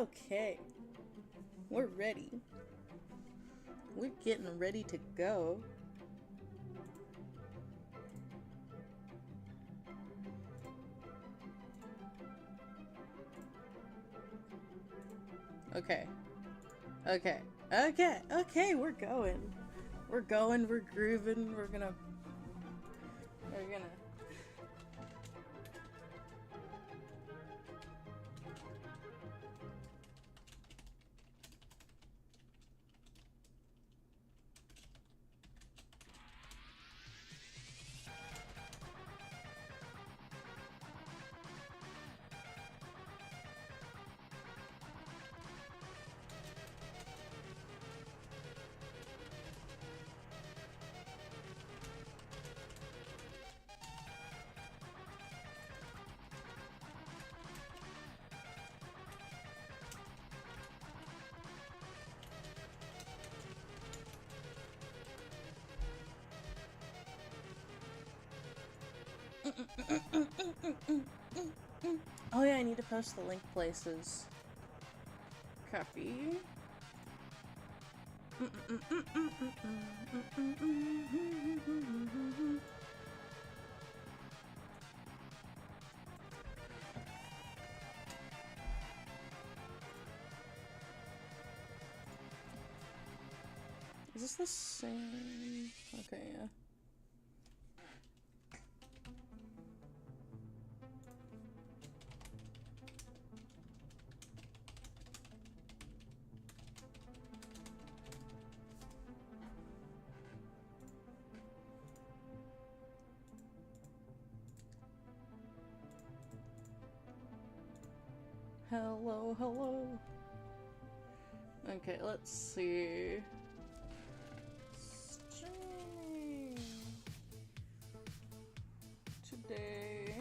Okay. We're ready. We're getting ready to go. Okay. Okay. Okay. Okay, we're going. We're going, we're grooving, we're gonna... Oh yeah, I need to post the link places. Copy. Is this the same? Okay, yeah. Hello, hello. Okay, let's see. Streaming today.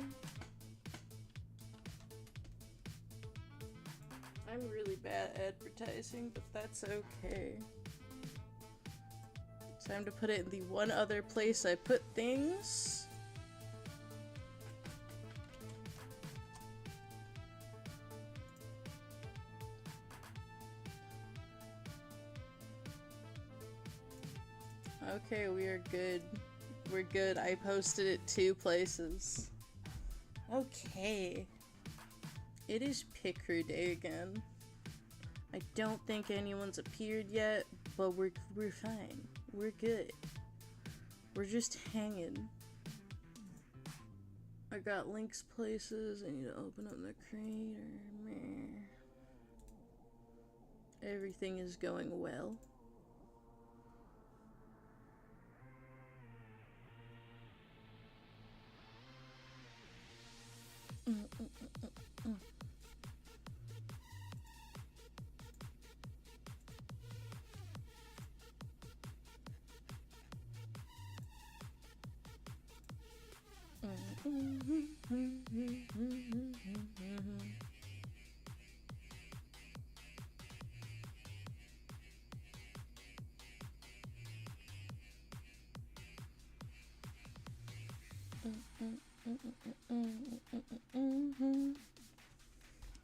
I'm really bad at advertising, but that's okay. Time to put it in the one other place I put things. Okay, we are good. We're good. I posted it 2 places. Okay. It is picrew day again. I don't think anyone's appeared yet, but we're fine. We're good. We're just hanging. I got links places. I need to open up the creator. Everything is going well.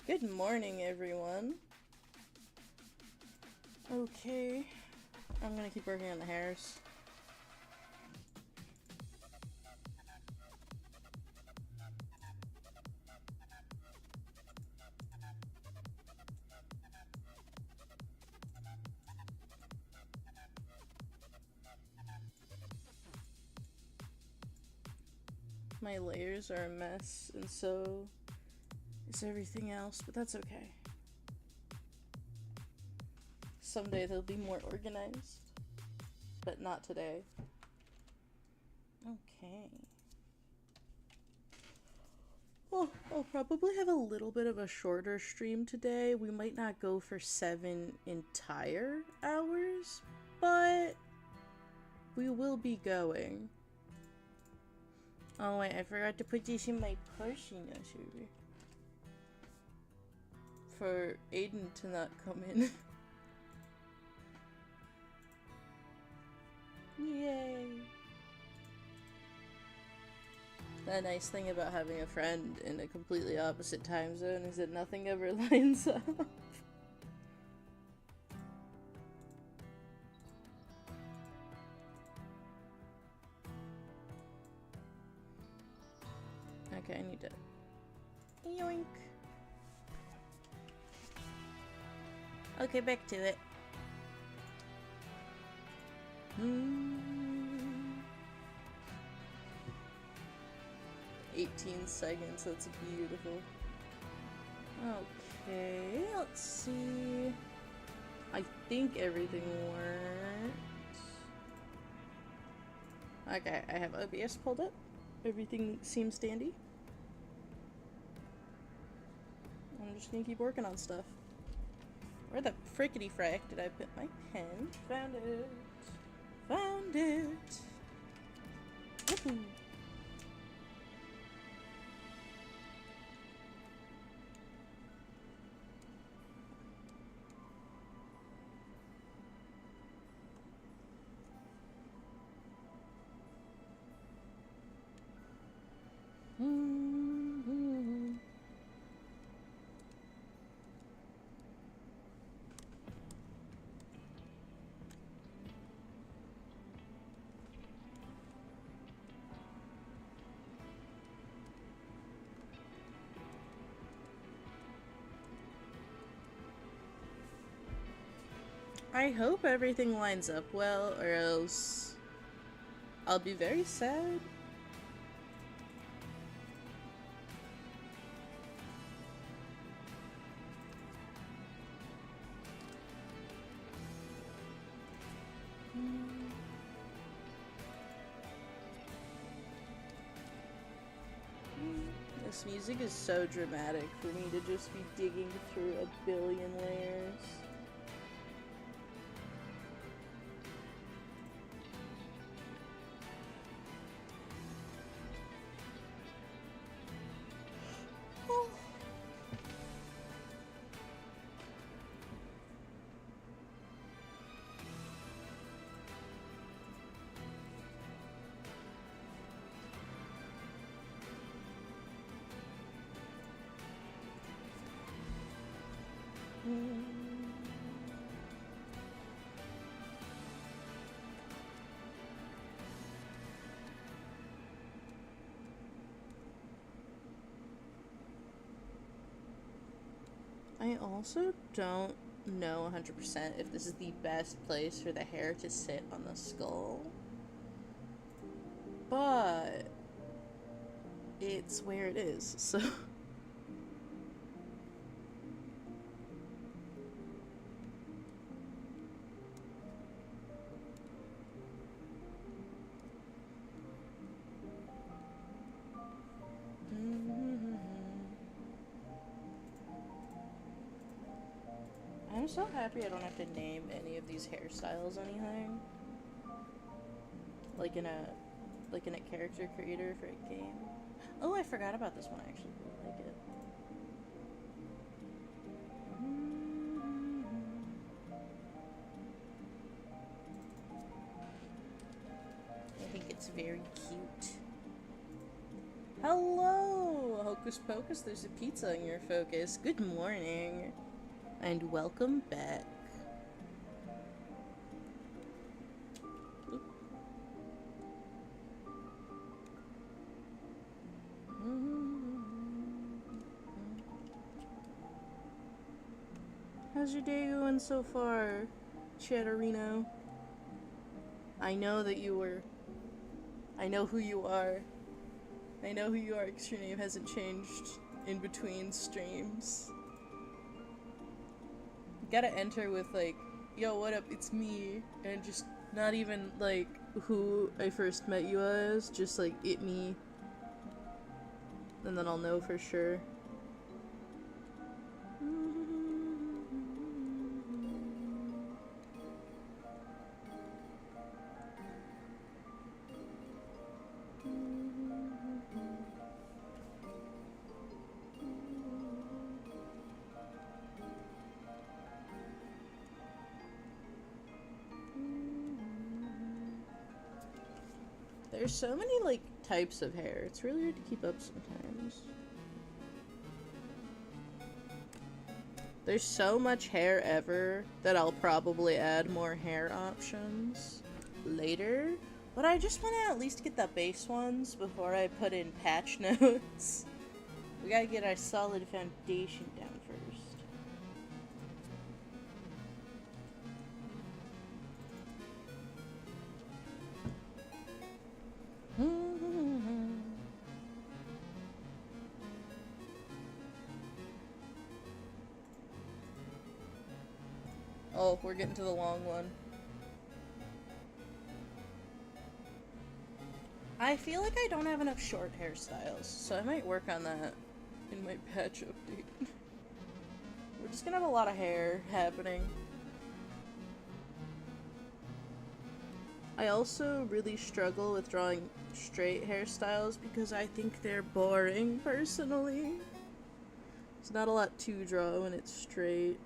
Good morning, everyone. Okay, I'm gonna keep working on the hairs. My layers are a mess, and so is everything else, but that's okay. Someday they'll be more organized, but not today. Okay. Well, I'll probably have a little bit of a shorter stream today. We might not go for 7 entire hours, but we will be going. Oh wait, I forgot to put this in my parsing server. For Aiden to not come in. Yay! The nice thing about having a friend in a completely opposite time zone is that nothing ever lines up. Yoink. Okay, back to it. 18 seconds, that's beautiful. Okay, let's see. I think everything works. Okay, I have OBS pulled up. Everything seems dandy. I'm just gonna keep working on stuff. Where the frickety frack did I put my pen? Found it. Found it. Woohoo. I hope everything lines up well, or else I'll be very sad. This music is so dramatic for me to just be digging through a billion layers. I also don't know 100% if this is the best place for the hair to sit on the skull, but it's where it is, so... I'm so happy I don't have to name any of these hairstyles anything. Like in a character creator for a game. Oh, I forgot about this one. I actually really like it. I think it's very cute. Hello, Hocus Pocus. There's a pizza in your focus. Good morning. And welcome back. Oop. How's your day going so far, Chatterino? I know that you were... I know who you are. I know who you are because your name hasn't changed in between streams. Gotta enter with like, yo, what up, it's me, and just not even like who I first met you as, just like it me, and then I'll know for sure. There's so many, like, types of hair. It's really hard to keep up sometimes. There's so much hair ever that I'll probably add more hair options later. But I just want to at least get the base ones before I put in patch notes. We gotta get our solid foundation down first. Oh, we're getting to the long one. I feel like I don't have enough short hairstyles, so I might work on that in my patch update. We're just gonna have a lot of hair happening. I also really struggle with drawing straight hairstyles because I think they're boring, personally. There's not a lot to draw when it's straight.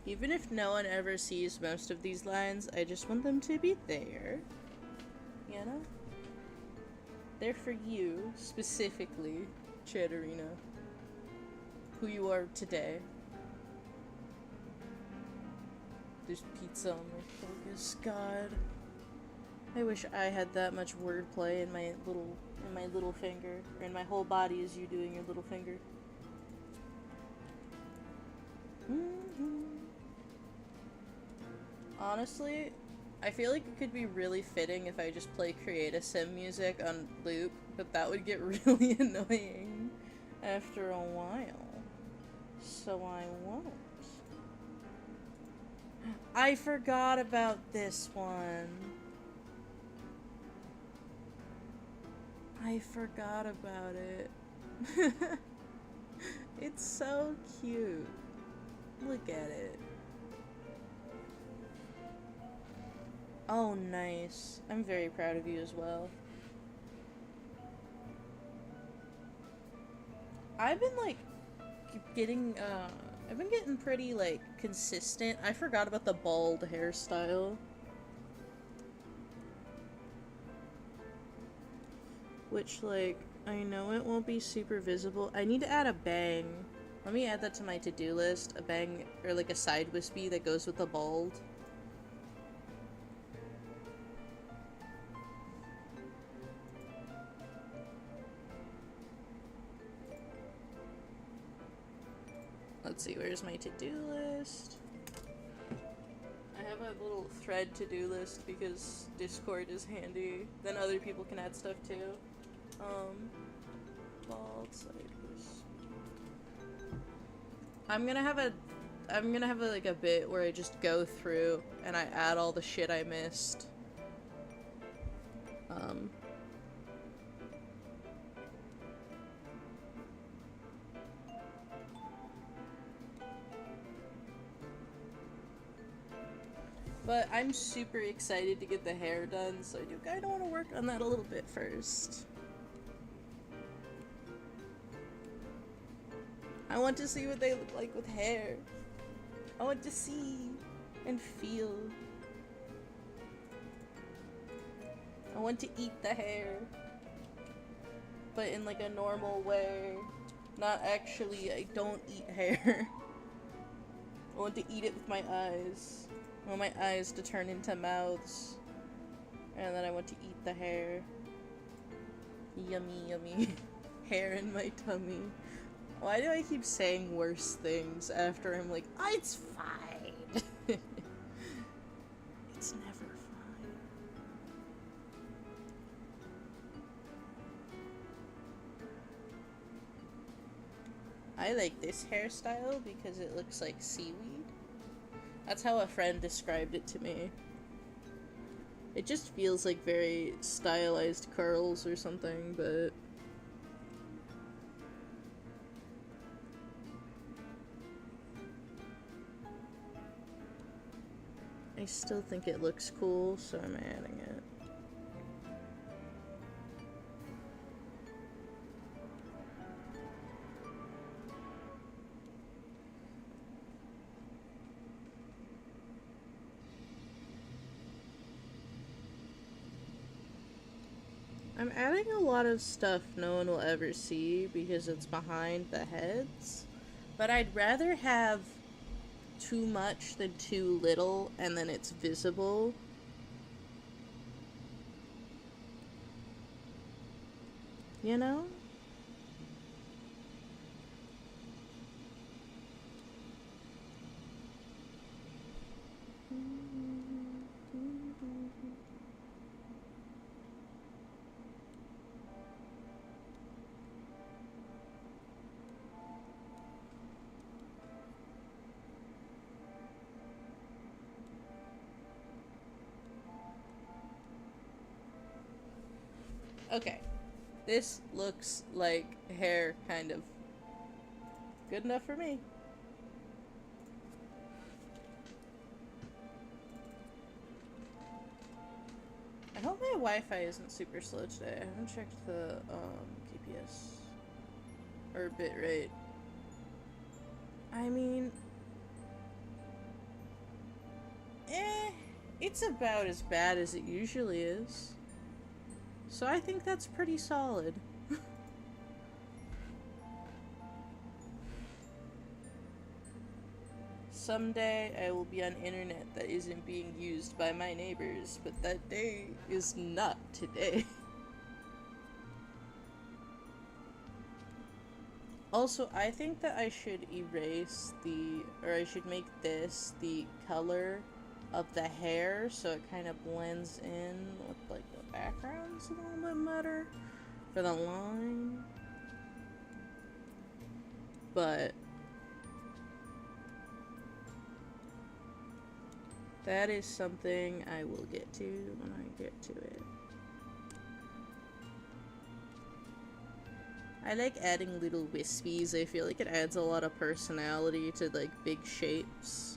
Even if no one ever sees most of these lines, I just want them to be there. You know? They're for you, specifically, Chatterina. Who you are today. There's pizza on my focus, God. I wish I had that much wordplay in my little finger. Or in my whole body as you doing your little finger. Honestly, I feel like it could be really fitting if I just play Create a Sim music on loop, but that would get really annoying after a while. So I won't. I forgot about this one. I forgot about it. It's so cute. Look at it. Oh, nice. I'm very proud of you as well. I've been, like, I've been getting pretty, like, consistent. I forgot about the bald hairstyle. Which, like, I know it won't be super visible. I need to add a bang. Let me add that to my to-do list. A bang, or, like, a side wispy that goes with the bald. Let's see, where's my to-do list? I have a little thread to-do list because Discord is handy. Then other people can add stuff too. Bald side wispy. I'm gonna have like a bit where I just go through and I add all the shit I missed. But I'm super excited to get the hair done, so I do kinda wanna work on that a little bit first. I want to see what they look like with hair. I want to see and feel. I want to eat the hair. But in like a normal way. Not actually, I don't eat hair. I want to eat it with my eyes. I want my eyes to turn into mouths. And then I want to eat the hair. Yummy, yummy. Hair in my tummy. Why do I keep saying worse things after I'm like, oh, it's fine. It's never fine. I like this hairstyle because it looks like seaweed. That's how a friend described it to me. It just feels like very stylized curls or something, but... I still think it looks cool, so I'm adding it. I'm adding a lot of stuff no one will ever see because it's behind the heads, but I'd rather have too much than too little and then it's visible. You know? Okay. This looks like hair, kind of. Good enough for me. I hope my Wi-Fi isn't super slow today. I haven't checked the KPS or bitrate. I mean, it's about as bad as it usually is. So I think that's pretty solid. Someday I will be on internet that isn't being used by my neighbors, but that day is not today. Also, I think that I should erase I should make this the color of the hair so it kind of blends in with like the background's a little bit better for the line. But that is something I will get to when I get to it. I like adding little wispies. I feel like it adds a lot of personality to like big shapes.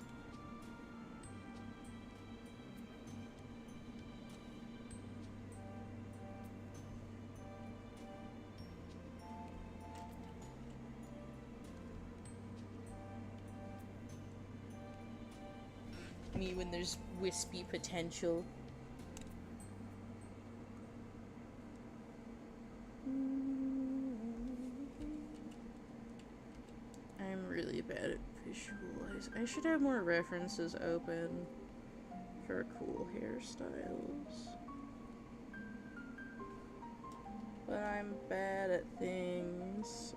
Me when there's wispy potential. I'm really bad at visualize. I should have more references open for cool hairstyles. But I'm bad at things.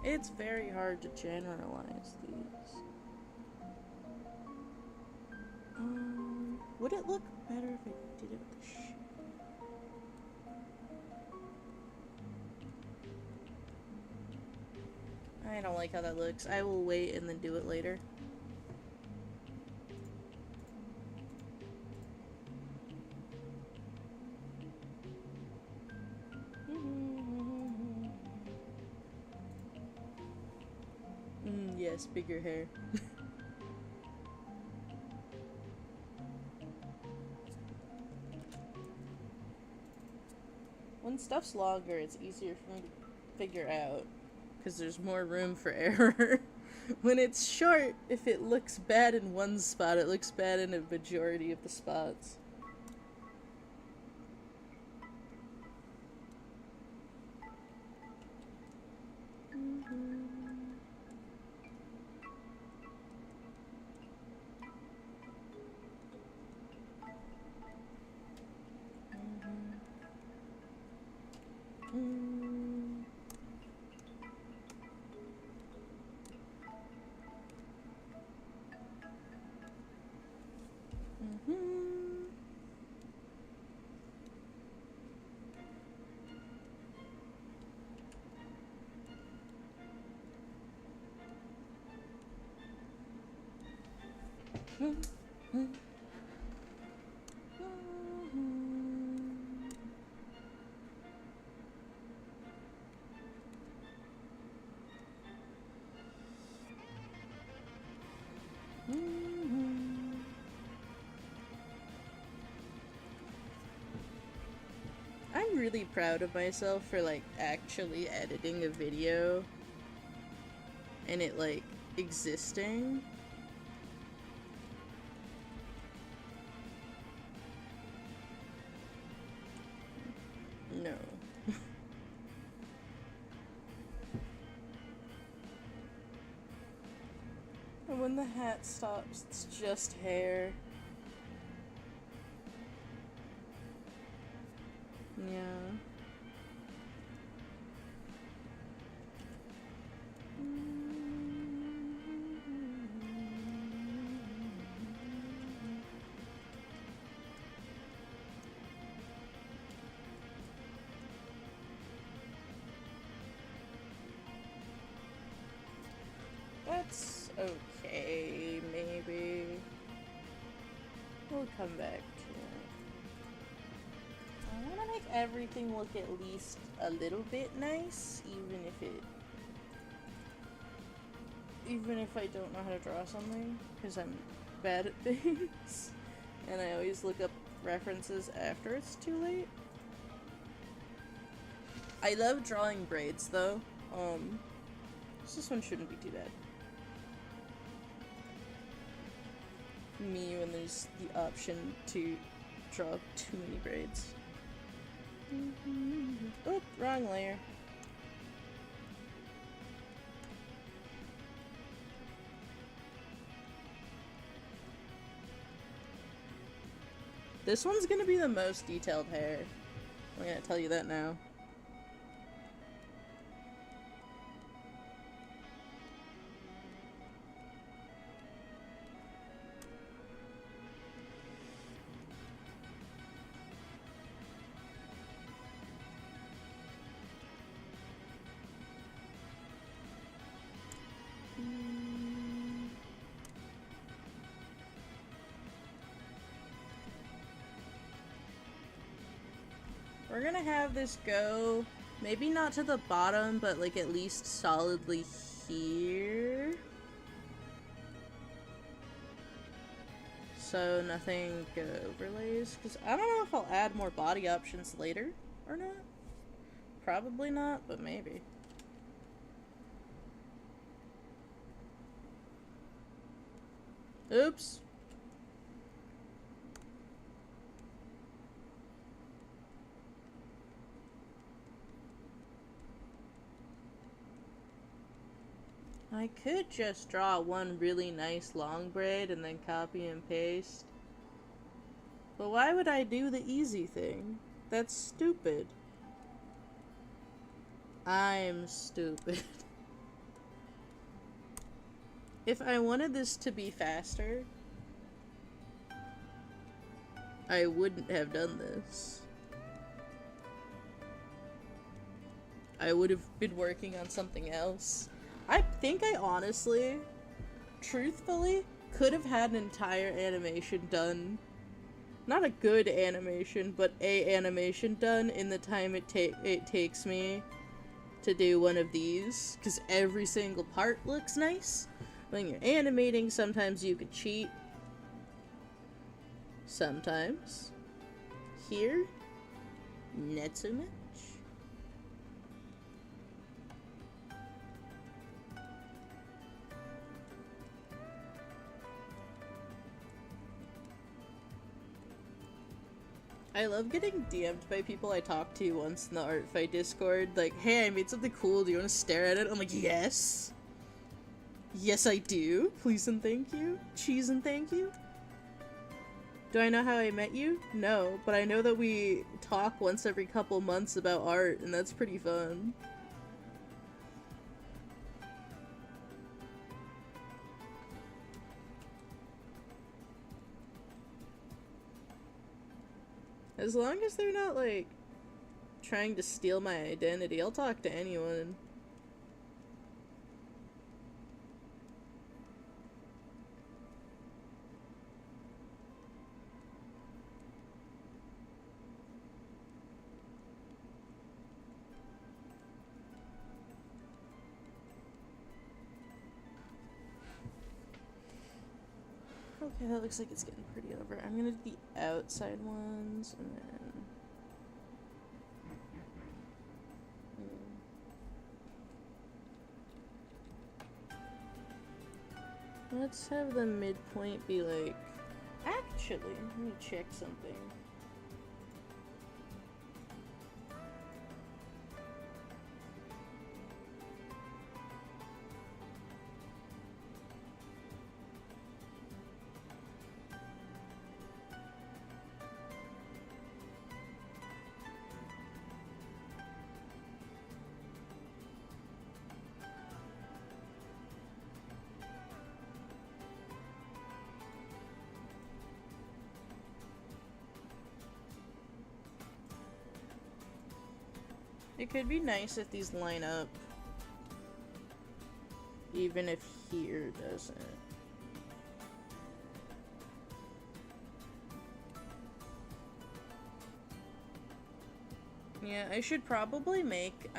It's very hard to generalize these. Would it look better if I did it with the shape? I don't like how that looks. I will wait and then do it later. Yes, bigger hair. When stuff's longer, it's easier for me to figure out, because there's more room for error. When it's short, if it looks bad in one spot, it looks bad in a majority of the spots. really proud of myself for, like, actually editing a video and it, like, existing. No. And when the hat stops, it's just hair. Yeah. That's okay, maybe. We'll come back to it. I want to make everything look at least a little bit nice, even if I don't know how to draw something, because I'm bad at things, and I always look up references after it's too late. I love drawing braids, though. This one shouldn't be too bad. Me when there's the option to draw too many braids. Oh, wrong layer. This one's gonna be the most detailed hair. I'm gonna tell you that now. We're gonna have this go, maybe not to the bottom, but like at least solidly here. So nothing overlays, because I don't know if I'll add more body options later or not. Probably not, but maybe. Oops. I could just draw one really nice long braid and then copy and paste. But why would I do the easy thing? That's stupid. I'm stupid. If I wanted this to be faster, I wouldn't have done this. I would have been working on something else. I think I honestly, truthfully, could have had an entire animation done. Not a good animation, but a animation done in the time it takes me to do one of these. Because every single part looks nice. When you're animating, sometimes you could cheat. Sometimes. Here, not so much. I love getting DM'd by people I talked to once in the Artfight Discord, like, hey, I made something cool, do you want to stare at it? I'm like, yes! Yes, I do! Please and thank you. Cheese and thank you. Do I know how I met you? No, but I know that we talk once every couple months about art, and that's pretty fun. As long as they're not, like, trying to steal my identity, I'll talk to anyone. Okay, that looks like it's getting pretty over. I'm gonna do the outside ones, and then... Let's have the midpoint be like... Actually, let me check something. It could be nice if these line up, even if here doesn't. Yeah, I should probably make,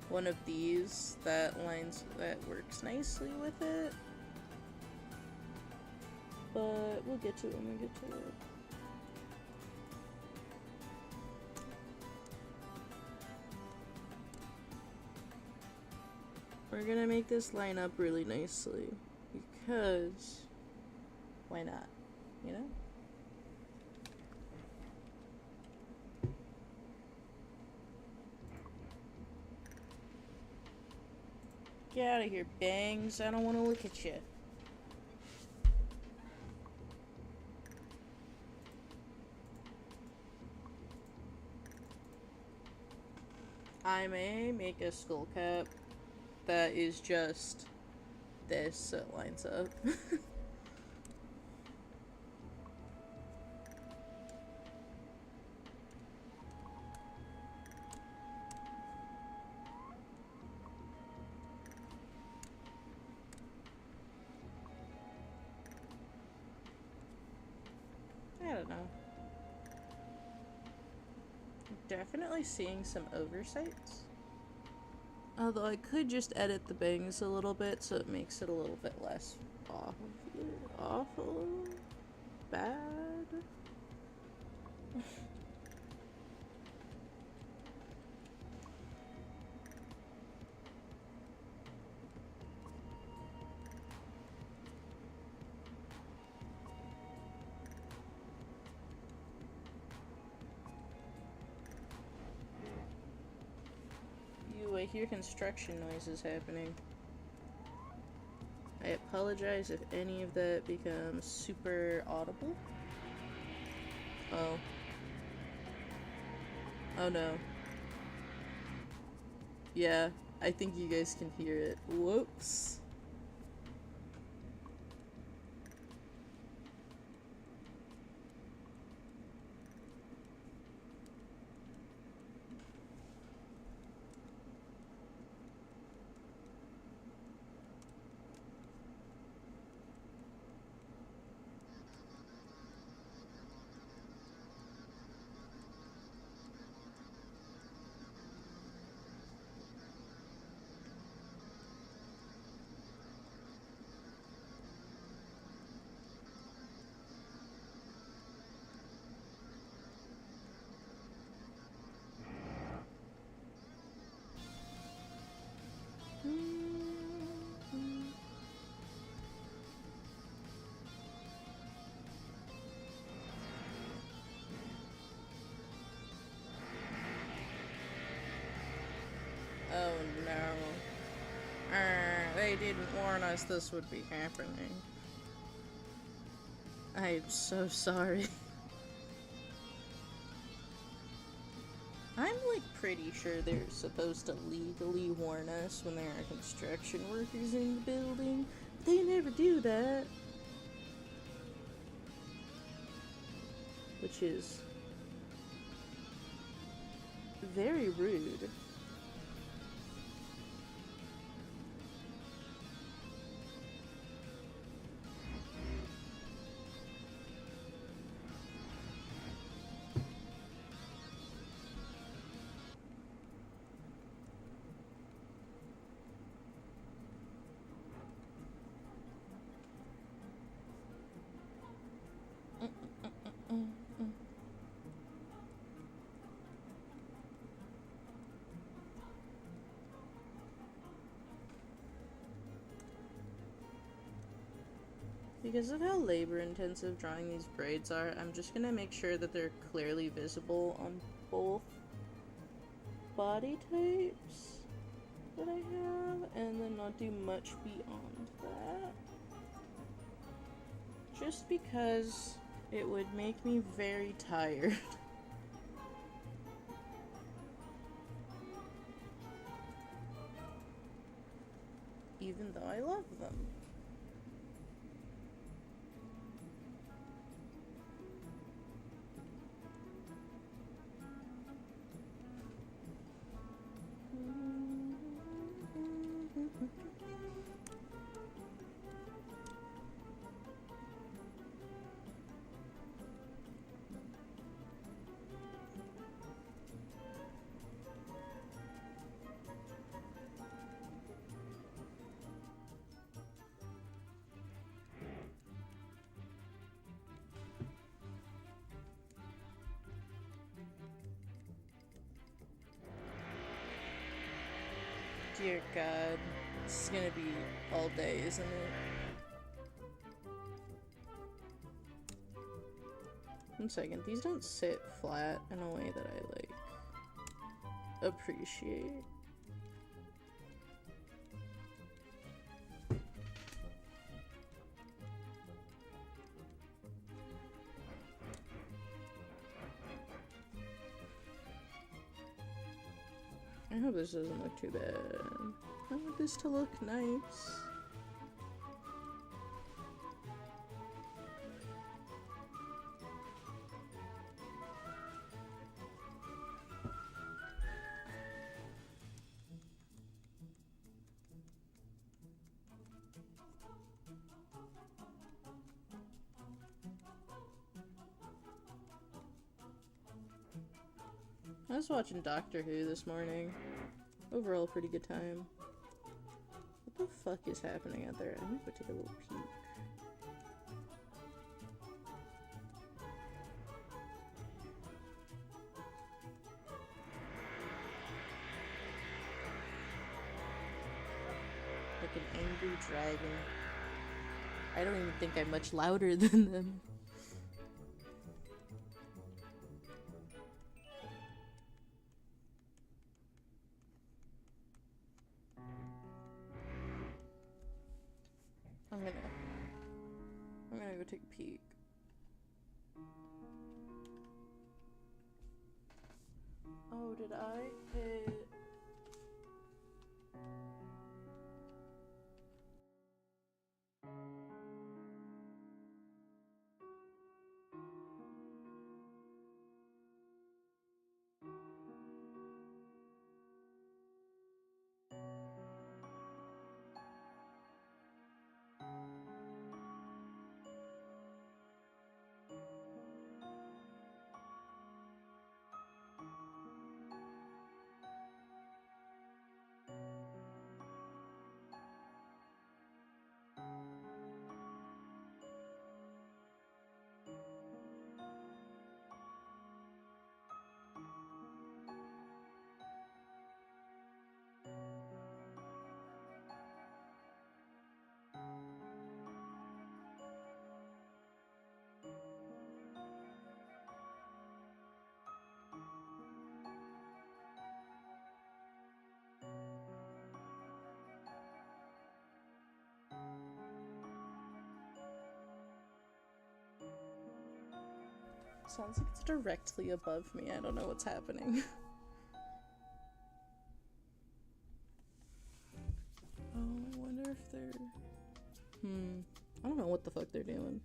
one of these that works nicely with it. But we'll get to it when we get to it. We're gonna make this line up really nicely, because why not, you know? Get out of here, Bangs. I don't want to look at you. I may make a skull cap that is just this, so it lines up. I don't know. I'm definitely seeing some oversights. Although I could just edit the bangs a little bit so it makes it a little bit less awful, bad. I hear construction noises happening. I apologize if any of that becomes super audible. Oh. Oh no. Yeah, I think you guys can hear it. Whoops. Oh no. They didn't warn us this would be happening. I am so sorry. I'm like pretty sure they're supposed to legally warn us when there are construction workers in the building. But they never do that. Which is very rude. Because of how labor-intensive drawing these braids are, I'm just gonna make sure that they're clearly visible on both body types that I have, and then not do much beyond that. Just because it would make me very tired. Even though I love them. Dear God, this is gonna be all day, isn't it? 1 second, these don't sit flat in a way that I, like, appreciate. I hope this doesn't look too bad. I want this to look nice. I was watching Doctor Who this morning. Overall, pretty good time. What the fuck is happening out there? I need to take a little peek. Like an angry dragon. I don't even think I'm much louder than them. I'm gonna go take a peek. Oh, did I hit? Sounds like it's directly above me. I don't know what's happening. Oh, I wonder if they're... I don't know what the fuck they're doing.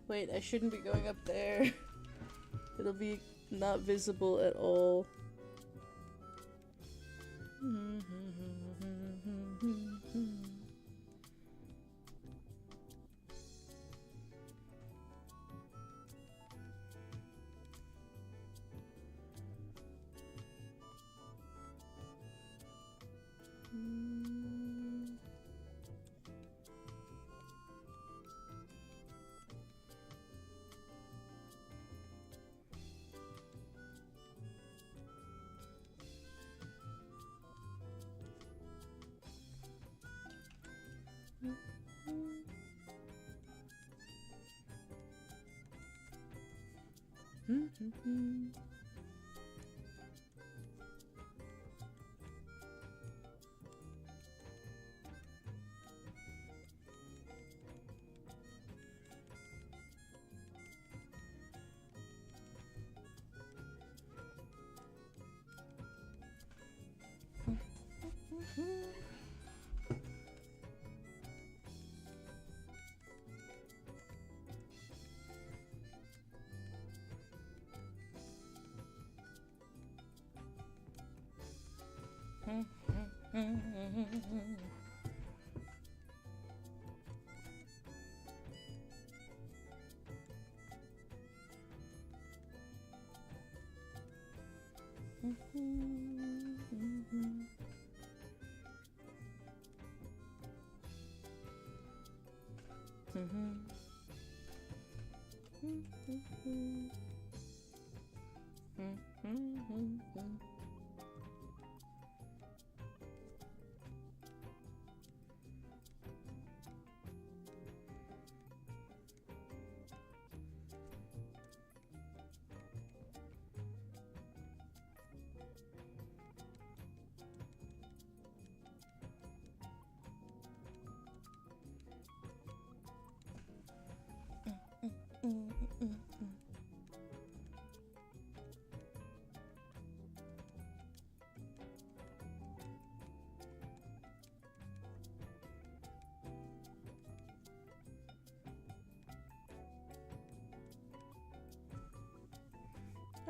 Wait, I shouldn't be going up there. It'll be not visible at all.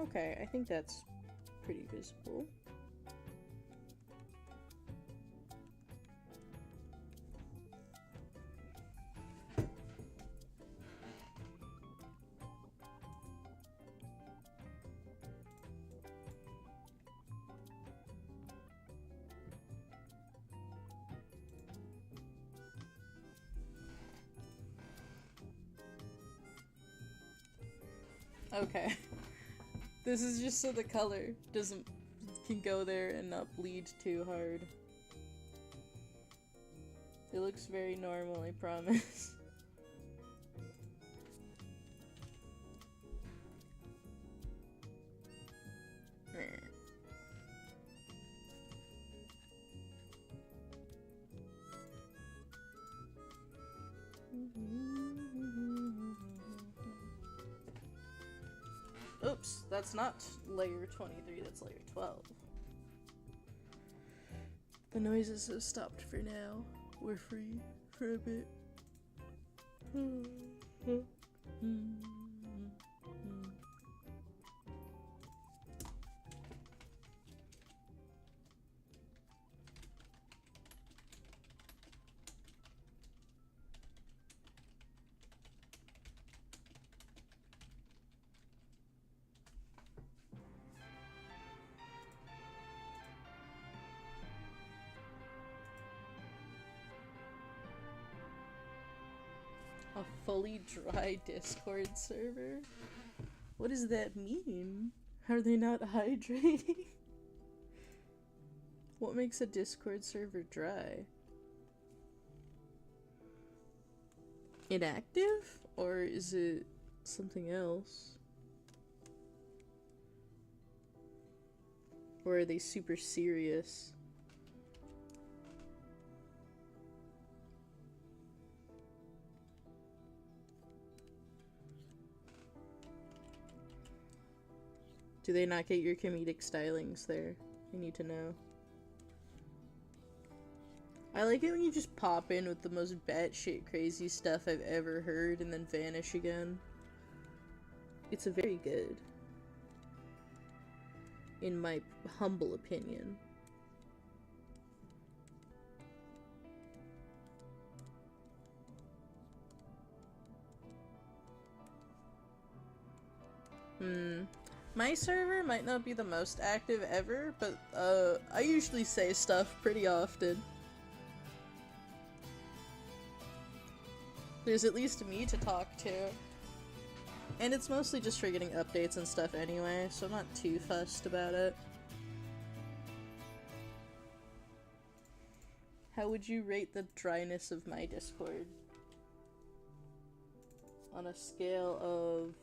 Okay, I think that's pretty visible. Okay. This is just so the color can go there and not bleed too hard. It looks very normal, I promise. Oops, that's not layer 23, that's layer 12. The noises have stopped for now. We're free for a bit. A fully dry Discord server? What does that mean? Are they not hydrating? What makes a Discord server dry? Inactive? Or is it something else? Or are they super serious? Do they not get your comedic stylings there? I need to know. I like it when you just pop in with the most batshit crazy stuff I've ever heard and then vanish again. It's very good. In my humble opinion. My server might not be the most active ever, but I usually say stuff pretty often. There's at least me to talk to. And it's mostly just for getting updates and stuff anyway, so I'm not too fussed about it. How would you rate the dryness of my Discord? On a scale of...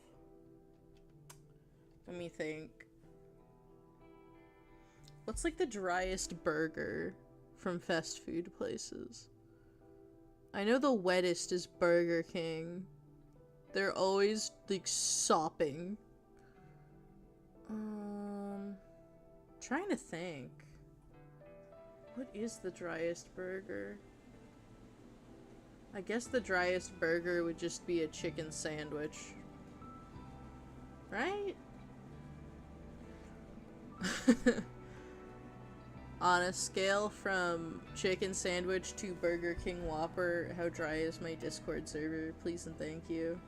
Let me think. What's like the driest burger from fast food places? I know the wettest is Burger King. They're always like sopping. Trying to think. What is the driest burger? I guess the driest burger would just be a chicken sandwich. Right? On a scale from chicken sandwich to Burger King Whopper, how dry is my Discord server? Please and thank you.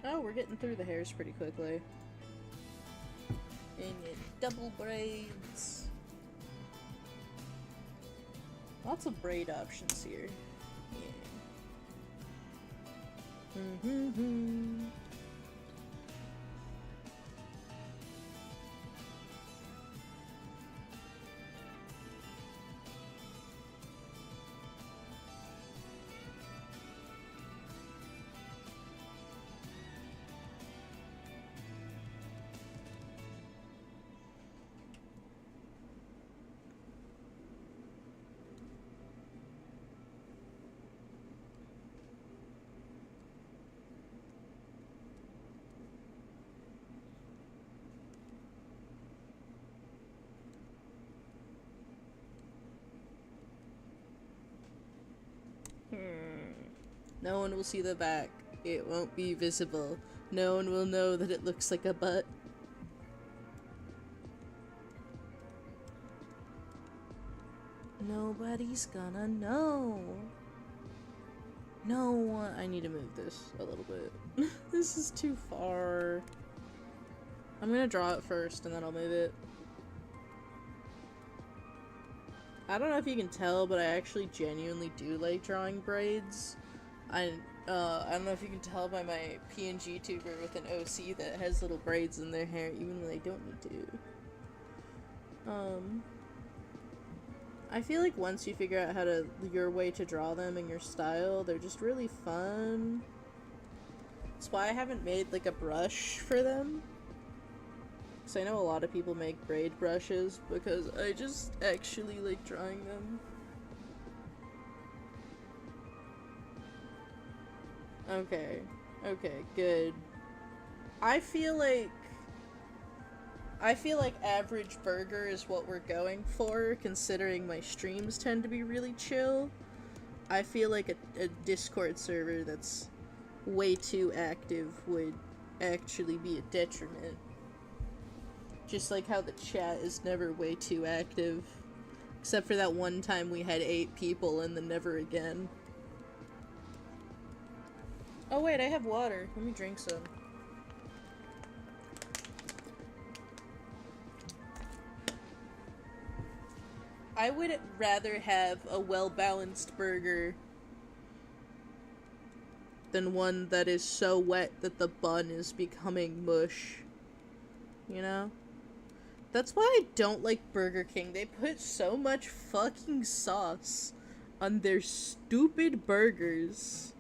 Oh, we're getting through the hairs pretty quickly. And your double braids. Lots of braid options here. Yeah. No one will see the back. It won't be visible. No one will know that it looks like a butt. Nobody's gonna know. No one. I need to move this a little bit. This is too far. I'm gonna draw it first and then I'll move it. I don't know if you can tell, but I actually genuinely do like drawing braids. I don't know if you can tell by my PNG tuber with an OC that has little braids in their hair even when they don't need to. I feel like once you figure out how to, your way to draw them and your style, they're just really fun. That's why I haven't made like a brush for them. Because I know a lot of people make braid brushes because I just actually like drawing them. Okay, good. I feel like average burger is what we're going for, considering my streams tend to be really chill. I feel like a Discord server that's way too active would actually be a detriment. Just like how the chat is never way too active. Except for that one time we had 8 people and then never again. Oh wait, I have water. Let me drink some. I would rather have a well-balanced burger than one that is so wet that the bun is becoming mush. You know? That's why I don't like Burger King. They put so much fucking sauce on their stupid burgers.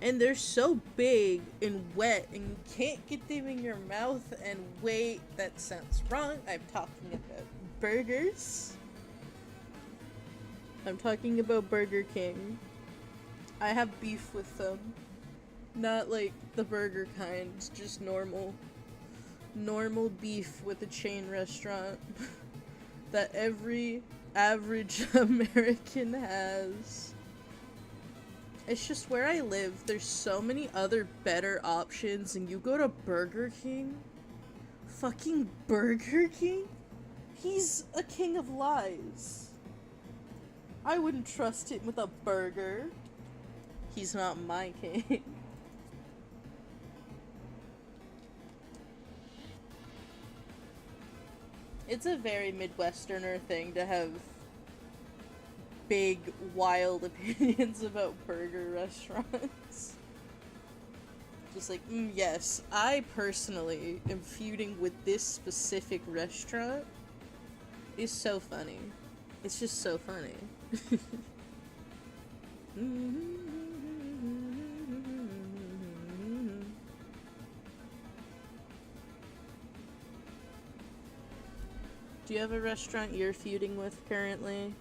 And they're so big and wet, and you can't get them in your mouth. And wait, that sounds wrong. I'm talking about burgers. I'm talking about Burger King. I have beef with them. Not like the burger kind, just normal beef with a chain restaurant that every average American has. It's just where I live, there's so many other better options, and you go to Burger King? Fucking Burger King? He's a king of lies. I wouldn't trust him with a burger. He's not my king. It's a very Midwesterner thing to have big, wild opinions about burger restaurants. Just like, yes, I personally am feuding with this specific restaurant. Is so funny. It's just so funny. Do you have a restaurant you're feuding with currently?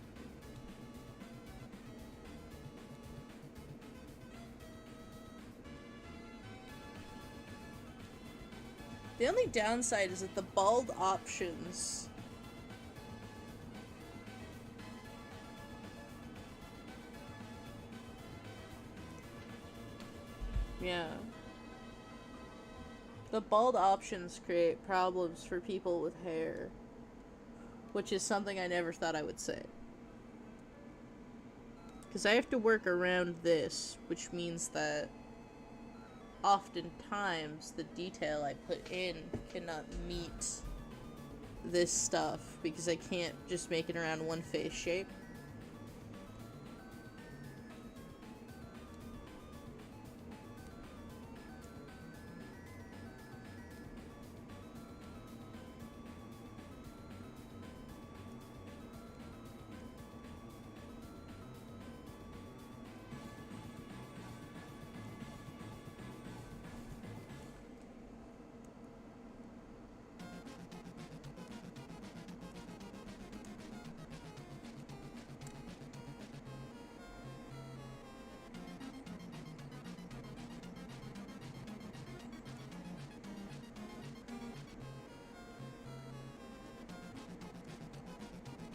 The only downside is that the bald options... Yeah. The bald options create problems for people with hair. Which is something I never thought I would say. Because I have to work around this, which means that oftentimes the detail I put in cannot meet this stuff because I can't just make it around one face shape.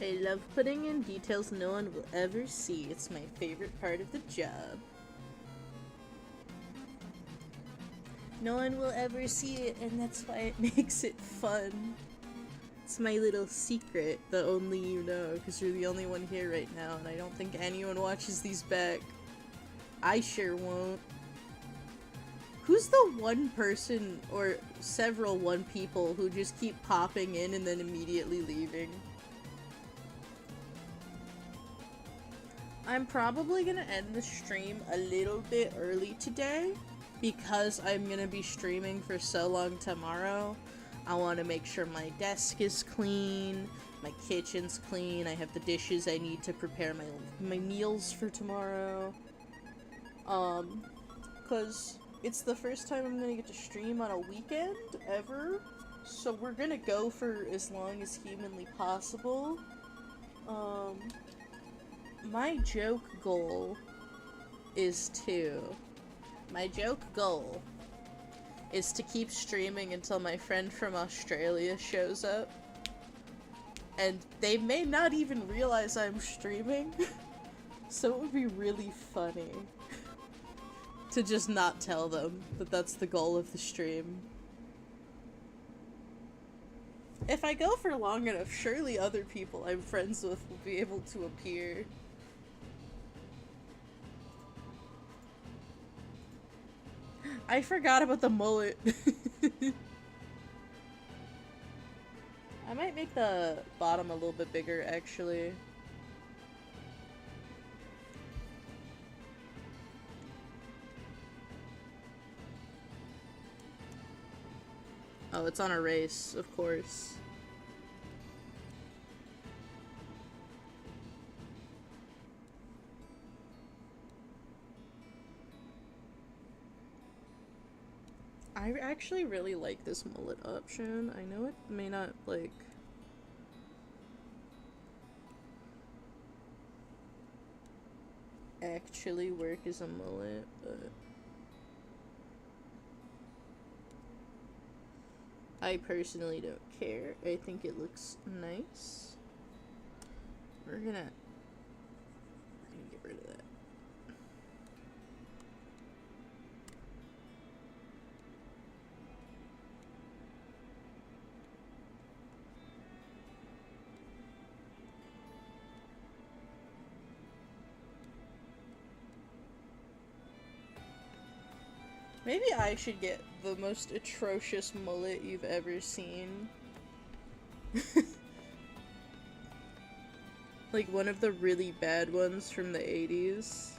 I love putting in details no one will ever see. It's my favorite part of the job. No one will ever see it, and that's why it makes it fun. It's my little secret that only you know, because you're the only one here right now, and I don't think anyone watches these back. I sure won't. Who's the one person, or several one people, who just keep popping in and then immediately leaving? I'm probably gonna end the stream a little bit early today because I'm gonna be streaming for so long tomorrow. I want to make sure my desk is clean, my kitchen's clean, I have the dishes I need to prepare my meals for tomorrow. Cause it's the first time I'm gonna get to stream on a weekend ever, so we're gonna go for as long as humanly possible. My joke goal is to keep streaming until my friend from Australia shows up. And they may not even realize I'm streaming, so it would be really funny to just not tell them that that's the goal of the stream. If I go for long enough, surely other people I'm friends with will be able to appear. I forgot about the mullet. I might make the bottom a little bit bigger, actually. Oh, it's on a race, of course. I actually really like this mullet option. I know it may not, like... actually work as a mullet, but... I personally don't care. I think it looks nice. We're gonna get rid of that. Maybe I should get the most atrocious mullet you've ever seen. Like one of the really bad ones from the 80s.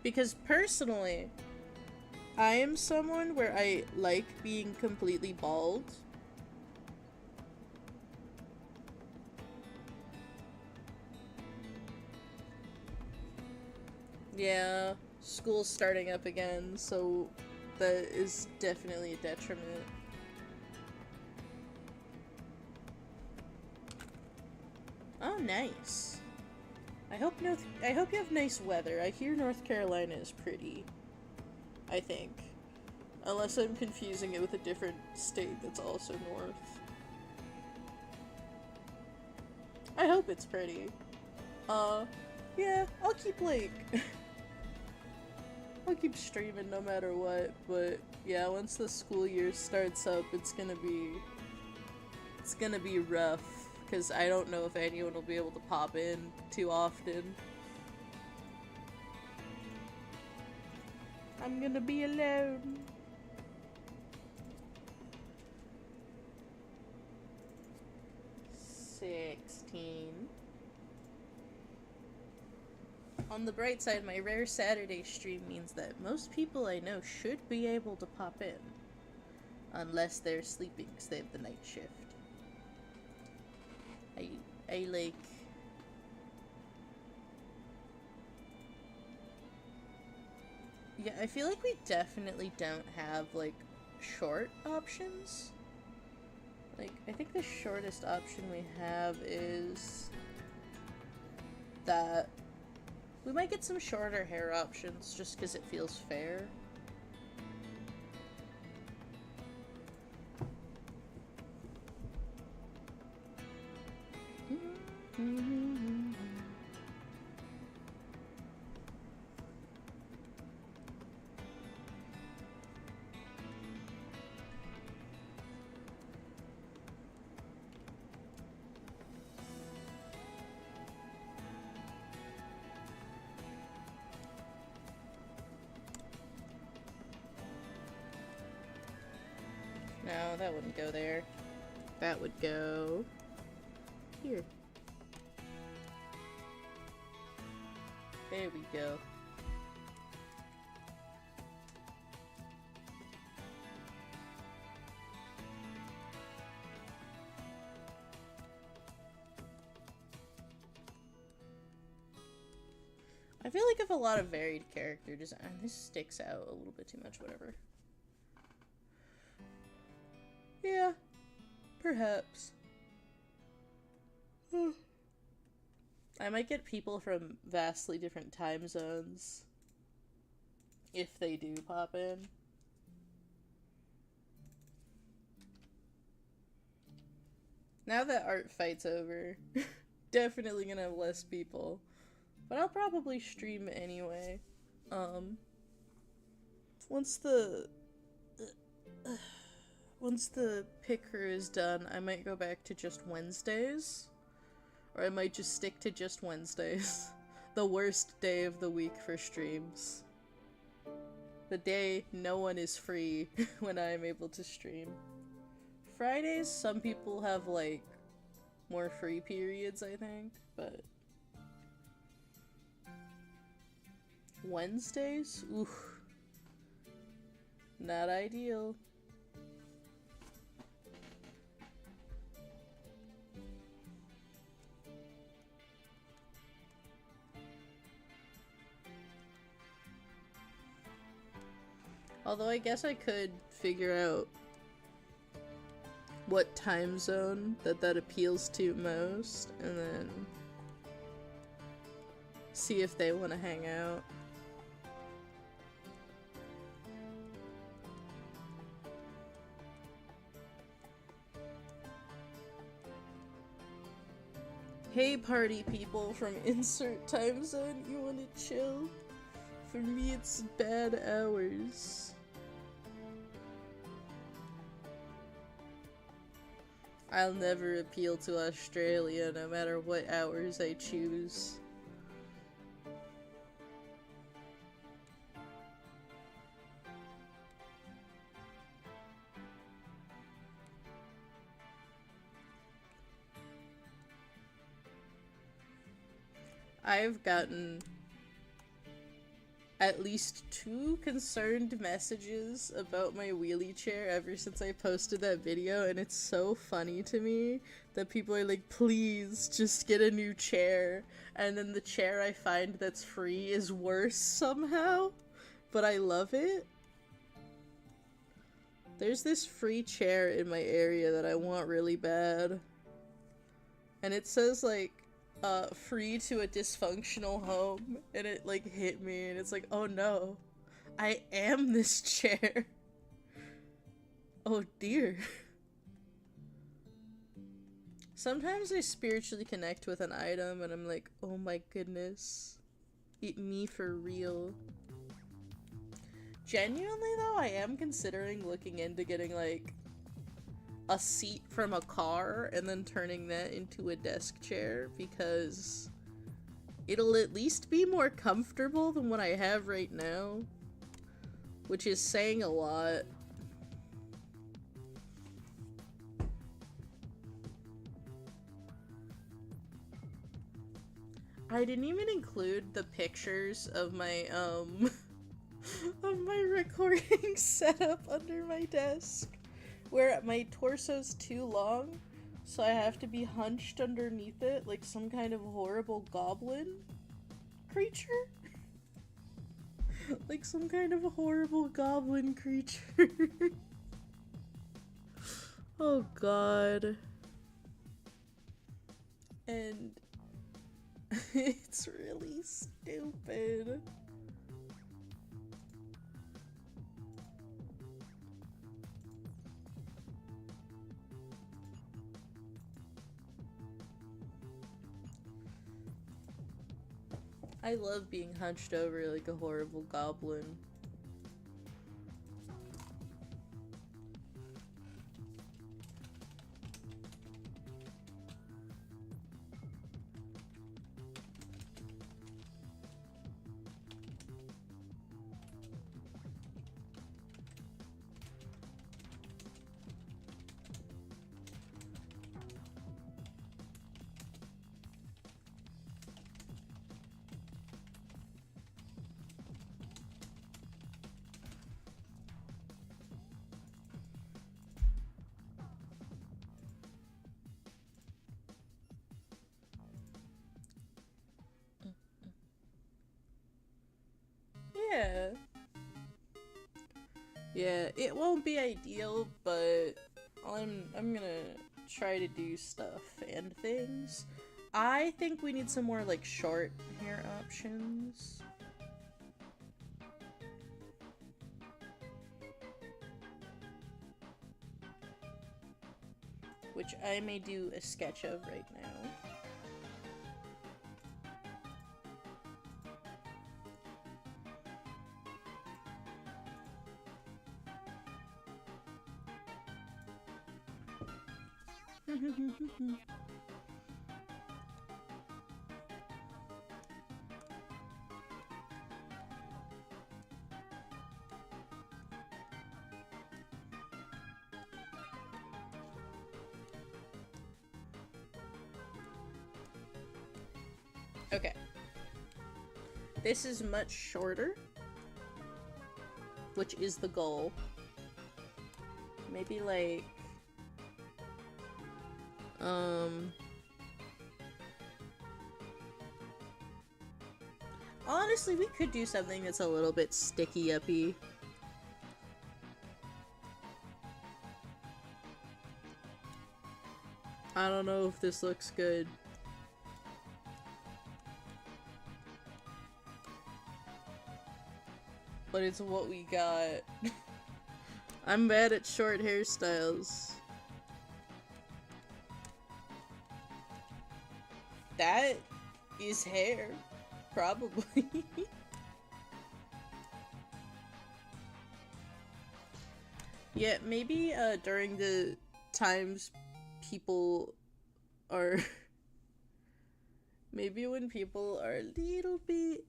Because personally, I am someone where I like being completely bald. Yeah, school's starting up again, so that is definitely a detriment. Oh, nice. I hope you have nice weather. I hear North Carolina is pretty. I think. Unless I'm confusing it with a different state that's also north. I hope it's pretty. Yeah, I'll keep, like... I'll keep streaming no matter what, but yeah, once the school year starts up, it's gonna be rough, because I don't know if anyone will be able to pop in too often. I'm gonna be alone. On the bright side, my rare Saturday stream means that most people I know should be able to pop in. Unless they're sleeping because they have the night shift. I like... Yeah, I feel like we definitely don't have, like, short options. Like, I think the shortest option we have is... that... We might get some shorter hair options just because it feels fair. No, that wouldn't go there. That would go... here. There we go. I feel like if a lot of varied character design... This sticks out a little bit too much, whatever. Yeah, perhaps. I might get people from vastly different time zones if they do pop in. Now that Artfight's over, definitely gonna have less people. But I'll probably stream anyway. Once the picrew is done, I might go back to just Wednesdays. Or I might just stick to just Wednesdays. The worst day of the week for streams. The day no one is free when I am able to stream. Fridays, some people have, like, more free periods, I think, but... Wednesdays? Oof. Not ideal. Although I guess I could figure out what time zone that appeals to most, and then see if they want to hang out. Hey party people from insert time zone, you wanna chill? For me it's bad hours. I'll never appeal to Australia no matter what hours I choose. I've gotten at least 2 concerned messages about my wheelie chair ever since I posted that video, and it's so funny to me that people are like, please just get a new chair, and then the chair I find that's free is worse somehow, but I love it. There's this free chair in my area that I want really bad, and it says like, free to a dysfunctional home, and it like hit me, and it's like, oh no, I am this chair. Oh dear. Sometimes I spiritually connect with an item and I'm like, oh my goodness, eat me for real. Genuinely though, I am considering looking into getting like a seat from a car and then turning that into a desk chair, because it'll at least be more comfortable than what I have right now, which is saying a lot. I didn't even include the pictures of my of my recording setup under my desk, where my torso's too long, so I have to be hunched underneath it like some kind of horrible goblin creature. Like some kind of horrible goblin creature. Oh god. And it's really stupid. I love being hunched over like a horrible goblin. Yeah. Yeah, it won't be ideal, but I'm gonna try to do stuff and things. I think we need some more like short hair options. Which I may do a sketch of right now. Okay. This is much shorter, which is the goal. Maybe like honestly, we could do something that's a little bit sticky-uppy. I don't know if this looks good. But it's what we got. I'm bad at short hairstyles. That is hair. Probably. Yeah, maybe during the times people are maybe when people are a little bit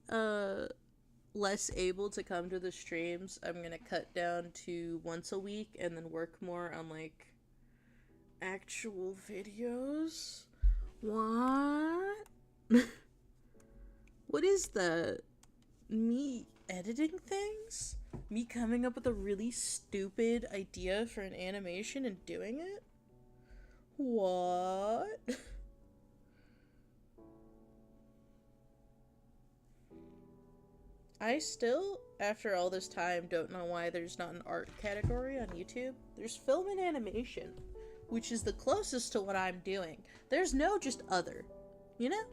less able to come to the streams, I'm gonna cut down to once a week and then work more on like actual videos. What? What is that? Me editing things? Me coming up with a really stupid idea for an animation and doing it? What? I still, after all this time, don't know why there's not an art category on YouTube. There's film and animation, which is the closest to what I'm doing. There's no just other, you know?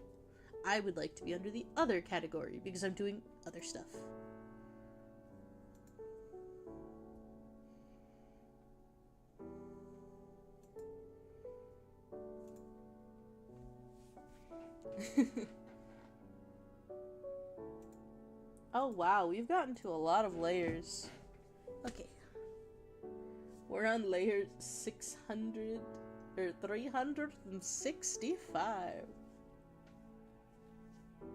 I would like to be under the other category because I'm doing other stuff. Oh wow, we've gotten to a lot of layers. Okay. We're on layer 600 or 365.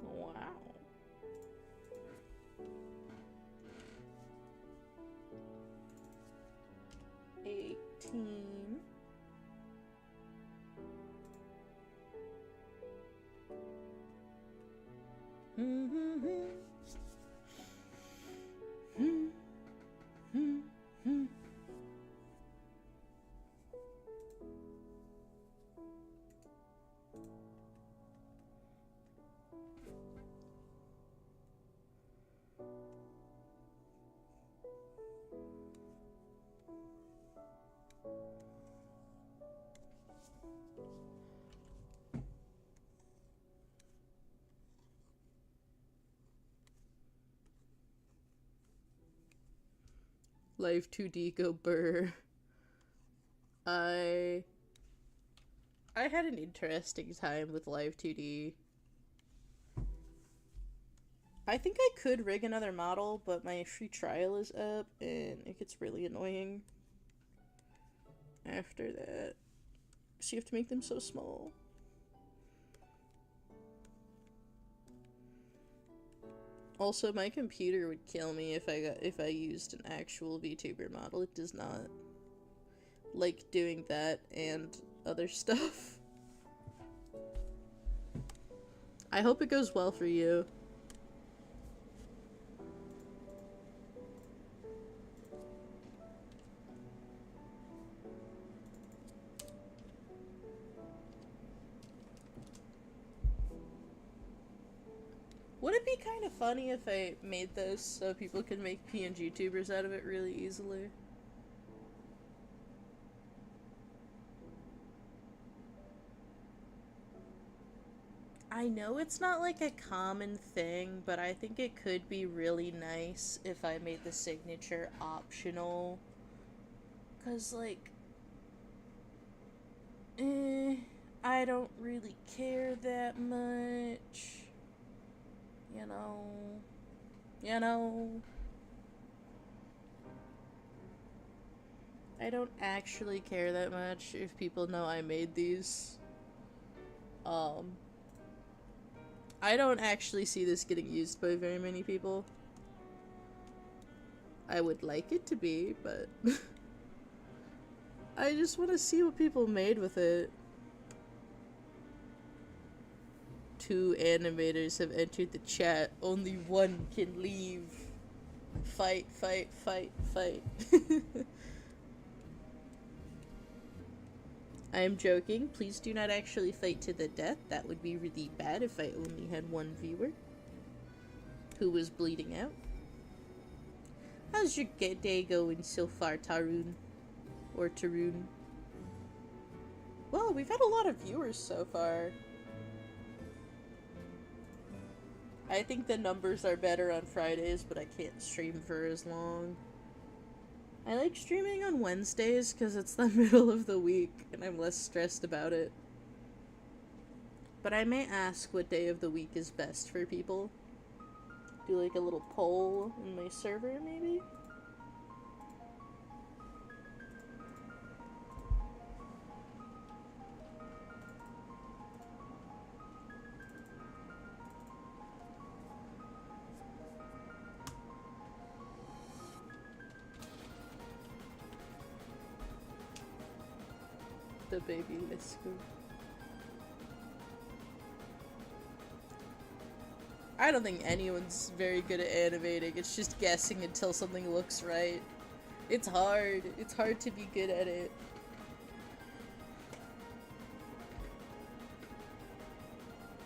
Wow. 18. Life 2D go burr. I had an interesting time with Live 2D. I think I could rig another model, but my free trial is up and it gets really annoying after that. So you have to make them so small. Also, my computer would kill me if I used an actual VTuber model. It does not like doing that and other stuff. I hope it goes well for you. Would it be kind of funny if I made this so people could make PNG tubers out of it really easily? I know it's not like a common thing, but I think it could be really nice if I made the signature optional. 'Cause, like, I don't really care that much. You know, I don't actually care that much if people know I made these. I don't actually see this getting used by very many people. I would like it to be, but I just want to see what people made with it. 2 animators have entered the chat. Only 1 can leave. Fight, fight, fight, fight. I am joking. Please do not actually fight to the death. That would be really bad if I only had 1 viewer who was bleeding out. How's your day going so far, Tarun? Or Tarun? Well, we've had a lot of viewers so far. I think the numbers are better on Fridays, but I can't stream for as long. I like streaming on Wednesdays because it's the middle of the week and I'm less stressed about it. But I may ask what day of the week is best for people. Do like a little poll in my server, maybe? The baby, let's go. I don't think anyone's very good at animating. It's just guessing until something looks right. It's hard. It's hard to be good at it.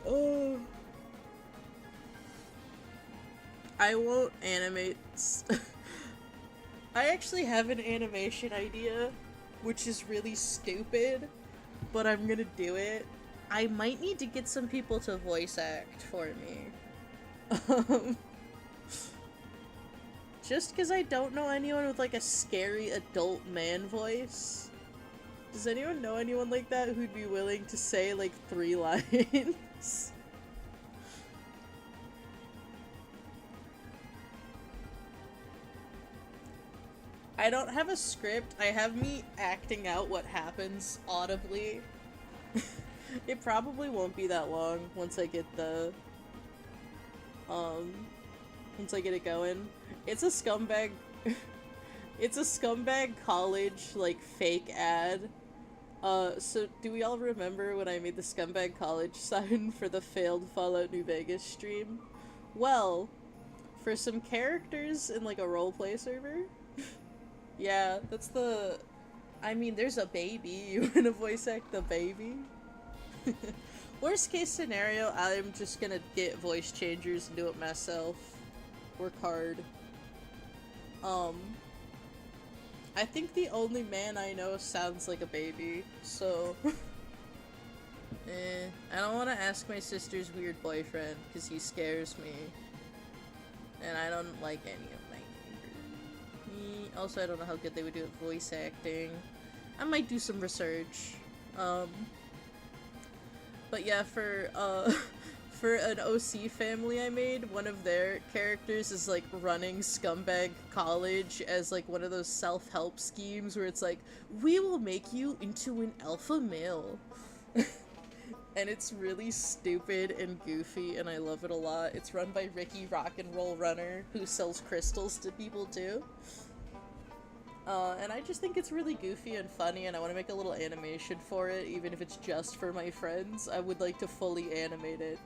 Oh. I won't animate. I actually have an animation idea, which is really stupid, but I'm gonna do it. I might need to get some people to voice act for me. Just because I don't know anyone with like a scary adult man voice. Does anyone know anyone like that who'd be willing to say like 3 lines? I don't have a script. I have me acting out what happens audibly. It probably won't be that long once I get the, once I get it going. It's a scumbag, it's a scumbag college, like, fake ad. So do we all remember when I made the scumbag college sign for the failed Fallout New Vegas stream? Well, for some characters in, like, a roleplay server, yeah, that's the... I mean, there's a baby. You wanna voice act the baby? Worst case scenario, I'm just gonna get voice changers and do it myself. Work hard. I think the only man I know sounds like a baby, so... I don't want to ask my sister's weird boyfriend, because he scares me. And I don't like any of my neighbors. Also, I don't know how good they would do at voice acting. I might do some research. But yeah, for an OC family I made, one of their characters is like running scumbag college as like one of those self-help schemes where it's like, we will make you into an alpha male. And it's really stupid and goofy and I love it a lot. It's run by Ricky Rock'n'Roll Runner, who sells crystals to people too. And I just think it's really goofy and funny, and I want to make a little animation for it, even if it's just for my friends. I would like to fully animate it.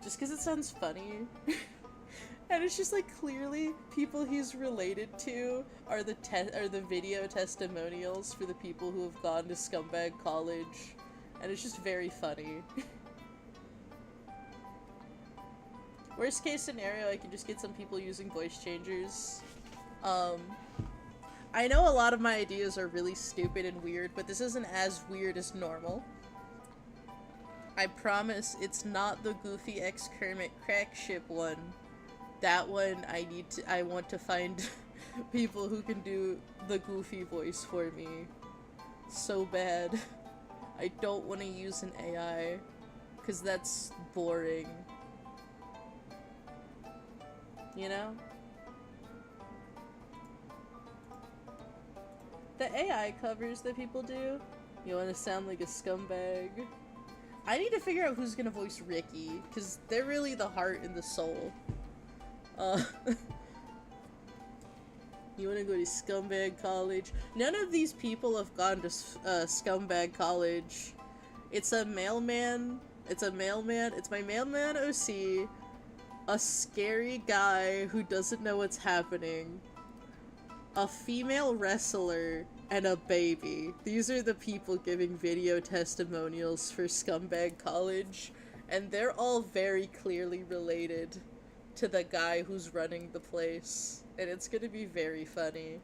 Just because it sounds funny. And it's just like, clearly, people he's related to are the video testimonials for the people who have gone to scumbag college. And it's just very funny. Worst case scenario, I can just get some people using voice changers. I know a lot of my ideas are really stupid and weird, but this isn't as weird as normal. I promise it's not the Goofy X Kermit crack ship one. That one I want to find people who can do the Goofy voice for me. So bad. I don't want to use an AI, because that's boring. You know? The AI covers that people do, you want to sound like a scumbag. I need to figure out who's gonna voice Ricky, because they're really the heart and the soul. You want to go to scumbag college? None of these people have gone to scumbag college. It's a mailman. It's a mailman. It's my mailman OC. A scary guy who doesn't know what's happening. A female wrestler, and a baby. These are the people giving video testimonials for Scumbag College, and they're all very clearly related to the guy who's running the place, and it's gonna be very funny.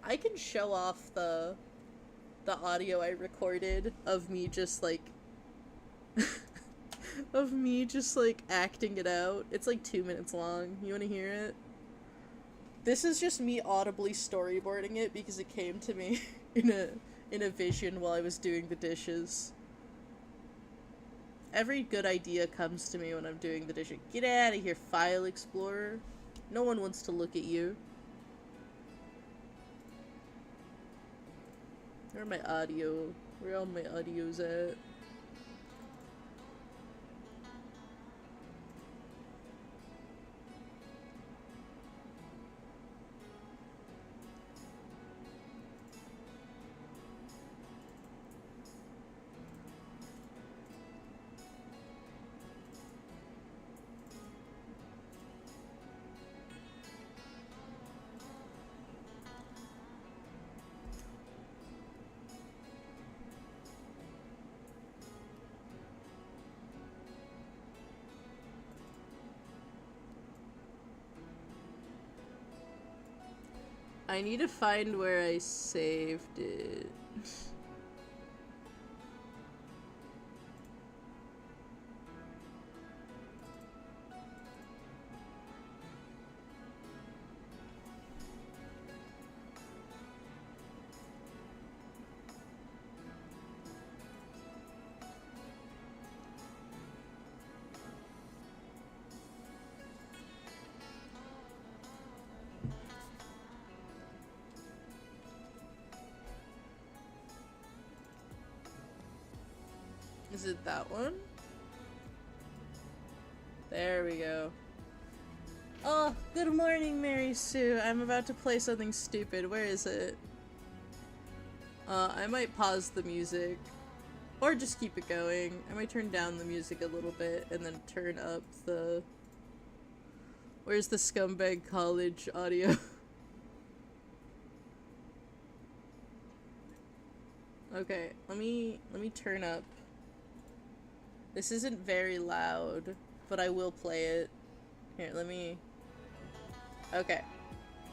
I can show off the audio I recorded of me just like of me just like acting it out. It's like 2 minutes long. You wanna hear it? This is just me audibly storyboarding it because it came to me in a vision while I was doing the dishes. Every good idea comes to me when I'm doing the dishes. Get out of here, File Explorer. No one wants to look at you. Where are my audio? Where are all my audios at? I need to find where I saved it. Is it that one? There we go. Oh, good morning, Mary Sue. I'm about to play something stupid. Where is it? I might pause the music. Or just keep it going. I might turn down the music a little bit and then turn up the... Where's the Scumbag College audio? Okay, let me turn up. This isn't very loud, but I will play it. Here, let me... Okay.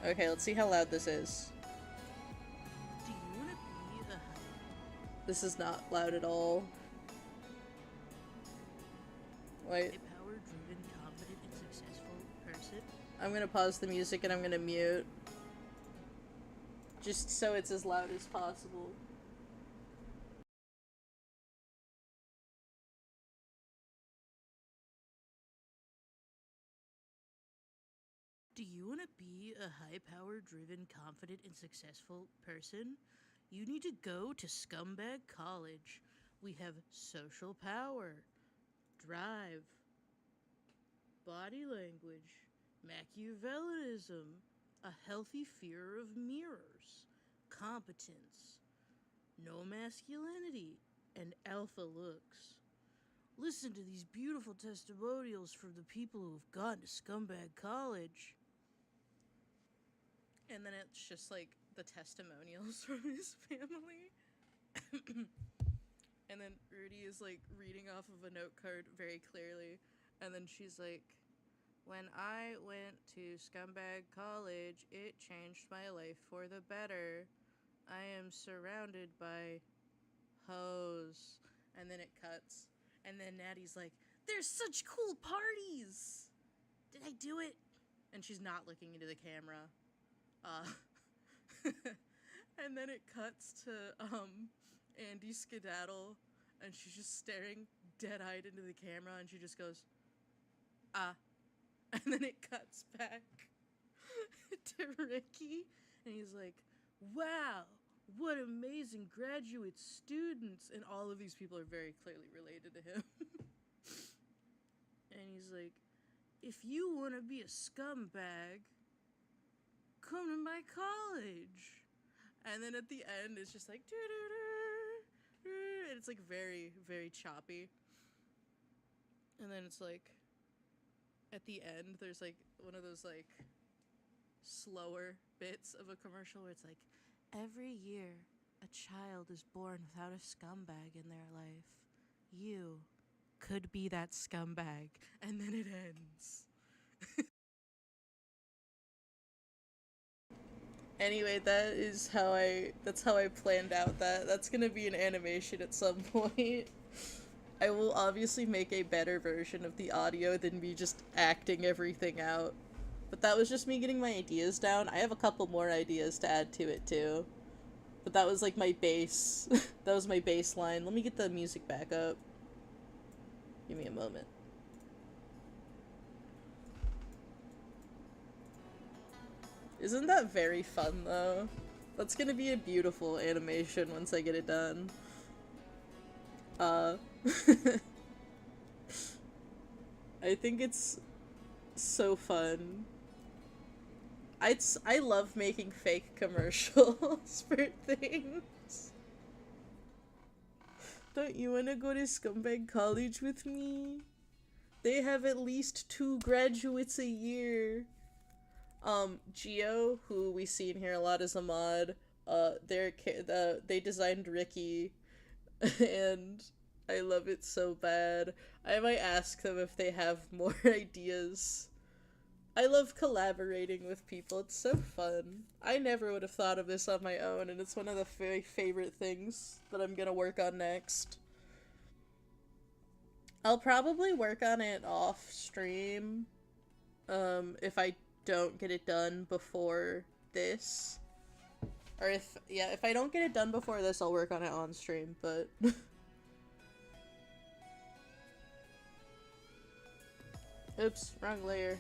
Okay, let's see how loud this is. Do you want to be the... This is not loud at all. Wait. A power-driven, confident, and successful person? I'm gonna pause the music and I'm gonna mute. Just so it's as loud as possible. Do you want to be a high-power driven, confident, and successful person? You need to go to Scumbag College. We have social power, drive, body language, Machiavellianism, a healthy fear of mirrors, competence, no masculinity, and alpha looks. Listen to these beautiful testimonials from the people who have gone to Scumbag College. And then it's just like the testimonials from his family. And then Rudy is like reading off of a note card very clearly. And then she's like, when I went to Scumbag College, it changed my life for the better. I am surrounded by hoes. And then it cuts. And then Natty's like, there's such cool parties! Did I do it? And she's not looking into the camera. And then it cuts to, Andy Skedaddle, and she's just staring dead-eyed into the camera, and she just goes, and then it cuts back to Ricky, and he's like, wow, what amazing graduate students, and all of these people are very clearly related to him. And he's like, if you want to be a scumbag, come to my college. And then at the end, it's just like, and it's like very, very choppy. And then it's like, at the end, there's like one of those like slower bits of a commercial where it's like, every year, a child is born without a scumbag in their life. You could be that scumbag. And then it ends. Anyway, that's how I planned out that. That's gonna be an animation at some point. I will obviously make a better version of the audio than me just acting everything out. But that was just me getting my ideas down. I have a couple more ideas to add to it too. But that was like my base. That was my baseline. Let me get the music back up. Give me a moment. Isn't that very fun, though? That's gonna be a beautiful animation once I get it done. I think it's so fun. I love making fake commercials for things. Don't you wanna go to Scumbag College with me? They have at least 2 graduates a year. Geo, who we see in here a lot as a mod, they designed Ricky, and I love it so bad. I might ask them if they have more ideas I love collaborating with people. It's so fun. I never would have thought of this on my own, and it's one of the very favorite things that I'm gonna work on next. I'll probably work on it off stream, if I don't get it done before this. Or if I don't get it done before this, I'll work on it on stream, but... Oops, wrong layer.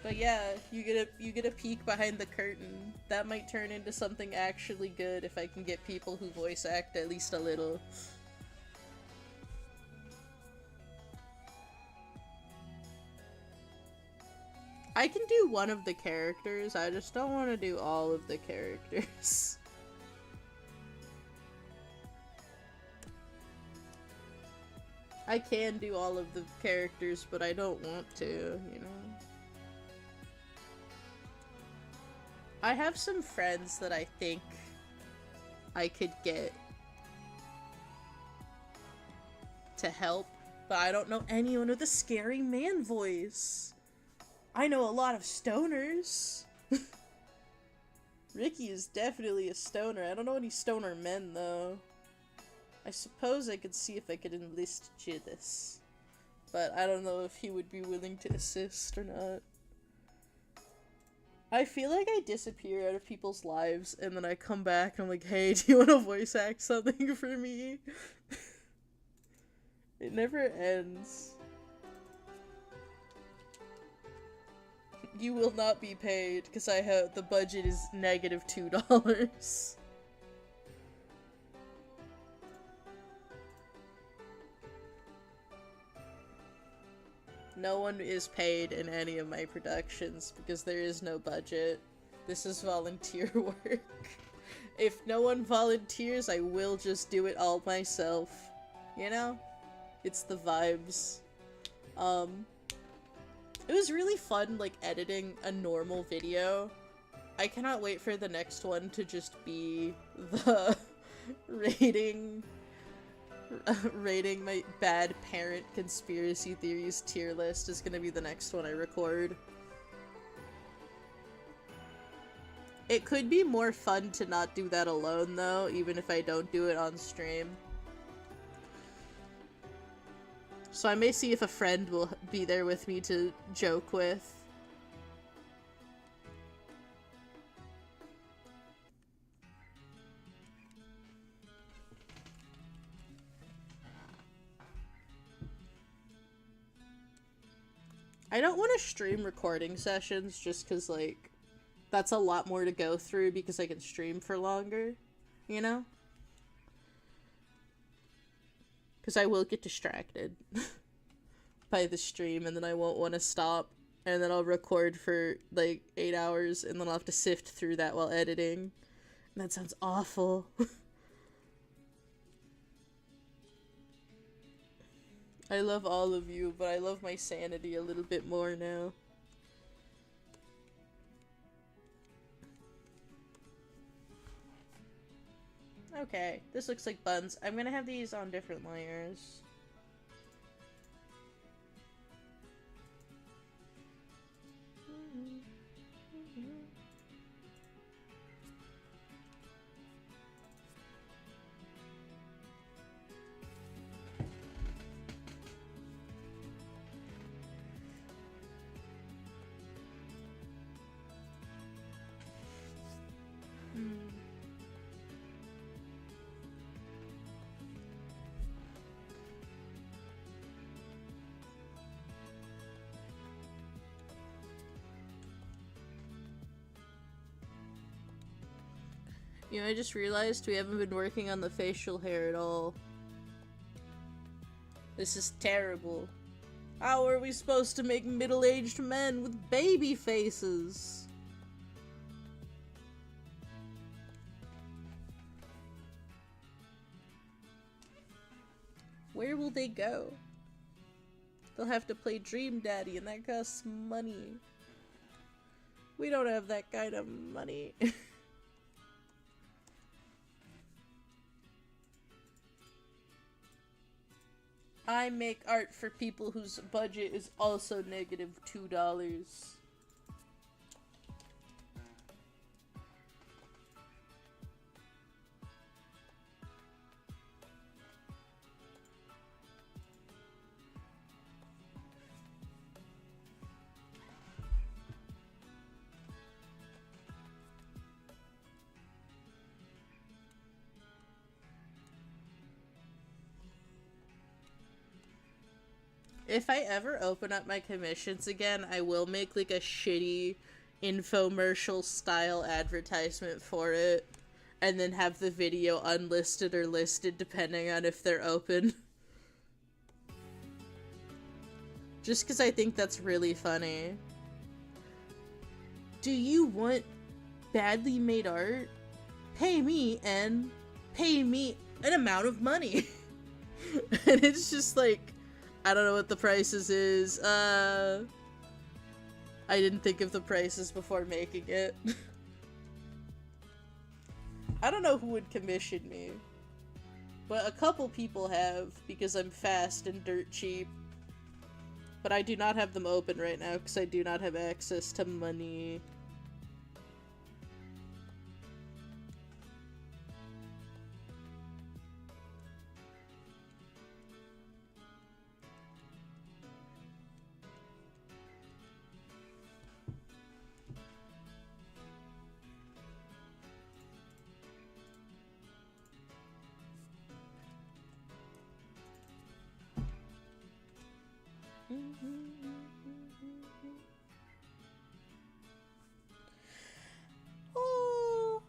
But yeah, you get a peek behind the curtain. That might turn into something actually good if I can get people who voice act at least a little. I can do one of the characters, I just don't want to do all of the characters. I can do all of the characters, but I don't want to, you know? I have some friends that I think I could get to help, but I don't know anyone with a scary man voice. I know a lot of stoners. Ricky is definitely a stoner. I don't know any stoner men, though. I suppose I could see if I could enlist Jidis, but I don't know if he would be willing to assist or not. I feel like I disappear out of people's lives, and then I come back and I'm like, hey, do you want to voice act something for me? It never ends. You will not be paid, because I have, the budget is negative $2. No one is paid in any of my productions because there is no budget. This is volunteer work. If no one volunteers, I will just do it all myself. You know? It's the vibes. It was really fun, like, editing a normal video. I cannot wait for the next one to just be the rating my bad parent conspiracy theories tier list is gonna be the next one I record. It could be more fun to not do that alone, though, even if I don't do it on stream. So I may see if a friend will be there with me to joke with. I don't want to stream recording sessions just because, like, that's a lot more to go through because I can stream for longer, you know? Because I will get distracted by the stream and then I won't want to stop and then I'll record for, like, 8 hours and then I'll have to sift through that while editing. And that sounds awful. I love all of you, but I love my sanity a little bit more now. Okay, this looks like buns. I'm gonna have these on different layers. You know, I just realized we haven't been working on the facial hair at all. This is terrible. How are we supposed to make middle-aged men with baby faces? Where will they go? They'll have to play Dream Daddy, and that costs money. We don't have that kind of money. I make art for people whose budget is also negative $2. If I ever open up my commissions again, I will make like a shitty infomercial style advertisement for it, and then have the video unlisted or listed depending on if they're open. Just because I think that's really funny. Do you want badly made art? Pay me an amount of money. And it's just like, I don't know what the prices is. I didn't think of the prices before making it. I don't know who would commission me, but a couple people have, because I'm fast and dirt cheap. But I do not have them open right now because I do not have access to money. Oh.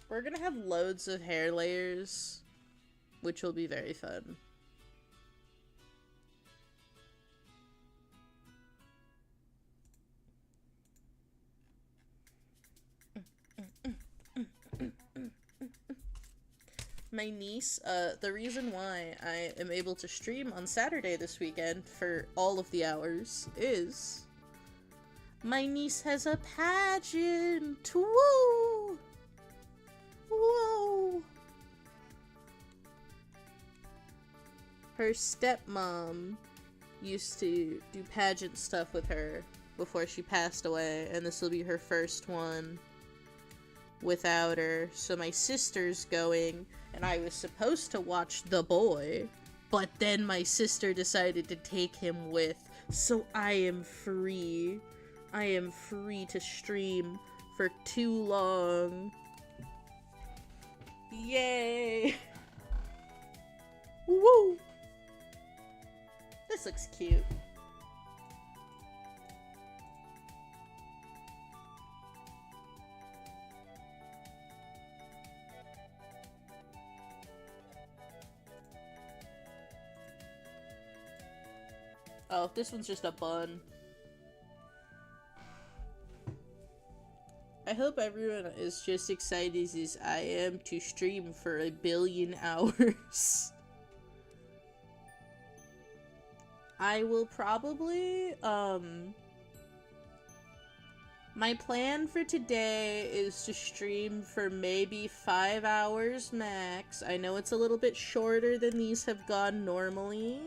We're gonna have loads of hair layers, which will be very fun. My niece, the reason why I am able to stream on Saturday this weekend for all of the hours is my niece has a pageant. Woo! Whoa! Her stepmom used to do pageant stuff with her before she passed away, and this will be her first one without her. So my sister's going, and I was supposed to watch the boy, but then my sister decided to take him with, so I am free. I am free to stream for too long. Yay! Woo! This looks cute. Oh, this one's just a bun. I hope everyone is just excited as I am to stream for 1 billion hours. I will probably, my plan for today is to stream for maybe 5 hours max. I know it's a little bit shorter than these have gone normally,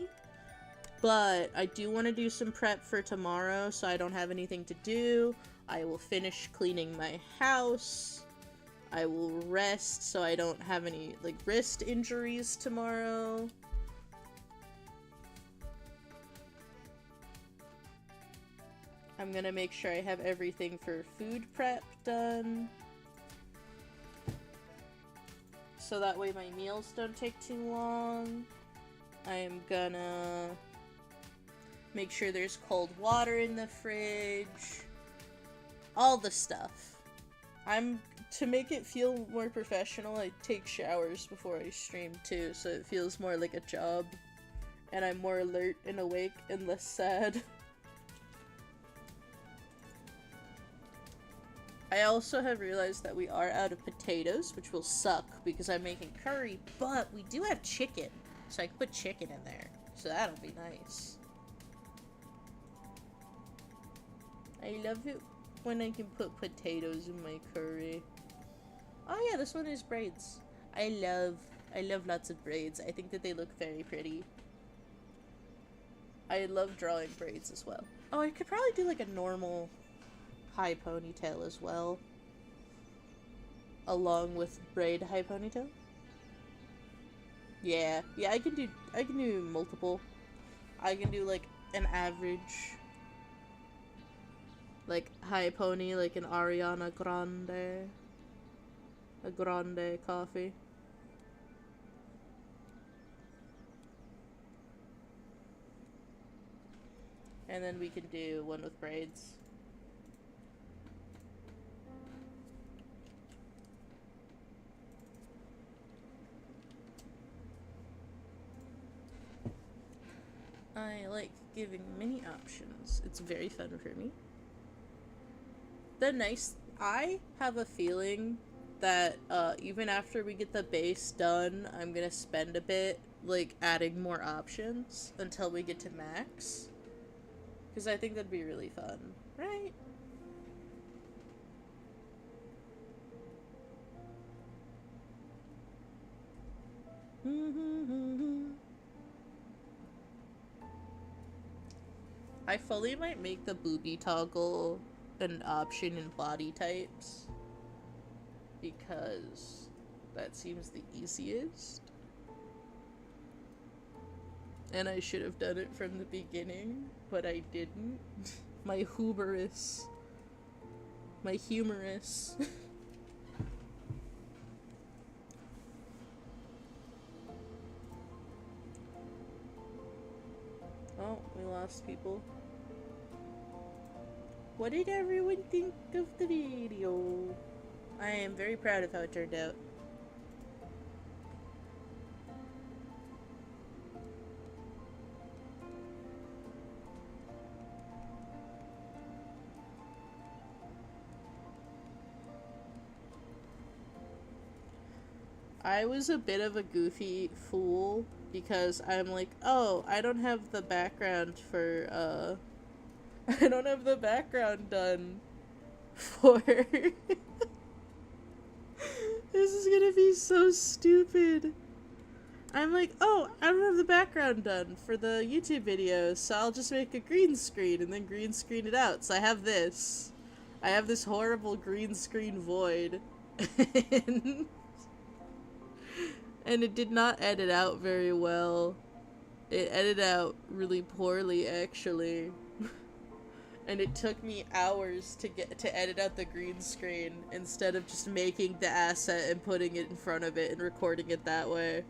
but I do want to do some prep for tomorrow so I don't have anything to do. I will finish cleaning my house. I will rest so I don't have any, like, wrist injuries tomorrow. I'm gonna make sure I have everything for food prep done, so that way my meals don't take too long. I'm gonna make sure there's cold water in the fridge. All the stuff. To make it feel more professional, I take showers before I stream too, so it feels more like a job. And I'm more alert and awake and less sad. I also have realized that we are out of potatoes, which will suck because I'm making curry, but we do have chicken, so I can put chicken in there. So that'll be nice. I love you. when I can put potatoes in my curry. Oh yeah, this one is braids. I love lots of braids. I think that they look very pretty. I love drawing braids as well. Oh, I could probably do like a normal high ponytail as well. Along with braid high ponytail. Yeah, I can do multiple. I can do like an average like high pony, like an Ariana Grande. A grande coffee. And then we can do one with braids. I like giving many options. It's very fun for me. I have a feeling that even after we get the base done, I'm gonna spend a bit like adding more options until we get to max. Because I think that'd be really fun, right? I fully might make the booby toggle an option in body types. Because that seems the easiest. And I should have done it from the beginning, but I didn't. My hubris. My humorous. Oh, we lost people. What did everyone think of the video? I am very proud of how it turned out. I was a bit of a goofy fool because I'm like, oh, I don't have the background for, I don't have the background done for... This is gonna be so stupid. I'm like, oh, I don't have the background done for the YouTube videos, so I'll just make a green screen and then green screen it out. So I have this. I have this horrible green screen void. And it did not edit out very well. It edited out really poorly, actually. And it took me hours to edit out the green screen instead of just making the asset and putting it in front of it and recording it that way.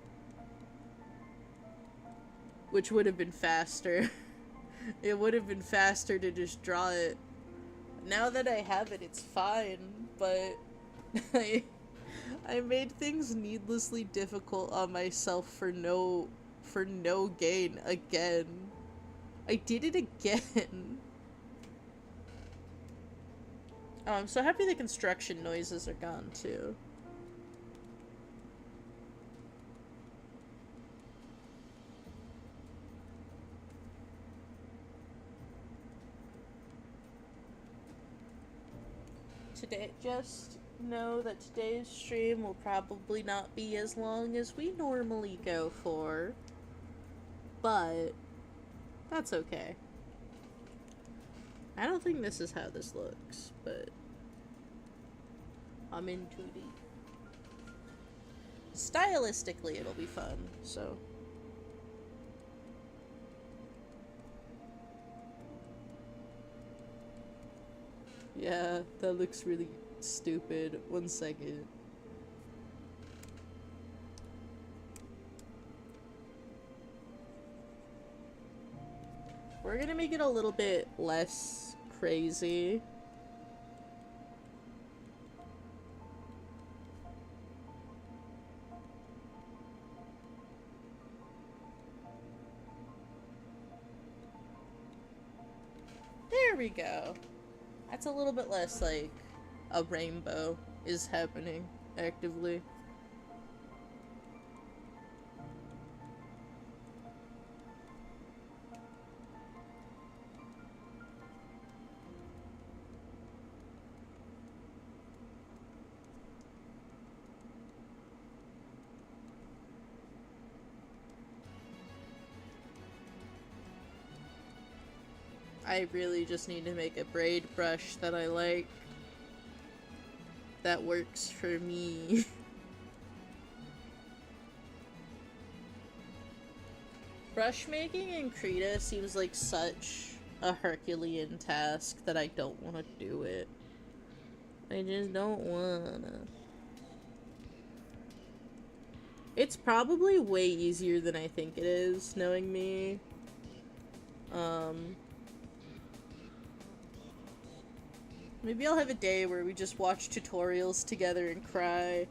Which would have been faster. It would have been faster to just draw it. Now that I have it, it's fine, but I made things needlessly difficult on myself for no gain again. I did it again. Oh, I'm so happy the construction noises are gone, too. Just know that today's stream will probably not be as long as we normally go for. But that's okay. I don't think this is how this looks, but I'm in 2D. Stylistically, it'll be fun, so. Yeah, that looks really stupid. 1 second. We're gonna make it a little bit less crazy. There we go. That's a little bit less like a rainbow is happening actively. I really just need to make a braid brush that I like. That works for me. Brush making in Krita seems like such a Herculean task that I don't want to do it. I just don't wanna. It's probably way easier than I think it is, knowing me. Maybe I'll have a day where we just watch tutorials together and cry.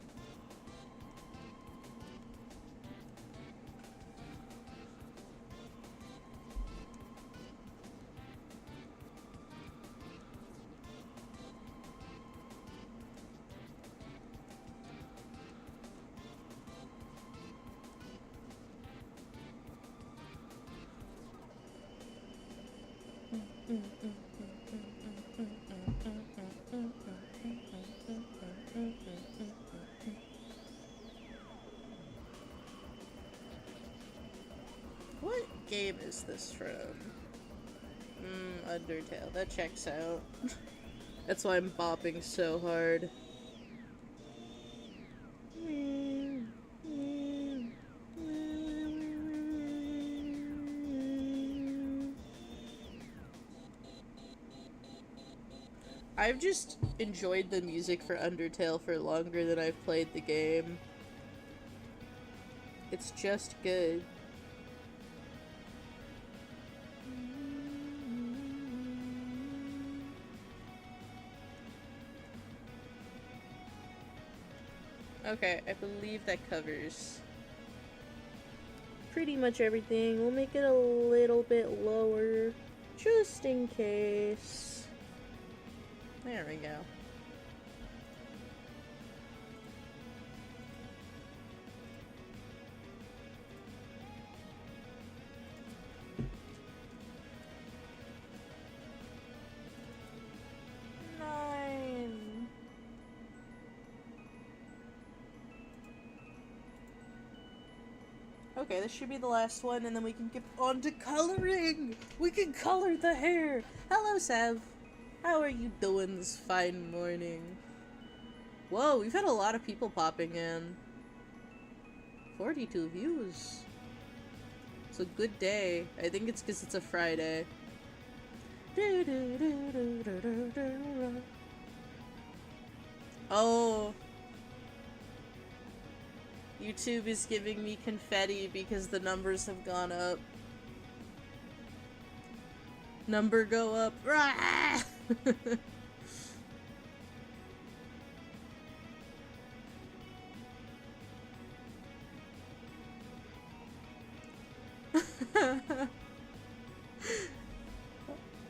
What game is this from? Undertale. That checks out. That's why I'm bopping so hard. I've just enjoyed the music for Undertale for longer than I've played the game. It's just good. Okay, I believe that covers pretty much everything. We'll make it a little bit lower, just in case. There we go. Okay, this should be the last one, and then we can get on to coloring! We can color the hair! Hello, Sav! How are you doing this fine morning? Whoa, we've had a lot of people popping in. 42 views. It's a good day. I think it's because it's a Friday. Oh. YouTube is giving me confetti because the numbers have gone up. Number go up. Rah!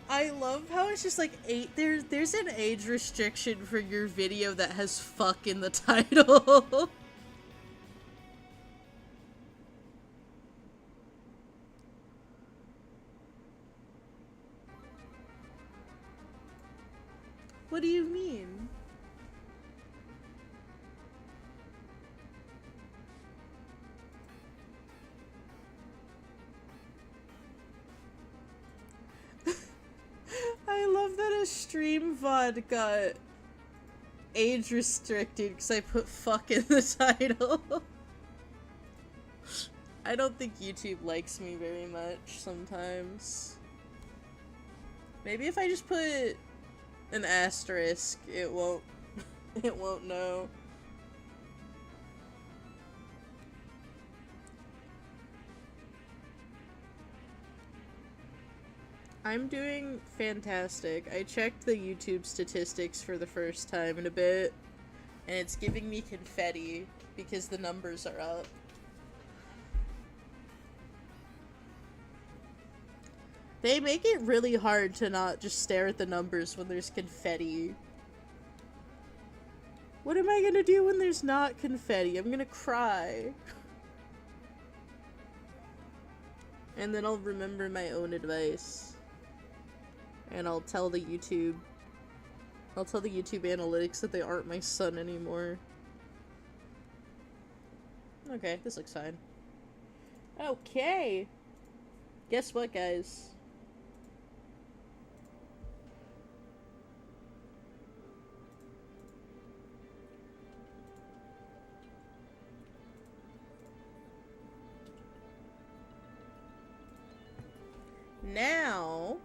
I love how it's just like 8. There's an age restriction for your video that has fuck in the title. What do you mean? I love that a stream VOD got age restricted because I put fuck in the title. I don't think YouTube likes me very much sometimes. Maybe if I just put an asterisk, it won't know. I'm doing fantastic. I checked the YouTube statistics for the first time in a bit, and it's giving me confetti because the numbers are up. They make it really hard to not just stare at the numbers when there's confetti. What am I gonna do when there's not confetti? I'm gonna cry. And then I'll remember my own advice. And I'll tell the YouTube analytics that they aren't my son anymore. Okay, this looks fine. Okay. Guess what, guys? Now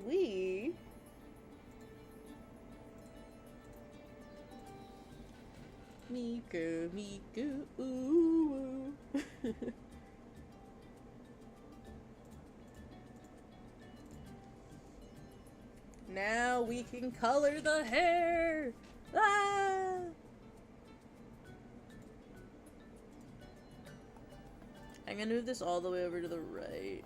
we Miku, Miku, ooh. Now we can color the hair. Ah! I'm gonna move this all the way over to the right.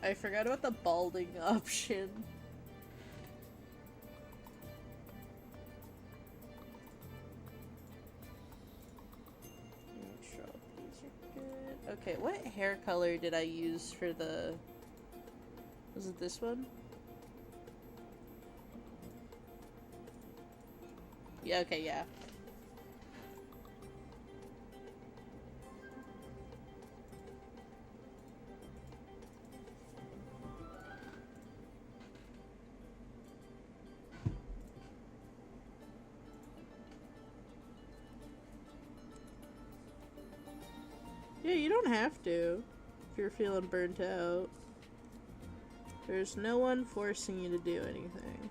I forgot about the balding option. Okay, what hair color did I use for the... Was it this one? Yeah, okay, yeah. Yeah, you don't have to if you're feeling burnt out. There's no one forcing you to do anything.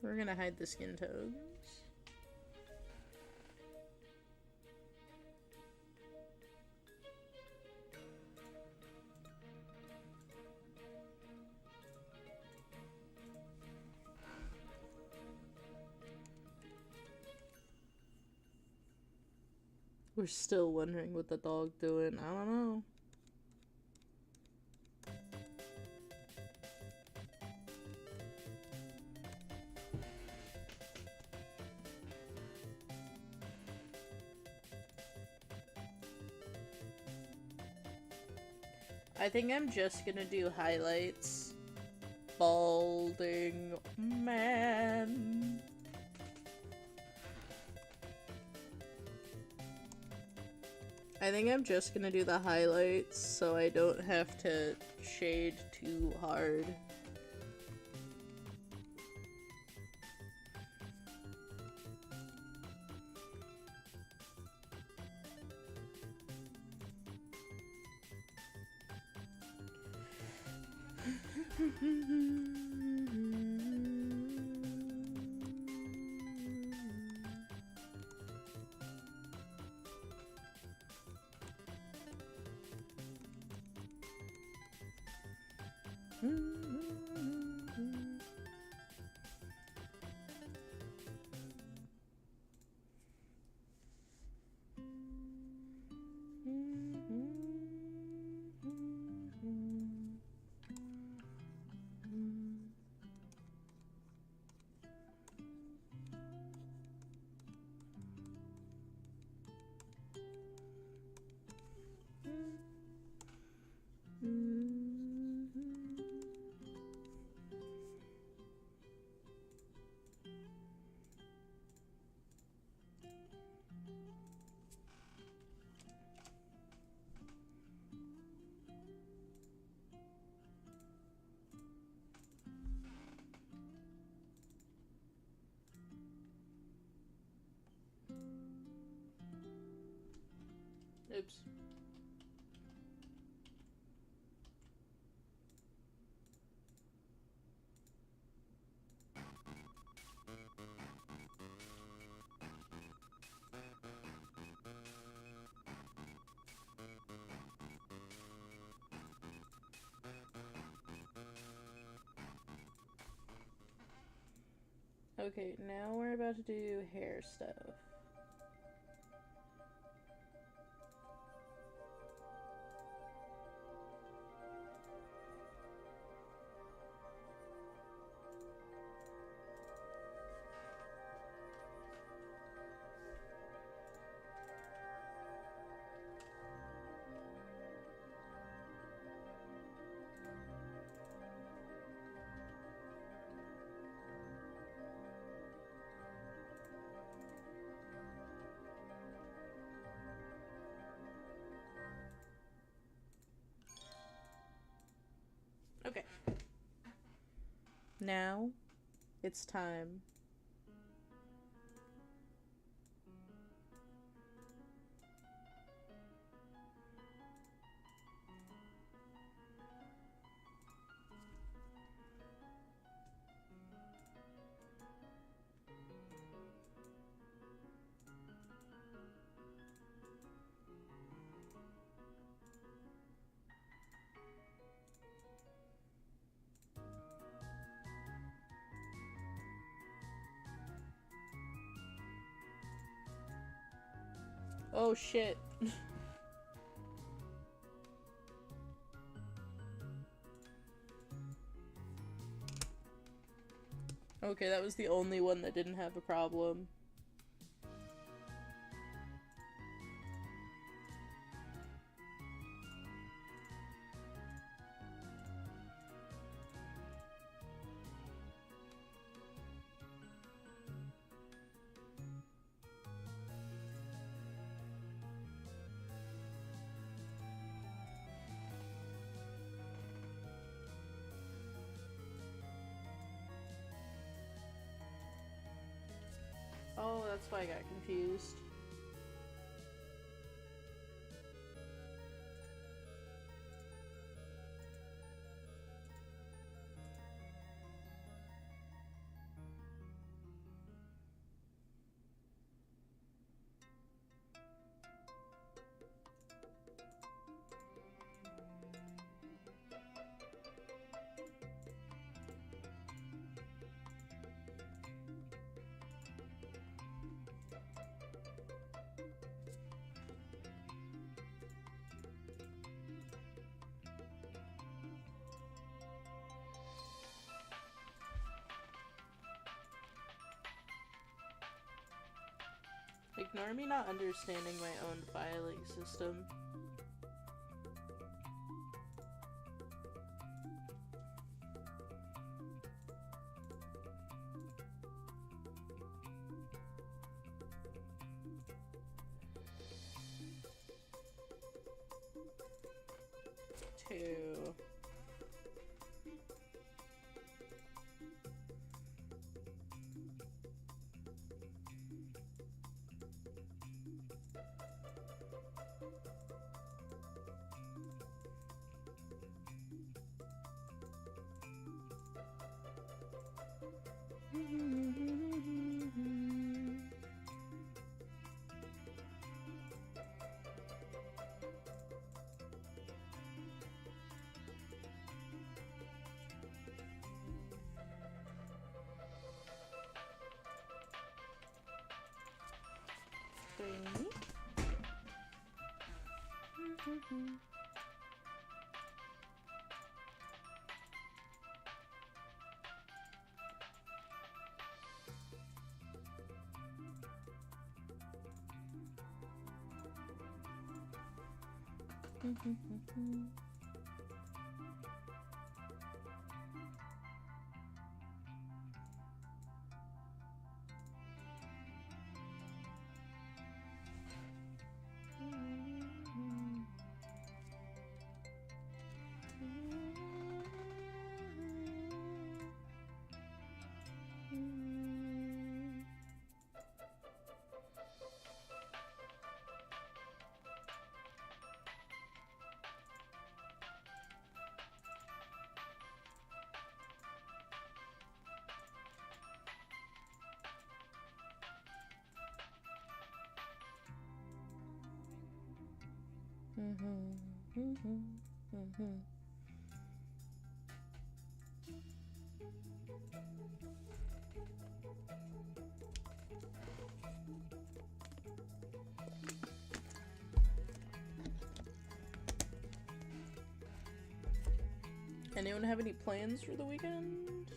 We're gonna hide the skin tones. We're still wondering what the dog doing. I don't know. I think I'm just gonna do highlights. Balding man. I think I'm just gonna do the highlights so I don't have to shade too hard. Oops. Okay, now we're about to do hair stuff. Okay. Now, it's time. Oh shit. Okay, that was the only one that didn't have a problem. Oh, that's why I got confused. Ignore me not understanding my own filing system. Two. Three. Anyone have any plans for the weekend?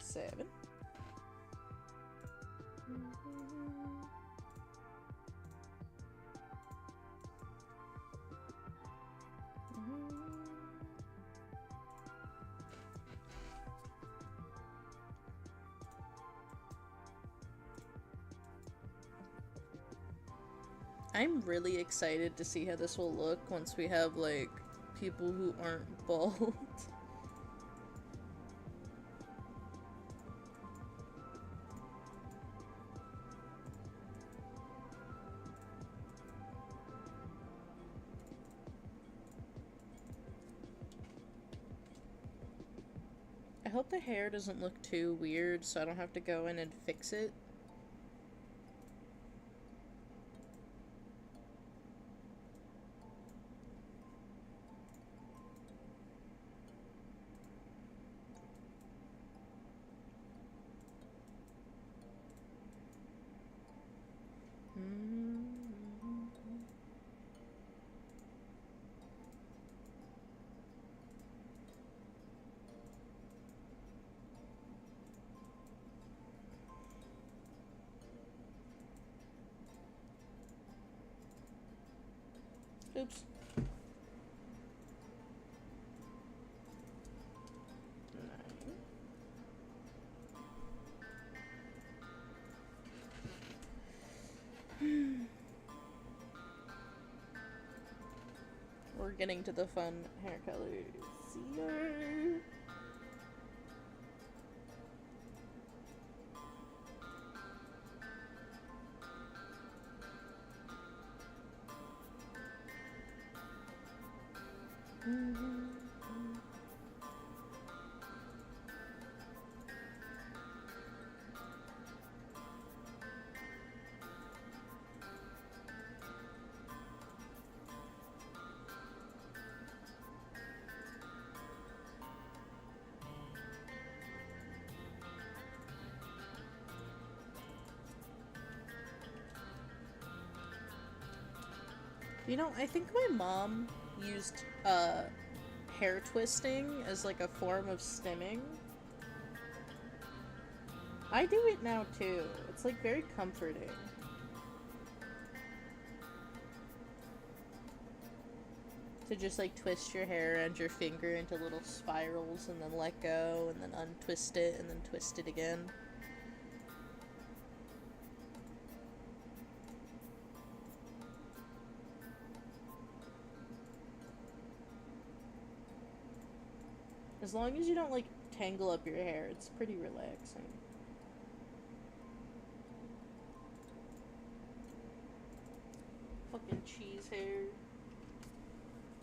Seven. I'm really excited to see how this will look once we have, like, people who aren't bald. I hope the hair doesn't look too weird so I don't have to go in and fix it. Oops. We're getting to the fun hair colors. Here. You know, I think my mom used hair twisting as like a form of stimming. I do it now too. It's like very comforting. To just like twist your hair and your finger into little spirals and then let go and then untwist it and then twist it again. As long as you don't, like, tangle up your hair, it's pretty relaxing. Fucking cheese hair.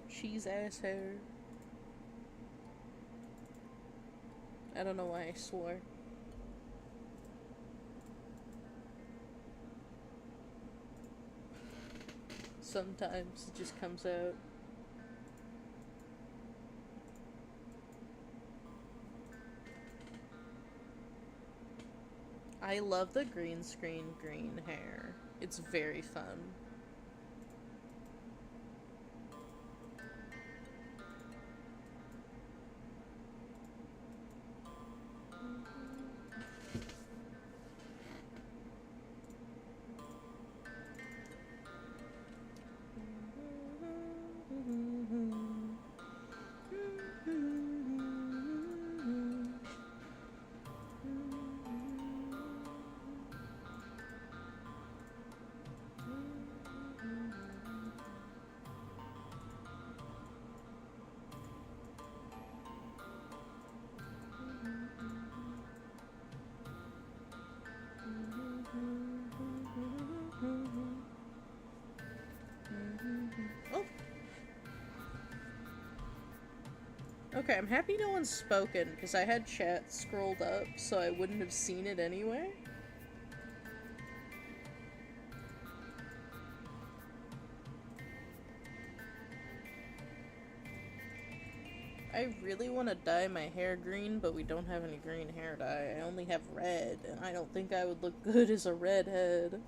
Cheese ass hair. I don't know why I swore. Sometimes it just comes out. I love the green screen green hair. It's very fun. Oh. Okay, I'm happy no one's spoken, because I had chat scrolled up, so I wouldn't have seen it anyway. I really want to dye my hair green, but we don't have any green hair dye. I only have red, and I don't think I would look good as a redhead.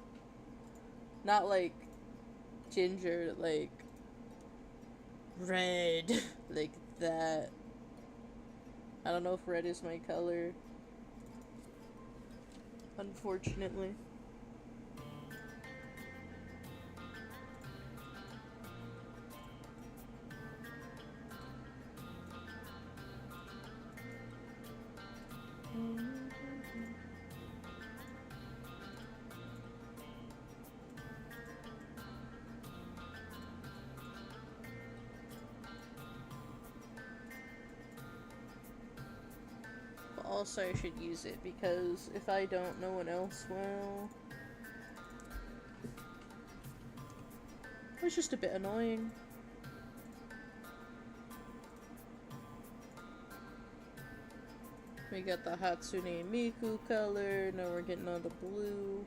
Not like ginger, like red, like that. I don't know if red is my color, unfortunately. Also, I should use it because if I don't, no one else will. It's just a bit annoying. We got the Hatsune Miku color, now we're getting on the blue.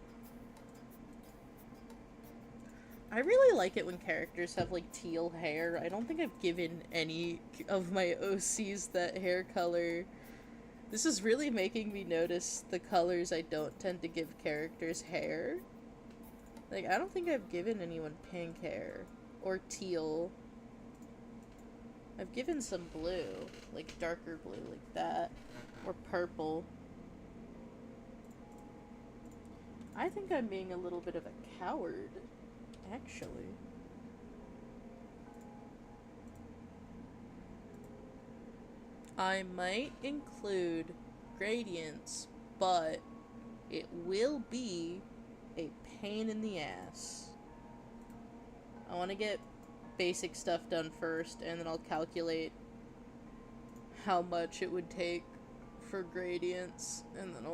I really like it when characters have like teal hair. I don't think I've given any of my OCs that hair color. This is really making me notice the colors I don't tend to give characters hair. Like, I don't think I've given anyone pink hair. Or teal. I've given some blue. Like, darker blue, like that. Or purple. I think I'm being a little bit of a coward, actually. I might include gradients, but it will be a pain in the ass. I want to get basic stuff done first, and then I'll calculate how much it would take for gradients, and then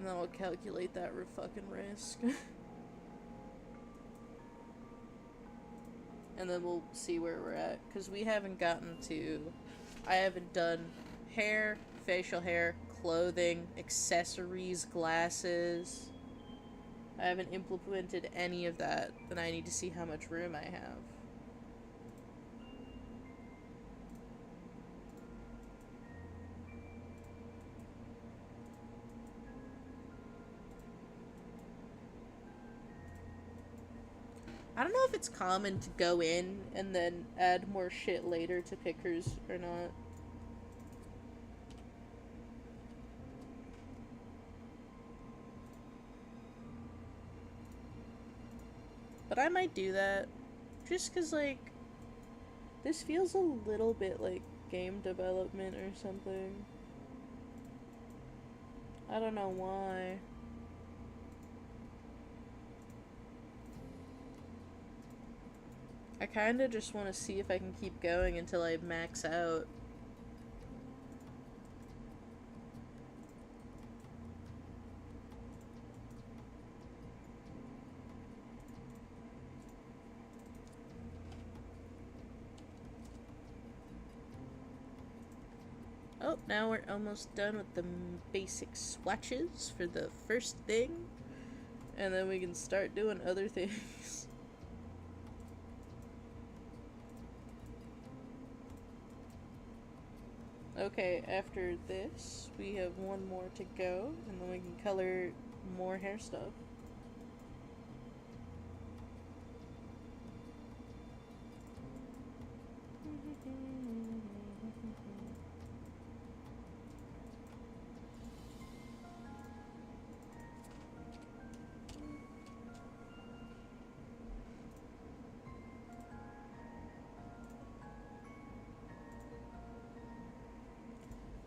I'll calculate that fucking risk. And then we'll see where we're at, because we haven't gotten to... I haven't done hair, facial hair, clothing, accessories, glasses. I haven't implemented any of that, and I need to see how much room I have. I don't know if it's common to go in and then add more shit later to pickers or not. But I might do that. Just cause, like, this feels a little bit like game development or something. I don't know why. I kinda just want to see if I can keep going until I max out. Oh, now we're almost done with the basic swatches for the first thing. And then we can start doing other things. Okay, after this, we have one more to go, and then we can color more hair stuff.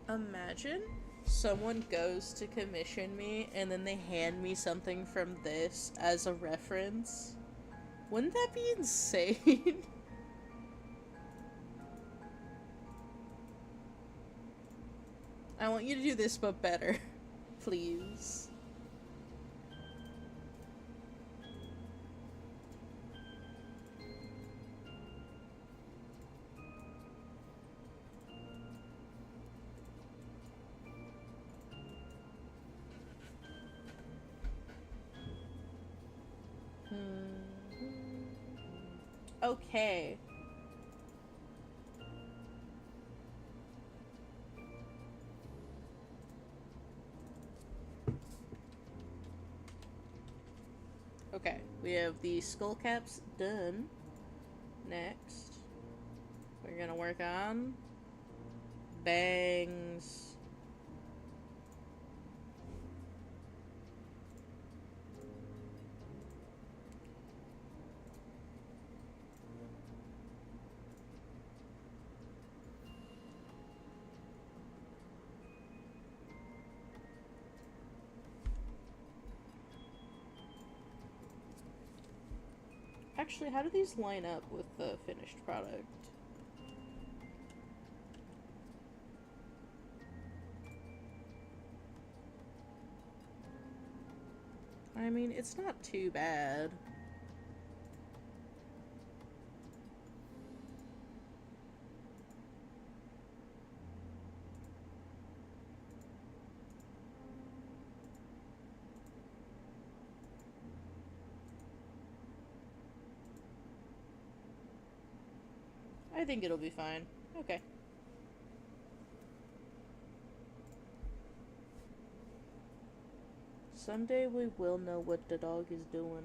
Imagine someone goes to commission me and then they hand me something from this as a reference. Wouldn't that be insane? I want you to do this but better. Please. Okay. Okay, we have the skull caps done. Next, we're gonna work on bangs. Actually, how do these line up with the finished product? I mean, it's not too bad. I think it'll be fine. Okay. Someday we will know what the dog is doing.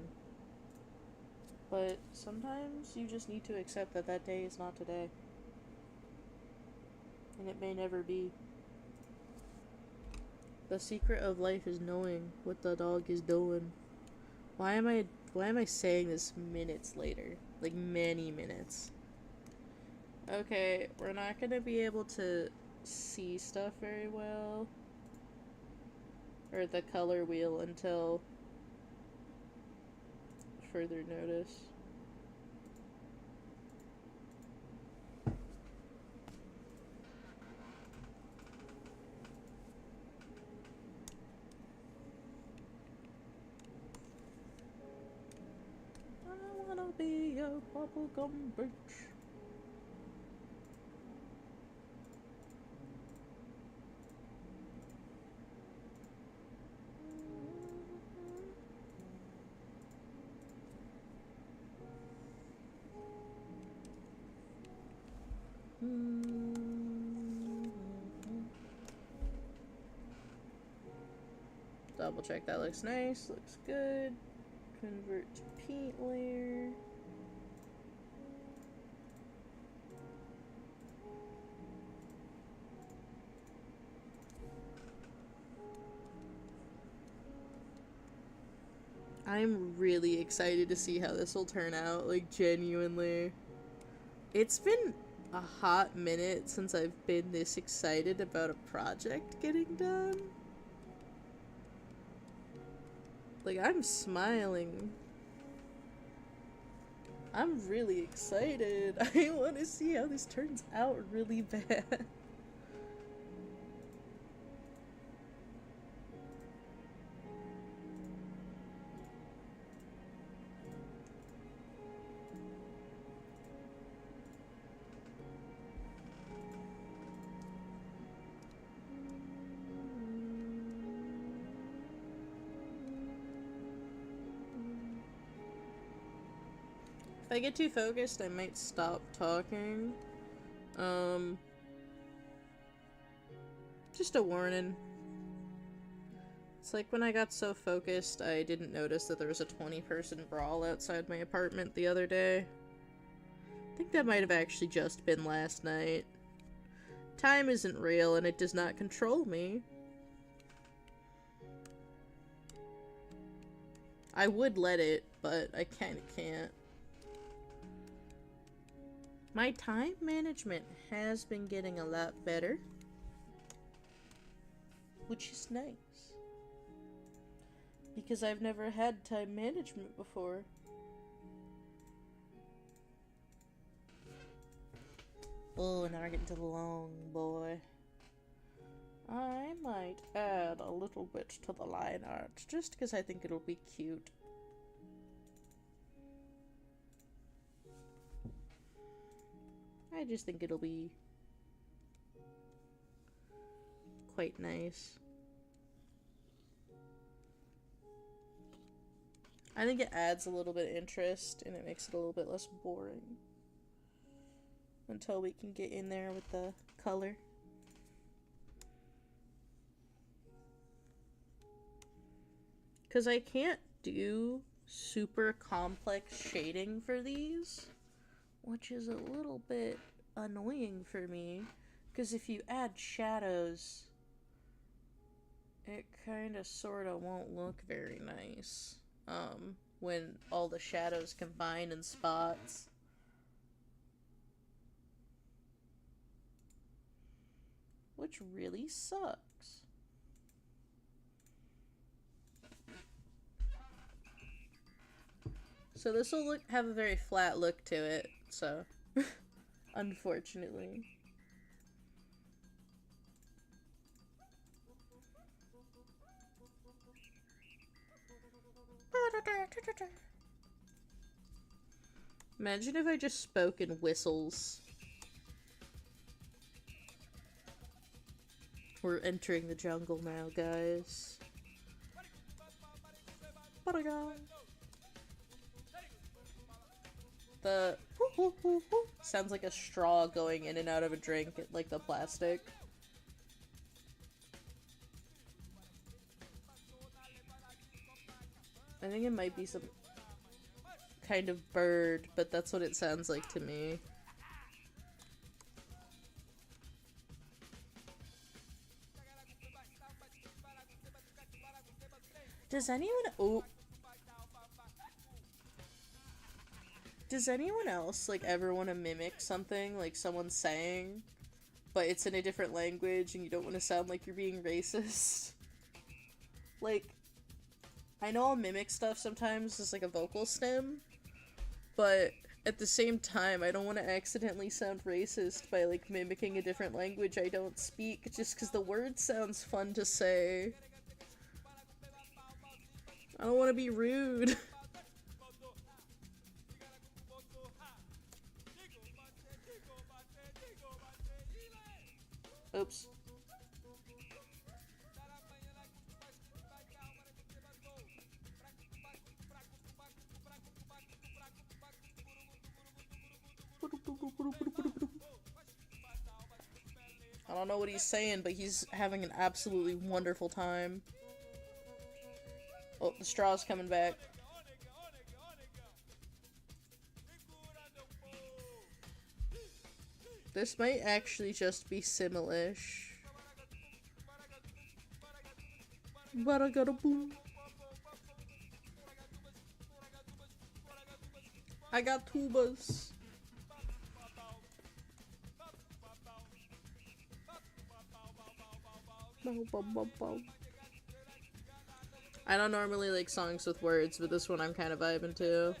But sometimes you just need to accept that that day is not today. And it may never be. The secret of life is knowing what the dog is doing. Why am I saying this minutes later? Like many minutes. Okay, we're not gonna be able to see stuff very well. Or the color wheel until further notice. I wanna be a bubblegum bitch. Double check that looks nice, looks good. Convert to paint layer. I'm really excited to see how this will turn out, like genuinely. It's been a hot minute since I've been this excited about a project getting done. Like, I'm smiling. I'm really excited. I want to see how this turns out really bad. If I get too focused, I might stop talking. Just a warning. It's like when I got so focused, I didn't notice that there was a 20-person brawl outside my apartment the other day. I think that might have actually just been last night. Time isn't real, and it does not control me. I would let it, but I kinda can't. My time management has been getting a lot better, which is nice. Because I've never had time management before. Oh, now we're getting to the long boy. I might add a little bit to the line art, just because I think it'll be cute. I just think it'll be quite nice. I think it adds a little bit of interest and it makes it a little bit less boring until we can get in there with the color. Because I can't do super complex shading for these, which is a little bit annoying for me. Because if you add shadows, it kind of sort of won't look very nice when all the shadows combine in spots. Which really sucks. So this will have a very flat look to it, so unfortunately. Imagine if I just spoke in whistles. We're entering the jungle now, guys. The sounds like a straw going in and out of a drink, like the plastic. I think it might be some kind of bird, but that's what it sounds like to me. Does anyone Does anyone else, like, ever want to mimic something, like, someone's saying, but it's in a different language and you don't want to sound like you're being racist? Like, I know I'll mimic stuff sometimes as, like, a vocal stem, but at the same time, I don't want to accidentally sound racist by, like, mimicking a different language I don't speak, just because the word sounds fun to say. I don't want to be rude. Oops. I don't know what he's saying, but he's having an absolutely wonderful time. Oh, the straw's coming back. This might actually just be Similish. Boom. I got tubas. I don't normally like songs with words, but this one I'm kind of vibing to.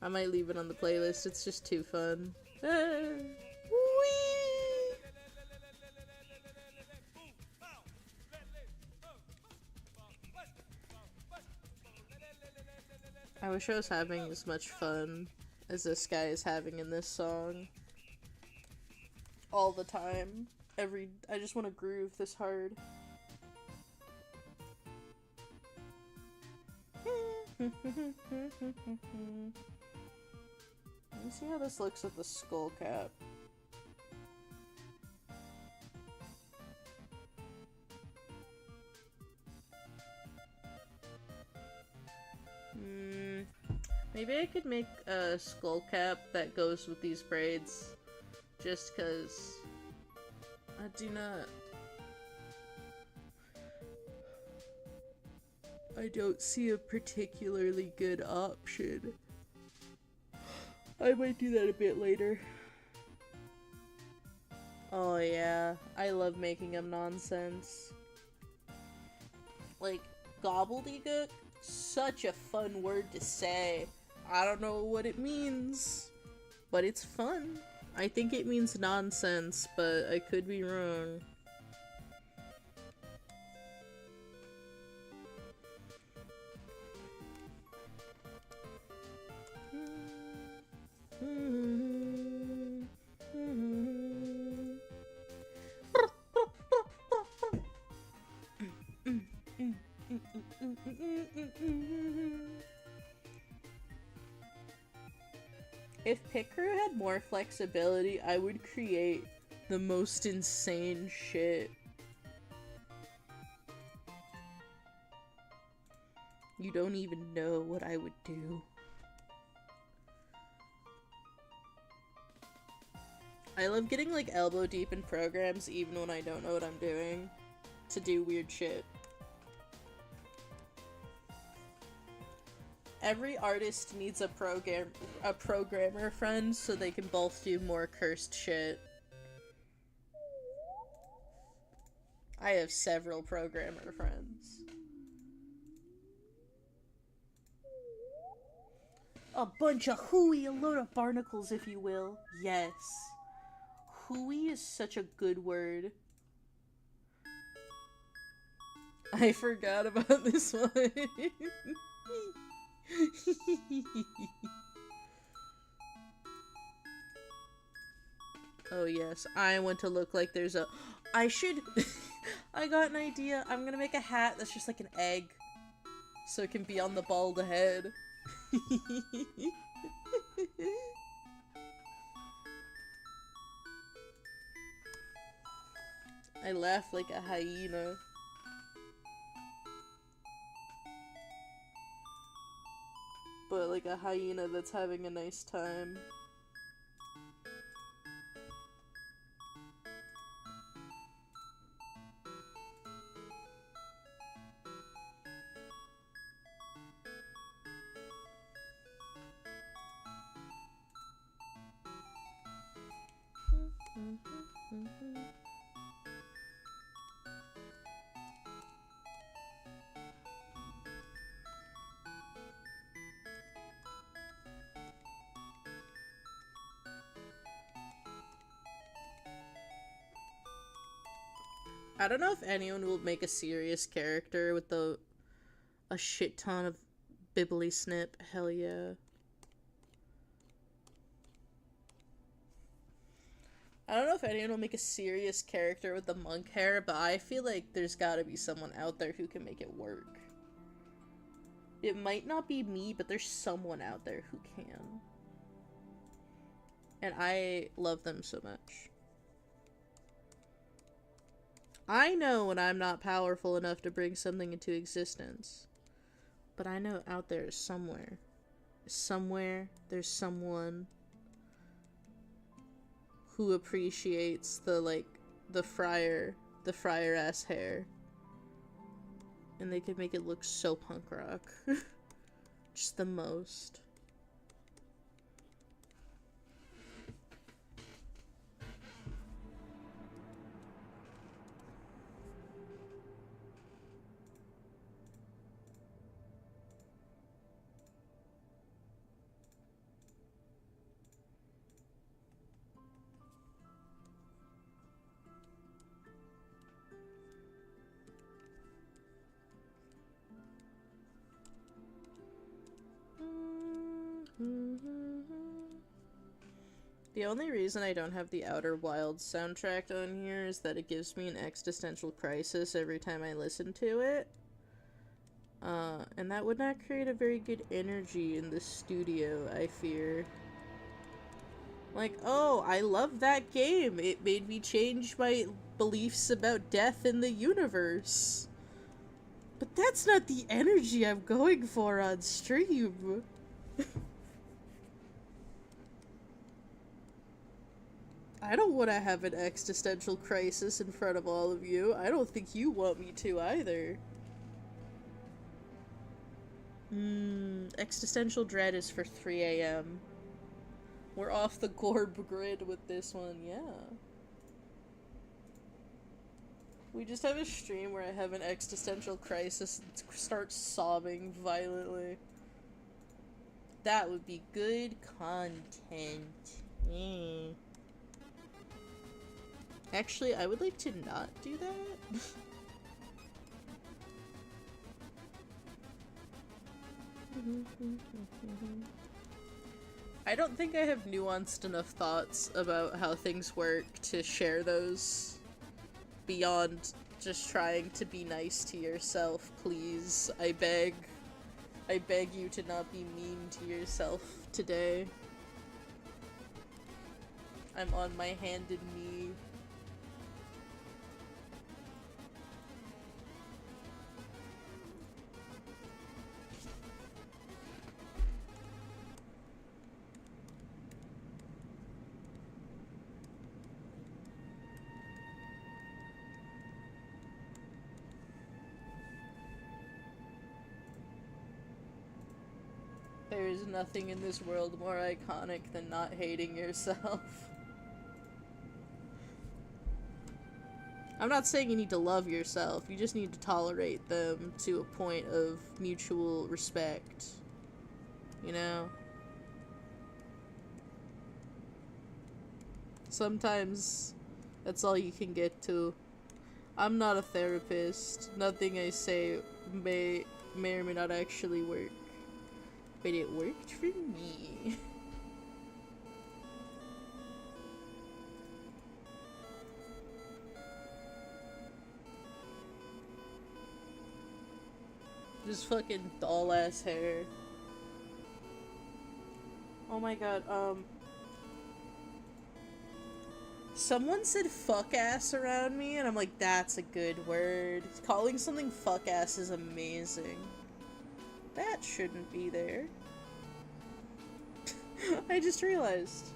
I might leave it on the playlist, it's just too fun. I wish I was having as much fun as this guy is having in this song. All the time. I just want to groove this hard. Let me see how this looks with the skull cap. Maybe I could make a skull cap that goes with these braids. Just cause I do not... I don't see a particularly good option. I might do that a bit later. Oh yeah, I love making them nonsense. Like, gobbledygook? Such a fun word to say. I don't know what it means, but it's fun. I think it means nonsense, but I could be wrong. If picrew had more flexibility, I would create the most insane shit. You don't even know what I would do. I love getting like elbow deep in programs even when I don't know what I'm doing to do weird shit. Every artist needs a programmer friend so they can both do more cursed shit. I have several programmer friends. A bunch of hooey, a load of barnacles, if you will. Yes. Hooey is such a good word. I forgot about this one. Oh yes, I want to look like there's a... I should... I got an idea. I'm gonna make a hat that's just like an egg. So it can be on the bald head. I laugh like a hyena. But like a hyena that's having a nice time. I don't know if anyone will make a serious character with a shit ton of bibbly snip. Hell yeah. I don't know if anyone will make a serious character with the monk hair, but I feel like there's gotta be someone out there who can make it work. It might not be me, but there's someone out there who can. And I love them so much. I know when I'm not powerful enough to bring something into existence. But I know out there is somewhere. Somewhere, there's someone who appreciates the friar-ass hair. And they could make it look so punk rock. Just the most. The only reason I don't have the Outer Wilds soundtrack on here is that it gives me an existential crisis every time I listen to it. And that would not create a very good energy in the studio, I fear. Like, oh, I love that game. It made me change my beliefs about death in the universe. But that's not the energy I'm going for on stream. I don't want to have an existential crisis in front of all of you. I don't think you want me to either. Existential dread is for 3 a.m. We're off the Gorb grid with this one, yeah. We just have a stream where I have an existential crisis and start sobbing violently. That would be good content. Actually, I would like to not do that. I don't think I have nuanced enough thoughts about how things work to share those beyond just trying to be nice to yourself, please. I beg you to not be mean to yourself today. I'm on my handed knee. There is nothing in this world more iconic than not hating yourself. I'm not saying you need to love yourself, you just need to tolerate them to a point of mutual respect. You know? Sometimes that's all you can get to. I'm not a therapist. Nothing I say may or may not actually work. But it worked for me. Just fucking doll ass hair. Oh my god, someone said fuck ass around me, and I'm like, that's a good word. Calling something fuck ass is amazing. That shouldn't be there. I just realized.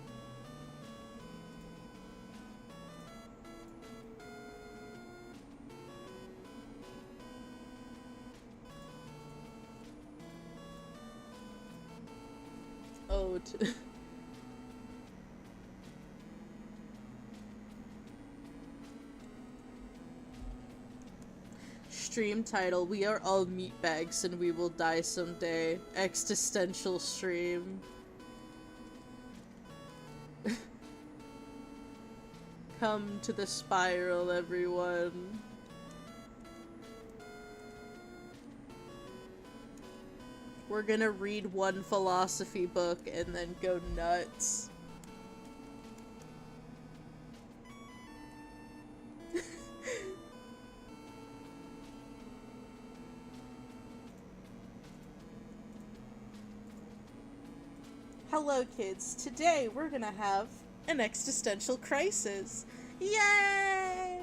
Oh, stream title, we are all meatbags and we will die someday. Existential stream. Come to the spiral, everyone. We're gonna read one philosophy book and then go nuts. Hello kids, today we're gonna have an existential crisis. Yay!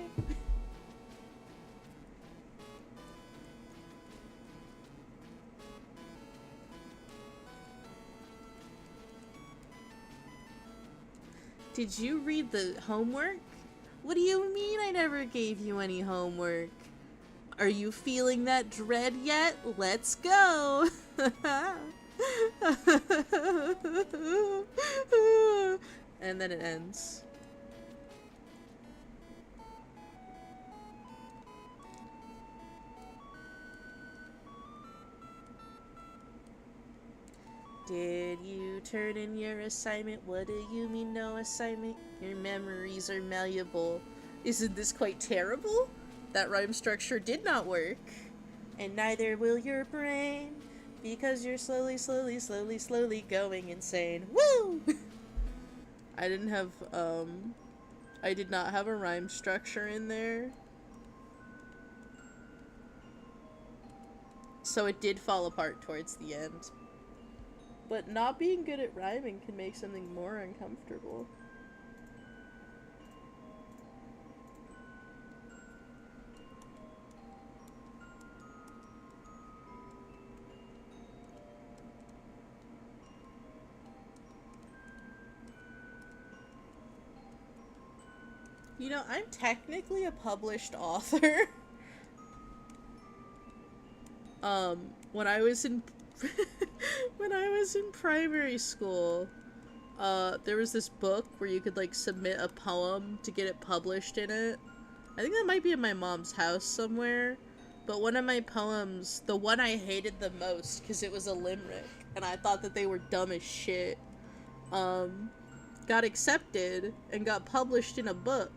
Did you read the homework? What do you mean I never gave you any homework? Are you feeling that dread yet? Let's go! And then it ends. Did you turn in your assignment? What do you mean no assignment? Your memories are malleable. Isn't this quite terrible? That rhyme structure did not work. And neither will your brain, because you're slowly going insane. Woo! I did not have a rhyme structure in there. So it did fall apart towards the end. But not being good at rhyming can make something more uncomfortable. You know, I'm technically a published author. When I was in when I was in primary school, there was this book where you could like submit a poem to get it published in it. I think that might be in my mom's house somewhere. But one of my poems, the one I hated the most because it was a limerick and I thought that they were dumb as shit, got accepted and got published in a book.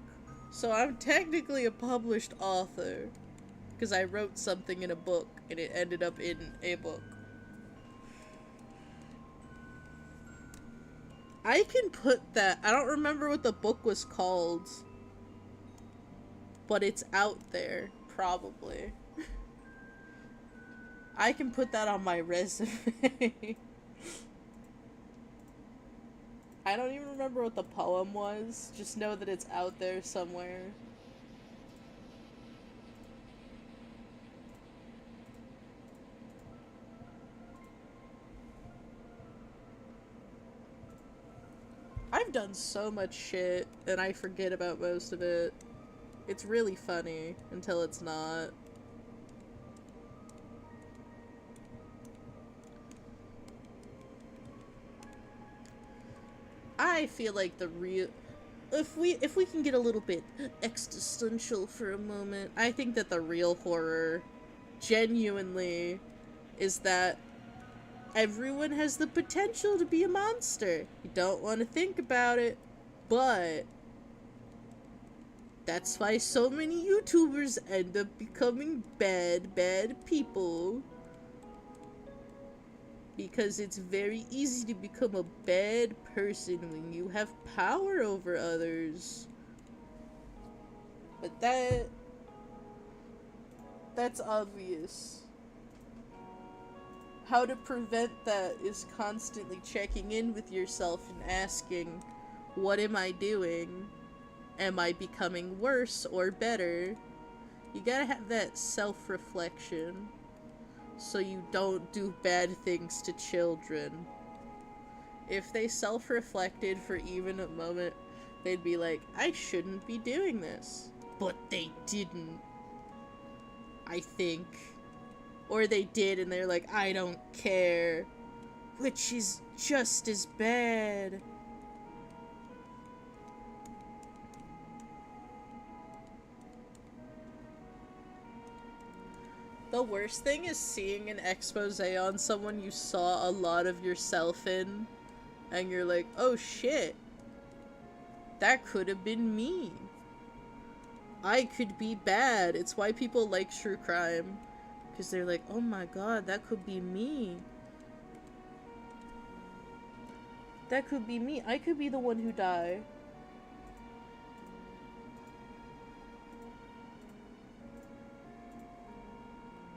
So I'm technically a published author because I wrote something in a book and it ended up in a book. I can put that, I don't remember what the book was called, but it's out there, probably. I can put that on my resume. I don't even remember what the poem was, just know that it's out there somewhere. I've done so much shit, and I forget about most of it. It's really funny, until it's not. I feel like the real... If we can get a little bit existential for a moment, I think that the real horror, genuinely, is that everyone has the potential to be a monster. You don't want to think about it, but that's why so many YouTubers end up becoming bad people. Because it's very easy to become a bad person when you have power over others. But that's obvious. How to prevent that is constantly checking in with yourself and asking, what am I doing? Am I becoming worse or better? You gotta have that self-reflection so you don't do bad things to children. If they self-reflected for even a moment, they'd be like, I shouldn't be doing this. But they didn't. I think. Or they did and they're like, I don't care. Which is just as bad. The worst thing is seeing an expose on someone you saw a lot of yourself in, and you're like, oh shit, that could have been me. I could be bad. It's why people like true crime. Because they're like, oh my god, that could be me. That could be me. I could be the one who died.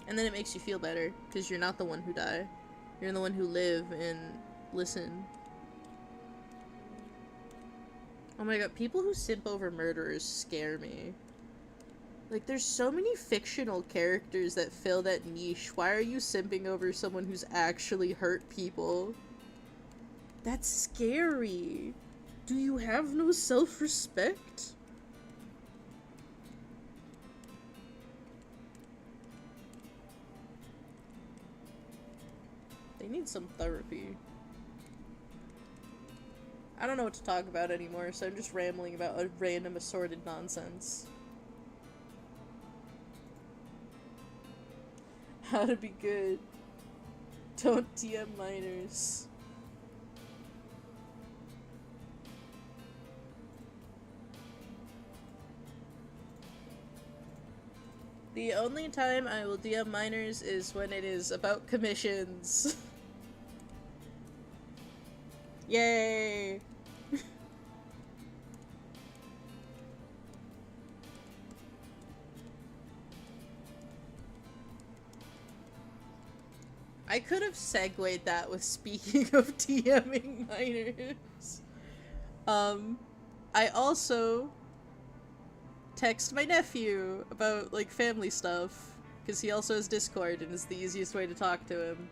And then it makes you feel better, because you're not the one who died. You're the one who live and listen. Oh my god, people who simp over murderers scare me. Like, there's so many fictional characters that fill that niche. Why are you simping over someone who's actually hurt people? That's scary. Do you have no self-respect? They need some therapy. I don't know what to talk about anymore, so I'm just rambling about a random assorted nonsense. How to be good. Don't DM minors. The only time I will DM minors is when it is about commissions. Yay! I could have segued that with speaking of DMing minors. I also text my nephew about, like, family stuff, because he also has Discord and it's the easiest way to talk to him.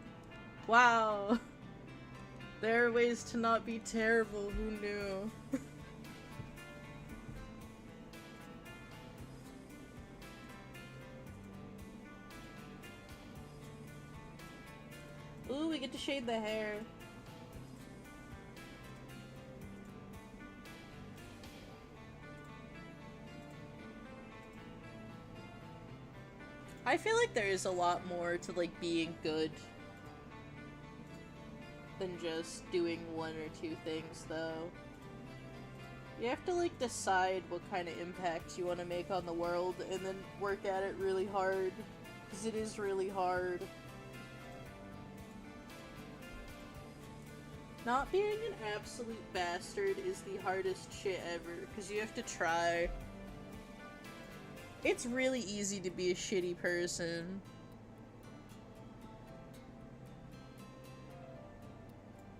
Wow! There are ways to not be terrible, who knew? Ooh, we get to shade the hair. I feel like there is a lot more to, like, being good than just doing one or two things, though. You have to, like, decide what kind of impact you want to make on the world, and then work at it really hard. Because it is really hard. Not being an absolute bastard is the hardest shit ever, because you have to try. It's really easy to be a shitty person.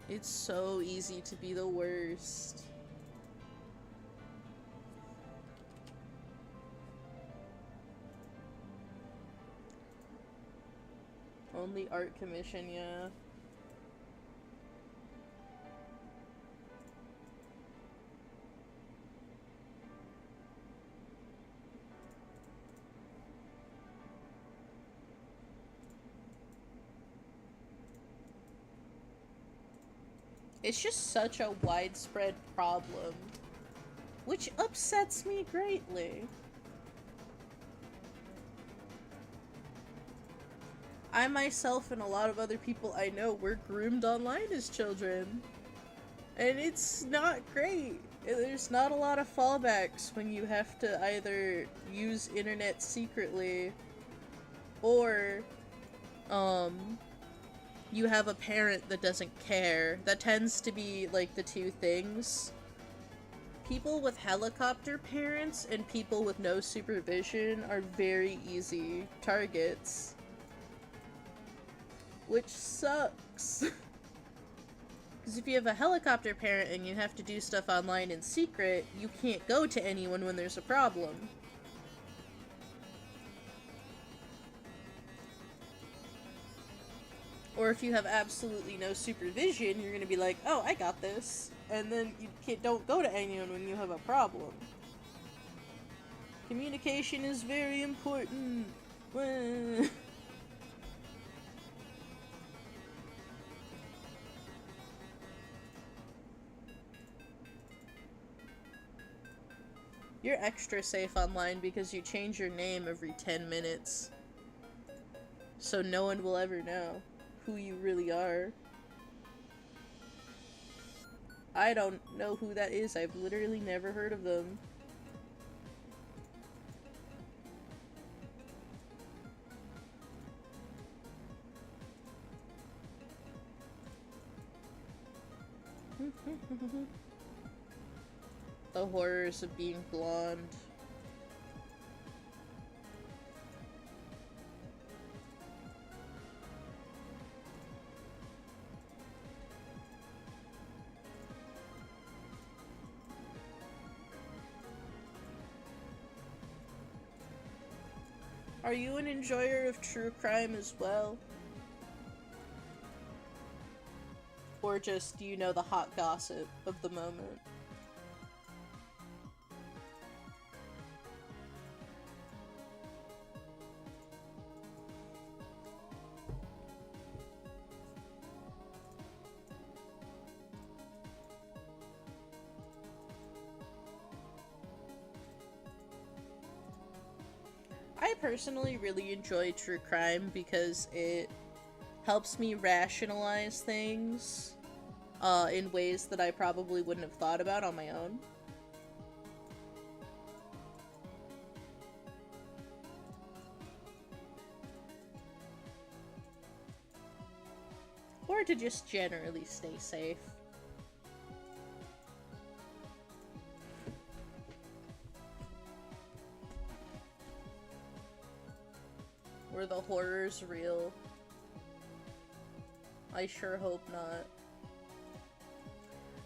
It's so easy to be the worst. Only art commission, yeah. It's just such a widespread problem, which upsets me greatly. I myself and a lot of other people I know were groomed online as children, and it's not great. There's not a lot of fallbacks when you have to either use internet secretly or, you have a parent that doesn't care. That tends to be, like, the two things. People with helicopter parents and people with no supervision are very easy targets. Which sucks. Because if you have a helicopter parent and you have to do stuff online in secret, you can't go to anyone when there's a problem. Or if you have absolutely no supervision, you're gonna be like, oh, I got this. And then you don't go to anyone when you have a problem. Communication is very important. You're extra safe online because you change your name every 10 minutes. So no one will ever know who you really are. I don't know who that is. I've literally never heard of them. The horrors of being blonde. Are you an enjoyer of true crime as well? Or just, you know, the hot gossip of the moment? I personally really enjoy true crime because it helps me rationalize things in ways that I probably wouldn't have thought about on my own. Or to just generally stay safe. Were the horrors real? I sure hope not.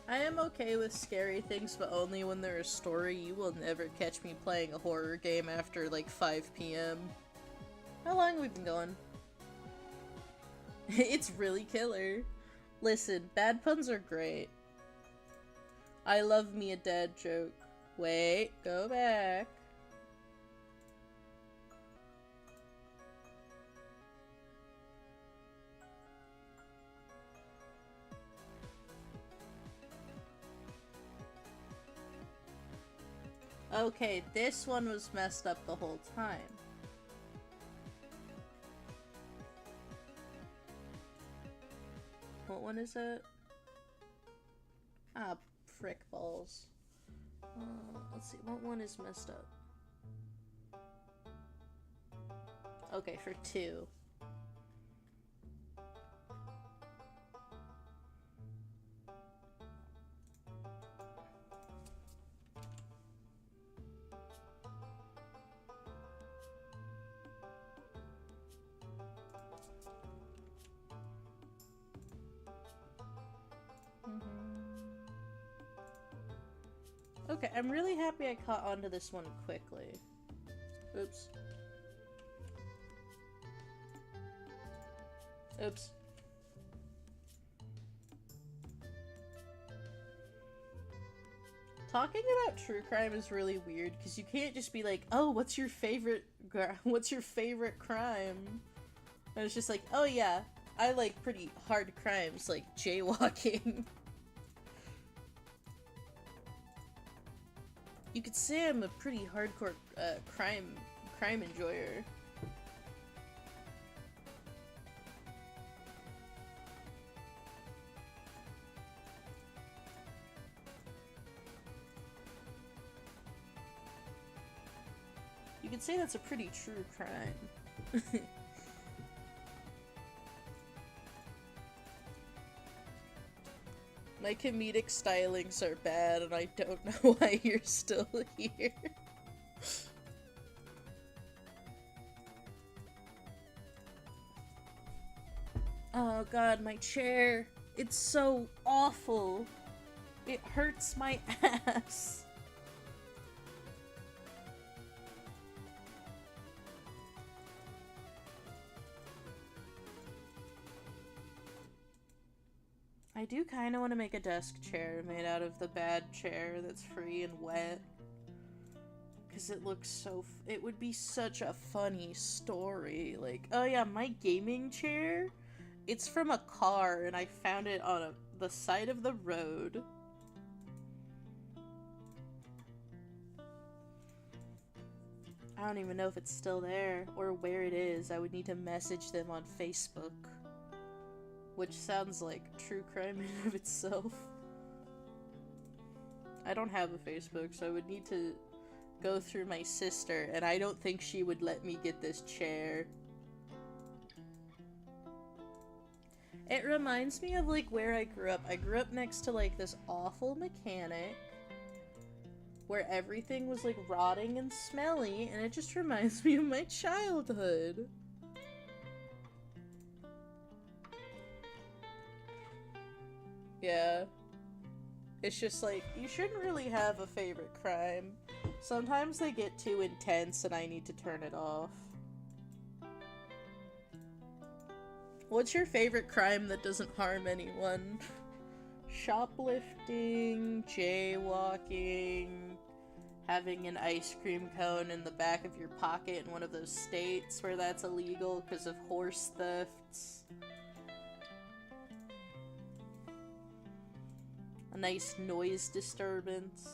I am okay with scary things, but only when they're a story. You will never catch me playing a horror game after like 5 p.m. How long have we been going? It's really killer. Listen, bad puns are great. I love me a dad joke. Wait, go back. Okay, this one was messed up the whole time. What one is it? Ah, frick balls. Let's see, what one is messed up? Okay, for 2. Okay, I'm really happy I caught onto this one quickly. Oops. Oops. Talking about true crime is really weird because you can't just be like, "Oh, what's your favorite crime?" And it's just like, "Oh yeah, I like pretty hard crimes like jaywalking." You could say I'm a pretty hardcore crime enjoyer. You could say that's a pretty true crime. My comedic stylings are bad, and I don't know why you're still here. Oh god, my chair. It's so awful. It hurts my ass. I do kind of want to make a desk chair made out of the bad chair that's free and wet. Because it looks so... it would be such a funny story. Like, oh yeah, my gaming chair? It's from a car, and I found it on the side of the road. I don't even know if it's still there, or where it is. I would need to message them on Facebook. Which sounds like true crime in and of itself. I don't have a Facebook, so I would need to go through my sister, and I don't think she would let me get this chair. It reminds me of, like, where I grew up. I grew up next to, like, this awful mechanic where everything was, like, rotting and smelly, and it just reminds me of my childhood. Yeah. It's just like, you shouldn't really have a favorite crime. Sometimes they get too intense and I need to turn it off. What's your favorite crime that doesn't harm anyone? Shoplifting, jaywalking, having an ice cream cone in the back of your pocket in one of those states where that's illegal because of horse thefts. A nice noise disturbance.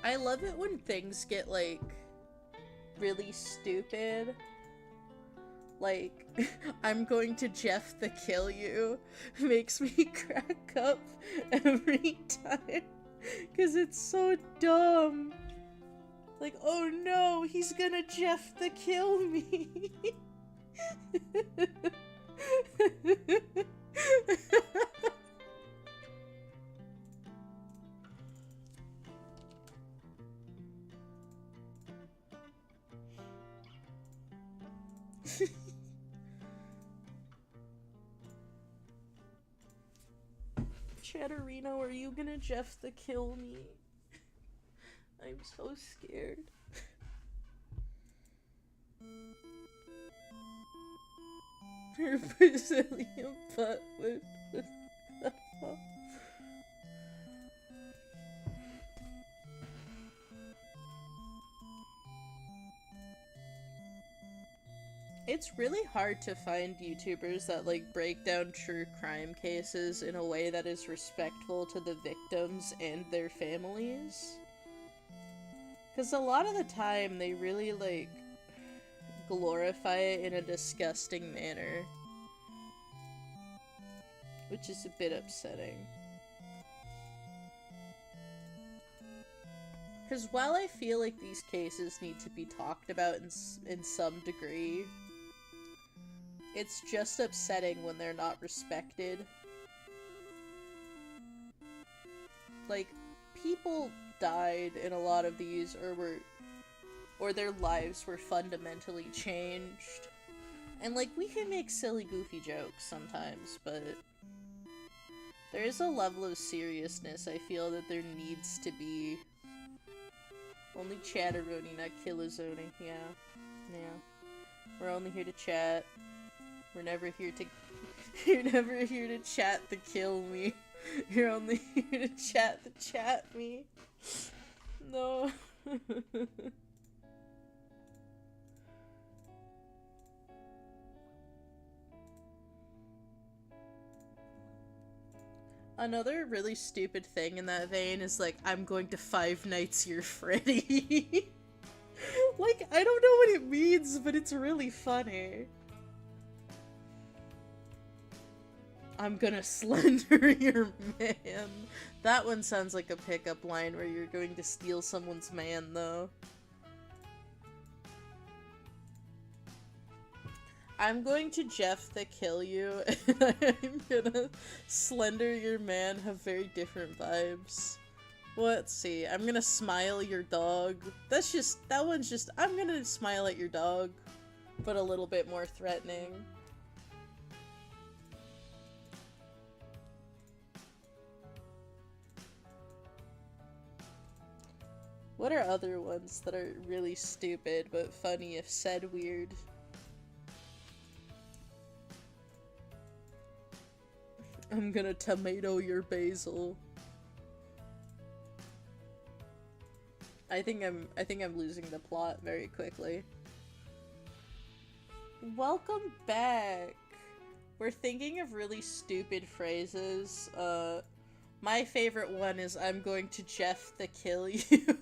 I love it when things get, like, really stupid. Like, I'm going to Jeff the kill you makes me crack up every time. Because it's so dumb. Like, oh no, he's gonna Jeff the kill me. Chatterino, are you gonna Jeff the kill me? I'm so scared. Her Brazilian butt with It's really hard to find YouTubers that, like, break down true crime cases in a way that is respectful to the victims and their families. Because a lot of the time, they really, like, glorify it in a disgusting manner. Which is a bit upsetting. Because while I feel like these cases need to be talked about in some degree, it's just upsetting when they're not respected. Like, people died in a lot of these, or their lives were fundamentally changed. And, like, we can make silly, goofy jokes sometimes, but there is a level of seriousness I feel that there needs to be. Only chatteroni, not killazoni. Yeah. We're only here to chat. We're never here to You're never here to chat the kill me. You're only here to chat the chat me. No. Another really stupid thing in that vein is, like, I'm going to Five Nights your Freddy. Like, I don't know what it means, but it's really funny. I'm gonna slender your man. That one sounds like a pickup line where you're going to steal someone's man, though. I'm going to Jeff the kill you, and I'm gonna slender your man have very different vibes. Let's see, I'm gonna smile your dog. That one's just, I'm gonna smile at your dog, but a little bit more threatening. What are other ones that are really stupid but funny if said weird? I'm gonna tomato your basil. I think I'm losing the plot very quickly. Welcome back. We're thinking of really stupid phrases. My favorite one is I'm going to Jeff the kill you.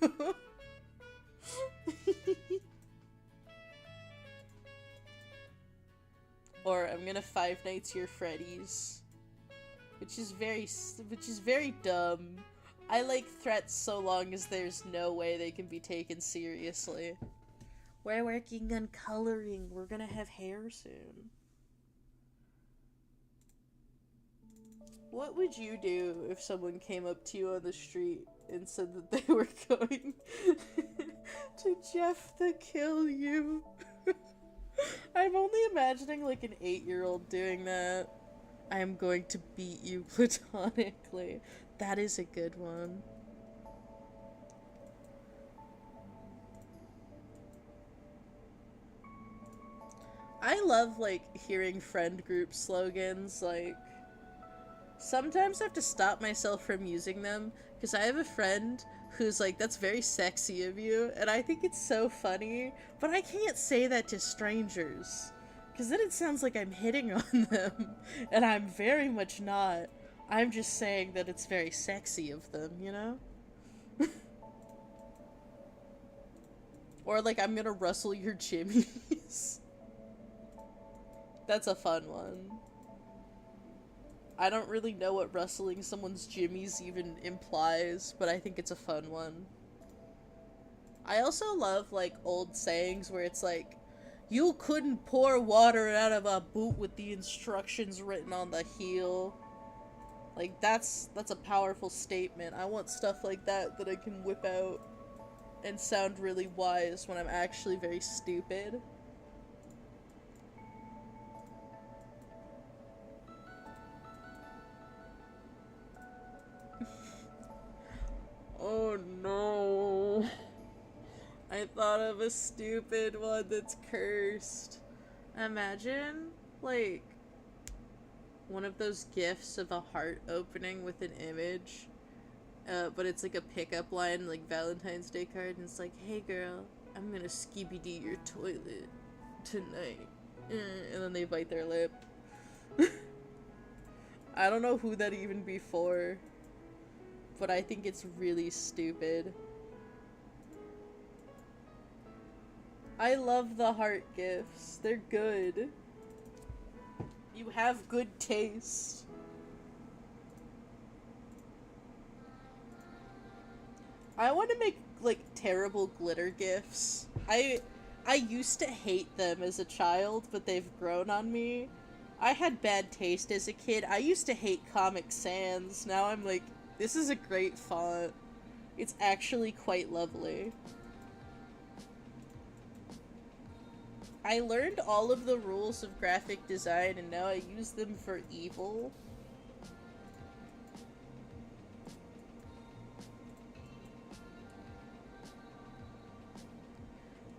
Or I'm gonna Five Nights your Freddy's. Which is very dumb. I like threats so long as there's no way they can be taken seriously. We're working on coloring. We're gonna have hair soon. What would you do if someone came up to you on the street and said that they were going to Jeff the kill you? I'm only imagining like an 8-year-old doing that. I am going to beat you platonically. That is a good one. I love, like, hearing friend group slogans, like, sometimes I have to stop myself from using them, because I have a friend who's like, that's very sexy of you, and I think it's so funny, but I can't say that to strangers. Because then it sounds like I'm hitting on them, and I'm very much not. I'm just saying that it's very sexy of them, you know? Or like, I'm gonna rustle your jimmies. That's a fun one. I don't really know what rustling someone's jimmies even implies, but I think it's a fun one. I also love, like, old sayings where it's like, you couldn't pour water out of a boot with the instructions written on the heel. Like, that's a powerful statement. I want stuff like that I can whip out and sound really wise when I'm actually very stupid. Oh no. I thought of a stupid one that's cursed. Imagine, like, one of those gifs of a heart opening with an image, but it's like a pickup line, like Valentine's Day card, and it's like, hey girl, I'm gonna skibidi your toilet tonight. and then they bite their lip. I don't know who that even be for, but I think it's really stupid. I love the heart gifts. They're good. You have good taste. I want to make, like, terrible glitter gifts. I used to hate them as a child, but they've grown on me. I had bad taste as a kid. I used to hate Comic Sans. Now I'm like, this is a great font. It's actually quite lovely. I learned all of the rules of graphic design and now I use them for evil.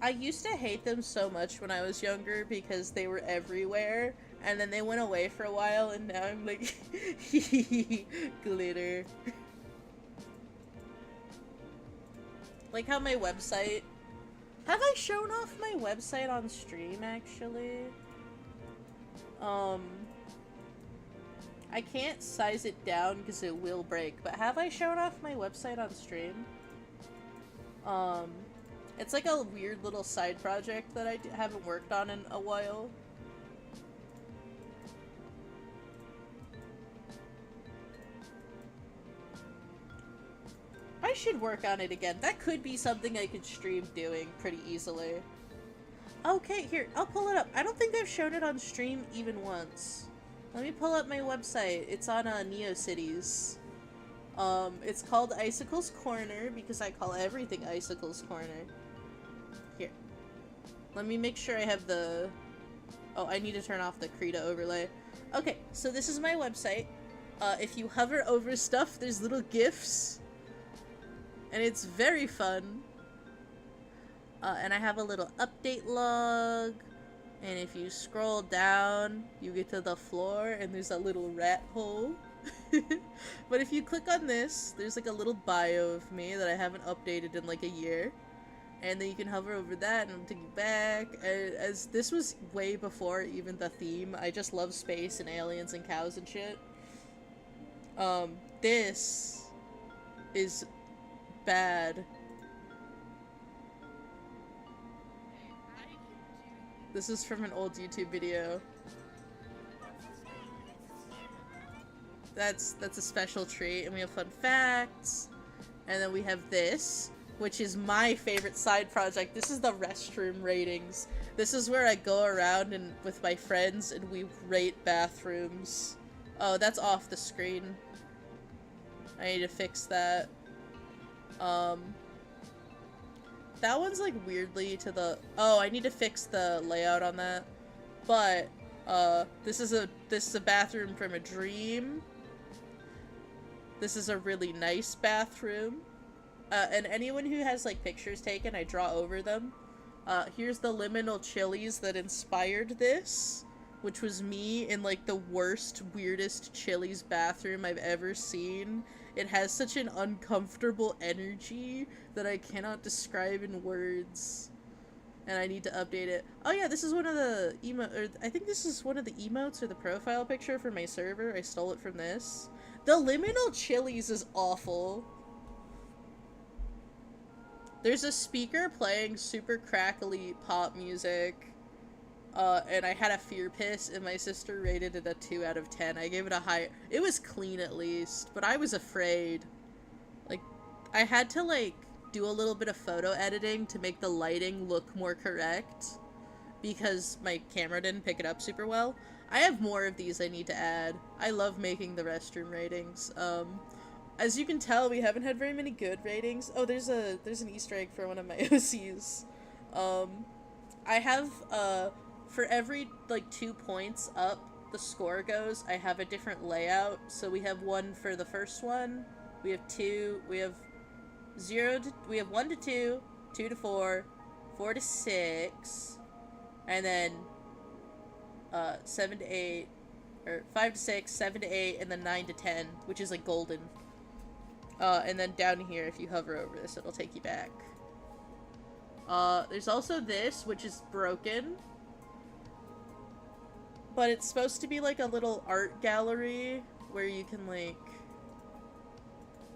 I used to hate them so much when I was younger because they were everywhere, and then they went away for a while, and now I'm like, glitter. Like how my website... Have I shown off my website on stream, actually? I can't size it down because it will break, but have I shown off my website on stream? It's like a weird little side project that I haven't worked on in a while. I should work on it again. That could be something I could stream doing pretty easily. Okay, here, I'll pull it up. I don't think I've shown it on stream even once. Let me pull up my website. It's on NeoCities. It's called Icicle's Corner because I call everything Icicle's Corner. Here. Let me make sure I have the... Oh, I need to turn off the Krita overlay. Okay, so this is my website. If you hover over stuff, there's little GIFs. And it's very fun. And I have a little update log. And if you scroll down, you get to the floor and there's a little rat hole. But if you click on this, there's like a little bio of me that I haven't updated in like a year. And then you can hover over that and it'll take you back. As this was way before even the theme. I just love space and aliens and cows and shit. This is bad. This is from an old YouTube video. That's a special treat, and we have fun facts. And then we have this, which is my favorite side project. This is the restroom ratings. This is where I go around and with my friends and we rate bathrooms. Oh, that's off the screen. I need to fix that. That one's like weirdly to the... Oh, I need to fix the layout on that. But, this is a bathroom from a dream. This is a really nice bathroom. And anyone who has like pictures taken, I draw over them. Here's the liminal chilies that inspired this, which was me in like the worst, weirdest Chili's bathroom I've ever seen. It has such an uncomfortable energy that I cannot describe in words. And I need to update it. Oh yeah, this is one of the I think this is one of the emotes or the profile picture for my server. I stole it from this. The liminal chilies is awful. There's a speaker playing super crackly pop music. And I had a fear piss, and my sister rated it a 2 out of 10. I gave it a high... It was clean, at least, but I was afraid. Like, I had to, like, do a little bit of photo editing to make the lighting look more correct, because my camera didn't pick it up super well. I have more of these I need to add. I love making the restroom ratings. As you can tell, we haven't had very many good ratings. Oh, there's an Easter egg for one of my OCs. I have, for every, like, 2 points up the score goes, I have a different layout. So we have one for the first one, we have 2, we have 1 to 2, 2 to 4, 4 to 6, and then, 7 to 8, or 5 to 6, 7 to 8, and then 9 to 10, which is, like, golden. And then down here, if you hover over this, it'll take you back. There's also this, which is broken. But it's supposed to be like a little art gallery where you can like...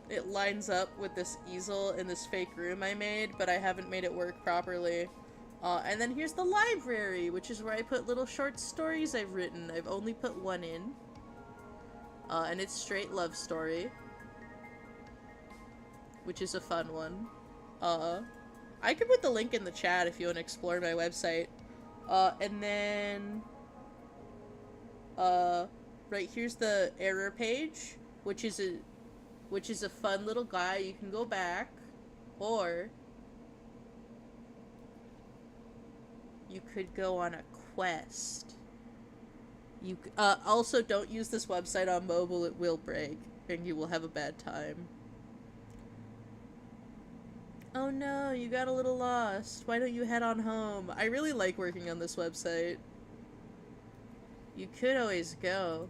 It lines up with this easel in this fake room I made, but I haven't made it work properly. And then here's the library, which is where I put little short stories I've written. I've only put one in. And it's straight love story. Which is a fun one. I could put the link in the chat if you want to explore my website. And then... right here's the error page, which is a fun little guide. You can go back, or you could go on a quest. You also don't use this website on mobile, it will break, and you will have a bad time. Oh no, you got a little lost. Why don't you head on home? I really like working on this website. You could always go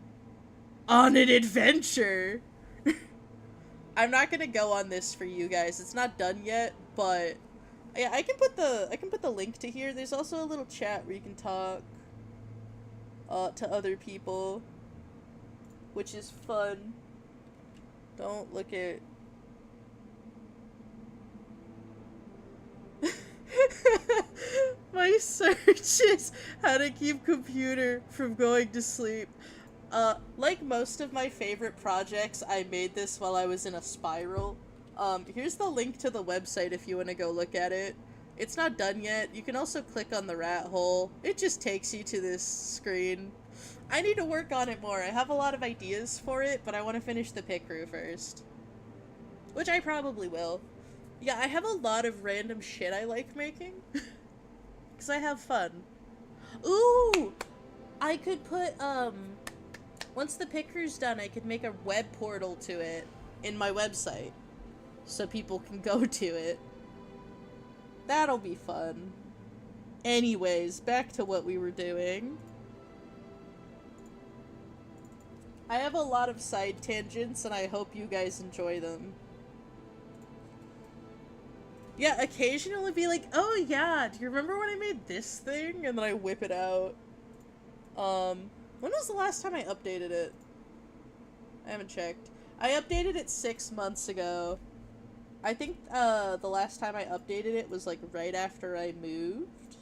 on an adventure. I'm not gonna go on this for you guys. It's not done yet, but yeah, I can put the link to here. There's also a little chat where you can talk to other people, which is fun. Don't look at my search is how to keep computer from going to sleep. Like most of my favorite projects, I made this while I was in a spiral. Here's the link to the website if you want to go look at it. It's not done yet. You can also click on the rat hole. It just takes you to this screen. I need to work on it more. I have a lot of ideas for it, but I want to finish the picrew first. Which I probably will. Yeah, I have a lot of random shit I like making. Because I have fun. Ooh! I could put, once the picrew's done, I could make a web portal to it in my website. So people can go to it. That'll be fun. Anyways, back to what we were doing. I have a lot of side tangents, and I hope you guys enjoy them. Yeah, occasionally be like, oh yeah, do you remember when I made this thing? And then I whip it out. When was the last time I updated it? I haven't checked. I updated it 6 months ago. I think, the last time I updated it was, like, right after I moved.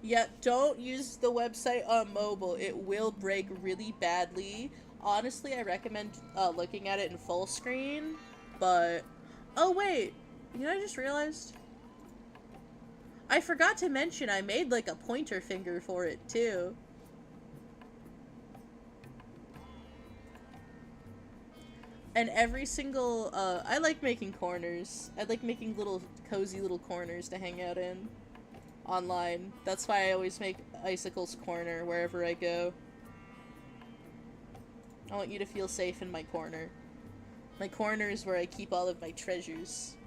Yeah, don't use the website on mobile. It will break really badly. Honestly, I recommend, looking at it in full screen, but... Oh, wait! You know, I just realized? I forgot to mention I made, like, a pointer finger for it, too. And every single, I like making corners. I like making little, cozy little corners to hang out in. Online. That's why I always make Icicle's corner wherever I go. I want you to feel safe in my corner. My corner is where I keep all of my treasures.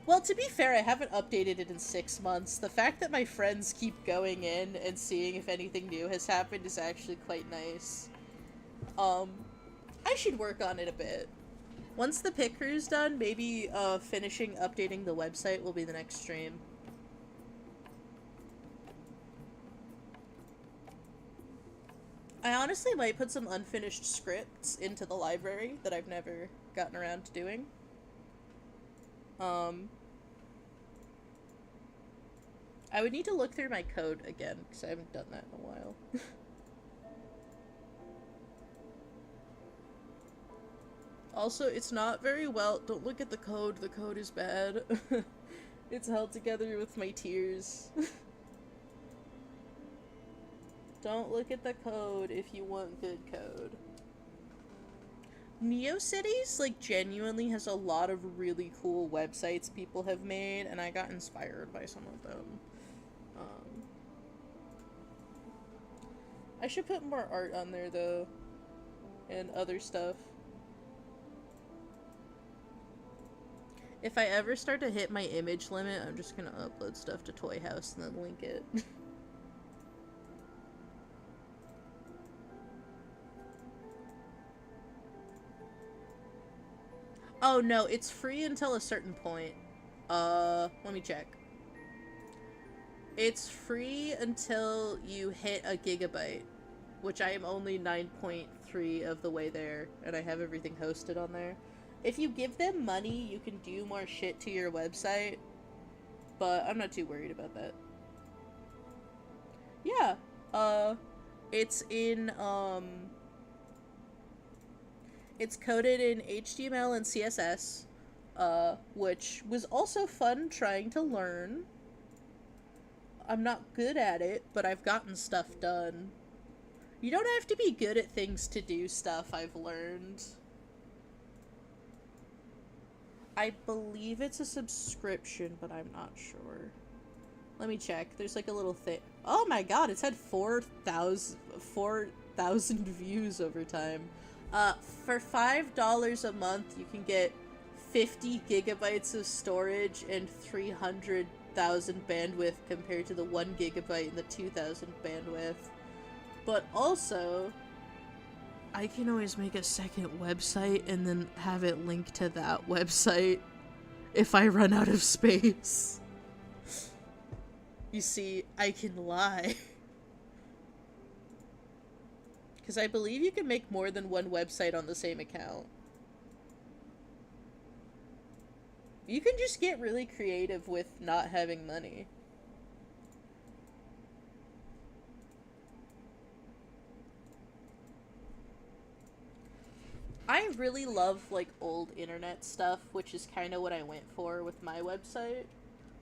Well, to be fair, I haven't updated it in 6 months. The fact that my friends keep going in and seeing if anything new has happened is actually quite nice. I should work on it a bit. Once the picrew's done, maybe, finishing updating the website will be the next stream. I honestly might put some unfinished scripts into the library that I've never gotten around to doing. I would need to look through my code again, because I haven't done that in a while. Also, it's not very well- don't look at the code is bad. It's held together with my tears. Don't look at the code if you want good code. NeoCities, like, genuinely has a lot of really cool websites people have made, and I got inspired by some of them. I should put more art on there, though, and other stuff. If I ever start to hit my image limit, I'm just gonna upload stuff to Toy House and then link it. Oh no, it's free until a certain point. Let me check. It's free until you hit a gigabyte, which I am only 9.3 of the way there, and I have everything hosted on there. If you give them money, you can do more shit to your website, but I'm not too worried about that. Yeah, it's in, it's coded in HTML and CSS, which was also fun trying to learn. I'm not good at it, but I've gotten stuff done. You don't have to be good at things to do stuff, I've learned. I believe it's a subscription, but I'm not sure. Let me check. There's like a little thing. Oh my god, it's had 4,000 views over time. For $5 a month, you can get 50 gigabytes of storage and 300,000 bandwidth compared to the 1 gigabyte and the 2,000 bandwidth. But also, I can always make a second website and then have it linked to that website if I run out of space. You see, I can lie. Because I believe you can make more than one website on the same account. You can just get really creative with not having money. I really love, like, old internet stuff, which is kind of what I went for with my website.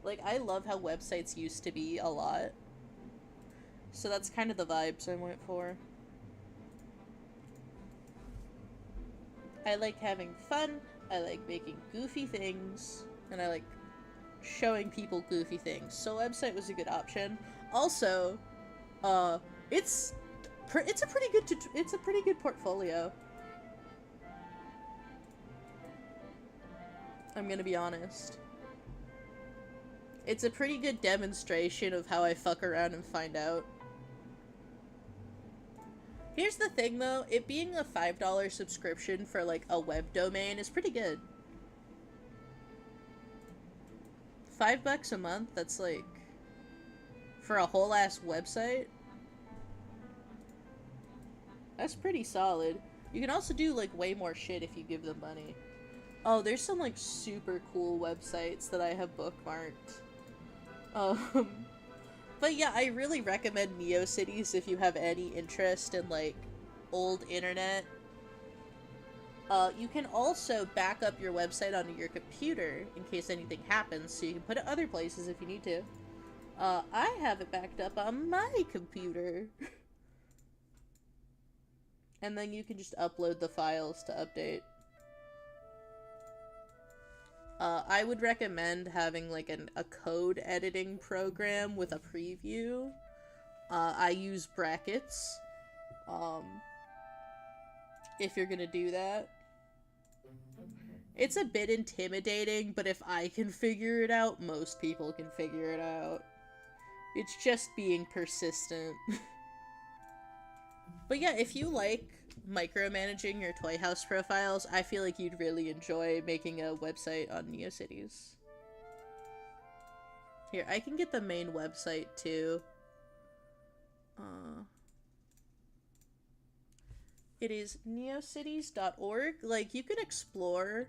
Like, I love how websites used to be a lot. So that's kind of the vibes I went for. I like having fun, I like making goofy things, and I like showing people goofy things. So website was a good option. Also, it's a pretty good portfolio. I'm gonna be honest. It's a pretty good demonstration of how I fuck around and find out. Here's the thing though, it being a $5 subscription for like a web domain is pretty good. $5 a month, that's like, for a whole ass website? That's pretty solid. You can also do like way more shit if you give them money. Oh, there's some like super cool websites that I have bookmarked. But yeah, I really recommend NeoCities if you have any interest in like old internet. You can also back up your website onto your computer in case anything happens, so you can put it other places if you need to. I have it backed up on my computer. And then you can just upload the files to update. I would recommend having like a code editing program with a preview. I use brackets. If you're gonna do that. It's a bit intimidating, but if I can figure it out, most people can figure it out. It's just being persistent. But yeah, if you like micromanaging your toy house profiles, I feel like you'd really enjoy making a website on NeoCities. Here, I can get the main website too. It is neocities.org. Like, you can explore,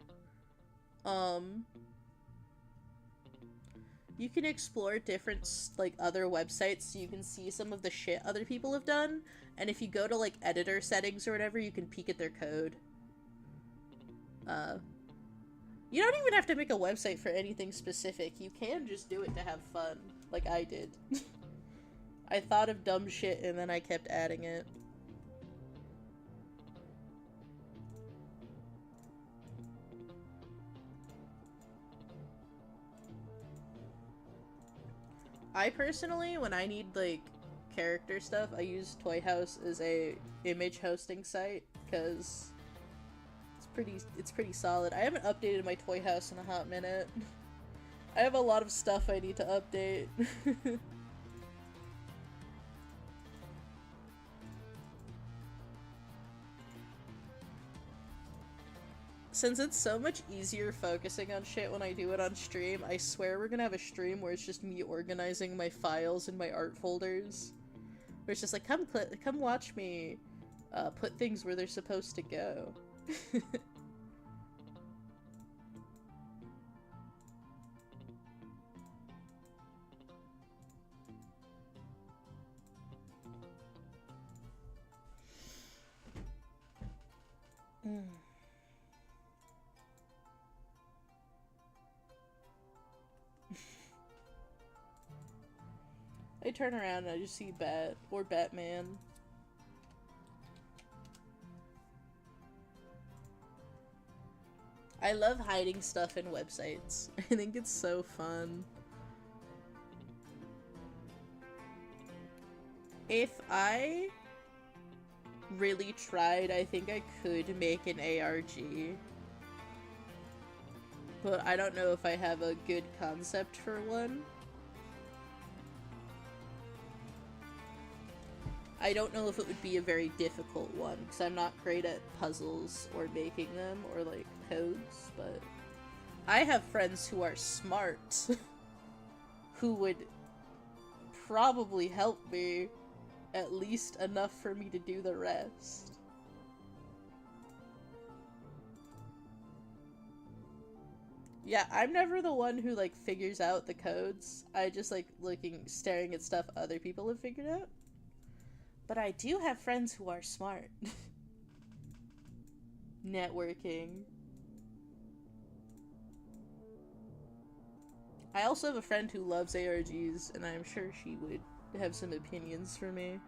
you can explore different, like, other websites so you can see some of the shit other people have done. And if you go to, like, editor settings or whatever, you can peek at their code. You don't even have to make a website for anything specific. You can just do it to have fun, like I did. I thought of dumb shit and then I kept adding it. I personally, when I need, like, character stuff, I use Toy House as a image hosting site, because it's pretty solid. I haven't updated my Toy House in a hot minute. I have a lot of stuff I need to update. Since it's so much easier focusing on shit when I do it on stream, I swear we're gonna have a stream where it's just me organizing my files in my art folders. Where it's just like, come watch me put things where they're supposed to go. I turn around and I just see Bat or Batman. I love hiding stuff in websites. I think it's so fun. If I really tried, I think I could make an ARG. But I don't know if I have a good concept for one. I don't know if it would be a very difficult one, because I'm not great at puzzles or making them or like codes, but I have friends who are smart who would probably help me at least enough for me to do the rest. Yeah, I'm never the one who like figures out the codes. I just like staring at stuff other people have figured out. But I do have friends who are smart. Networking. I also have a friend who loves ARGs, and I'm sure she would have some opinions for me.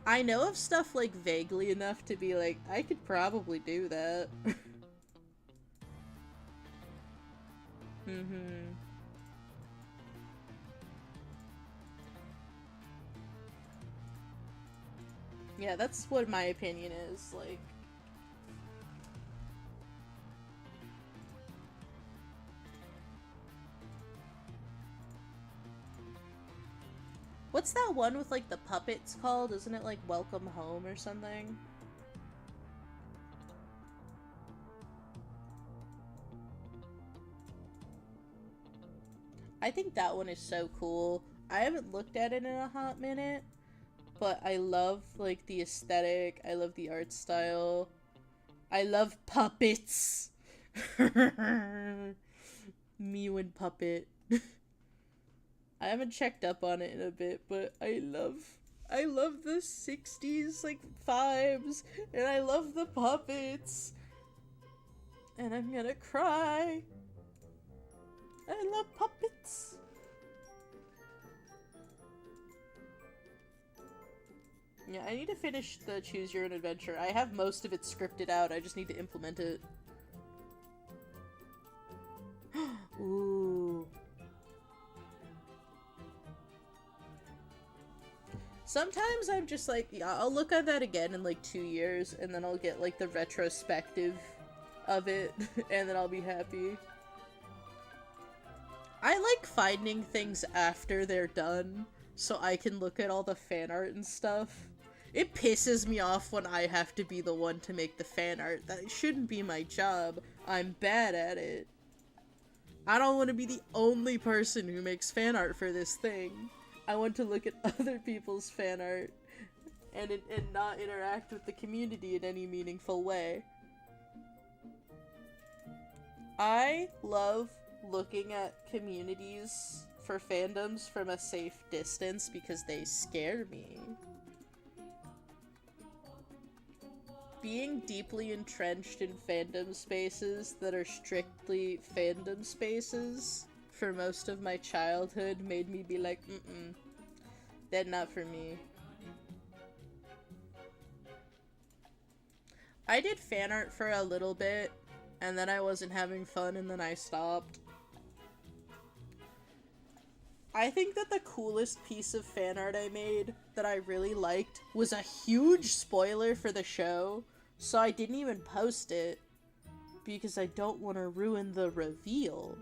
I know of stuff like vaguely enough to be like, I could probably do that. Mm-hmm. Yeah, that's what my opinion is, like. What's that one with, like, the puppets called? Isn't it, like, Welcome Home or something? I think that one is so cool. I haven't looked at it in a hot minute. But I love, like, the aesthetic. I love the art style. I love puppets. Mew and Puppet. I haven't checked up on it in a bit, but I love the 60s, like, vibes. And I love the puppets. And I'm gonna cry. I love puppets. Yeah, I need to finish the Choose Your Own Adventure. I have most of it scripted out, I just need to implement it. Ooh. Sometimes I'm just like, yeah, I'll look at that again in like 2 years, and then I'll get like the retrospective of it, and then I'll be happy. I like finding things after they're done, so I can look at all the fan art and stuff. It pisses me off when I have to be the one to make the fan art. That shouldn't be my job. I'm bad at it. I don't want to be the only person who makes fan art for this thing. I want to look at other people's fan art and not interact with the community in any meaningful way. I love looking at communities for fandoms from a safe distance because they scare me. Being deeply entrenched in fandom spaces that are strictly fandom spaces for most of my childhood made me be like, that's not for me. I did fan art for a little bit, and then I wasn't having fun, and then I stopped. I think that the coolest piece of fan art I made that I really liked was a huge spoiler for the show, so I didn't even post it because I don't want to ruin the reveal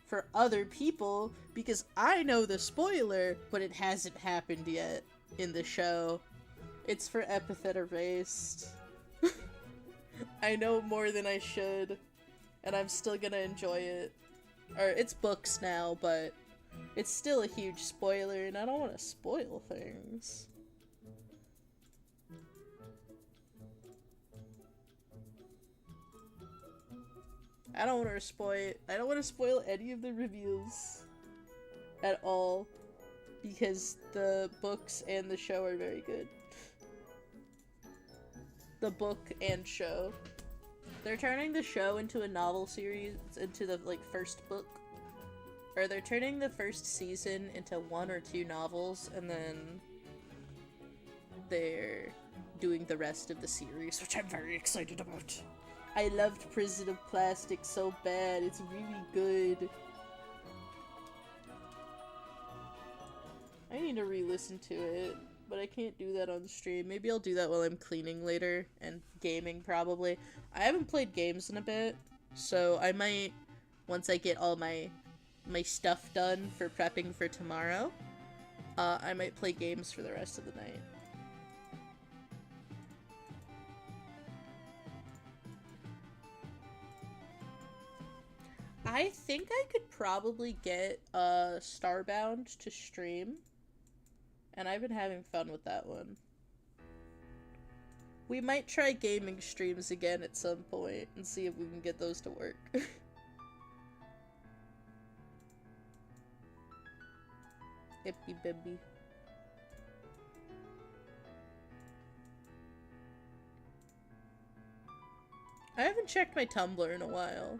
for other people because I know the spoiler, but it hasn't happened yet in the show. It's for Epithet Erased. I know more than I should, and I'm still gonna enjoy it. Or, it's books now, but it's still a huge spoiler, and I don't want to spoil things. I don't want to spoil any of the reviews at all, because the books and the show are very good. The book and show. They're turning the show into a novel series, into the, like, first book. Or they're turning the first season into 1 or 2 novels, and then they're doing the rest of the series, which I'm very excited about. I loved Prison of Plastic so bad, it's really good. I need to re-listen to it, but I can't do that on stream. Maybe I'll do that while I'm cleaning later, and gaming probably. I haven't played games in a bit, so I might, once I get all my stuff done for prepping for tomorrow, I might play games for the rest of the night. I think I could probably get Starbound to stream, and I've been having fun with that one. We might try gaming streams again at some point and see if we can get those to work. Hippie bibby. I haven't checked my Tumblr in a while.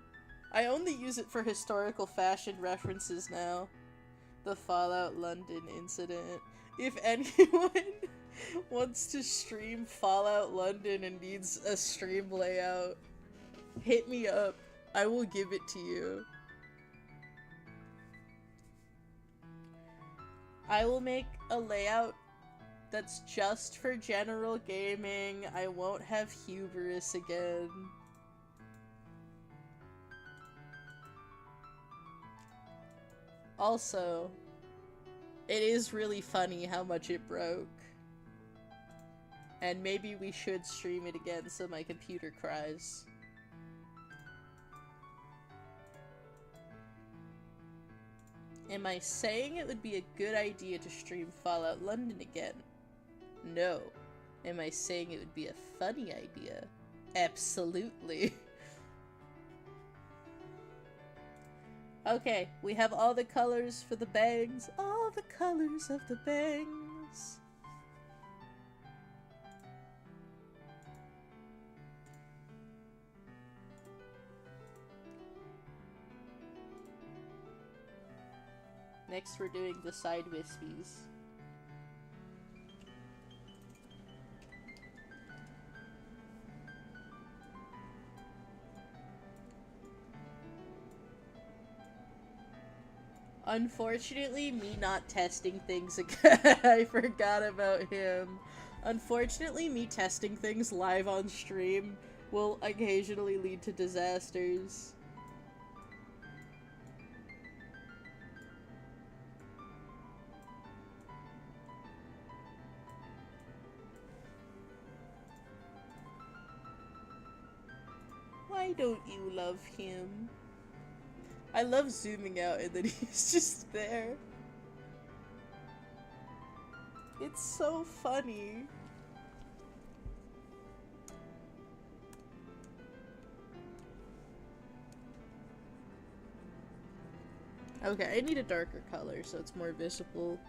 I only use it for historical fashion references now. The Fallout London incident. If anyone wants to stream Fallout London and needs a stream layout, hit me up. I will give it to you. I will make a layout that's just for general gaming. I won't have hubris again. Also, it is really funny how much it broke. And maybe we should stream it again so my computer cries. Am I saying it would be a good idea to stream Fallout London again? No. Am I saying it would be a funny idea? Absolutely. Okay, we have all the colors for the bangs. All the colors of the bangs. Next we're doing the side wispies. Unfortunately, me not testing things again. I forgot about him. Unfortunately, me testing things live on stream will occasionally lead to disasters. Why don't you love him? I love zooming out and then he's just there. It's so funny. Okay, I need a darker color so it's more visible.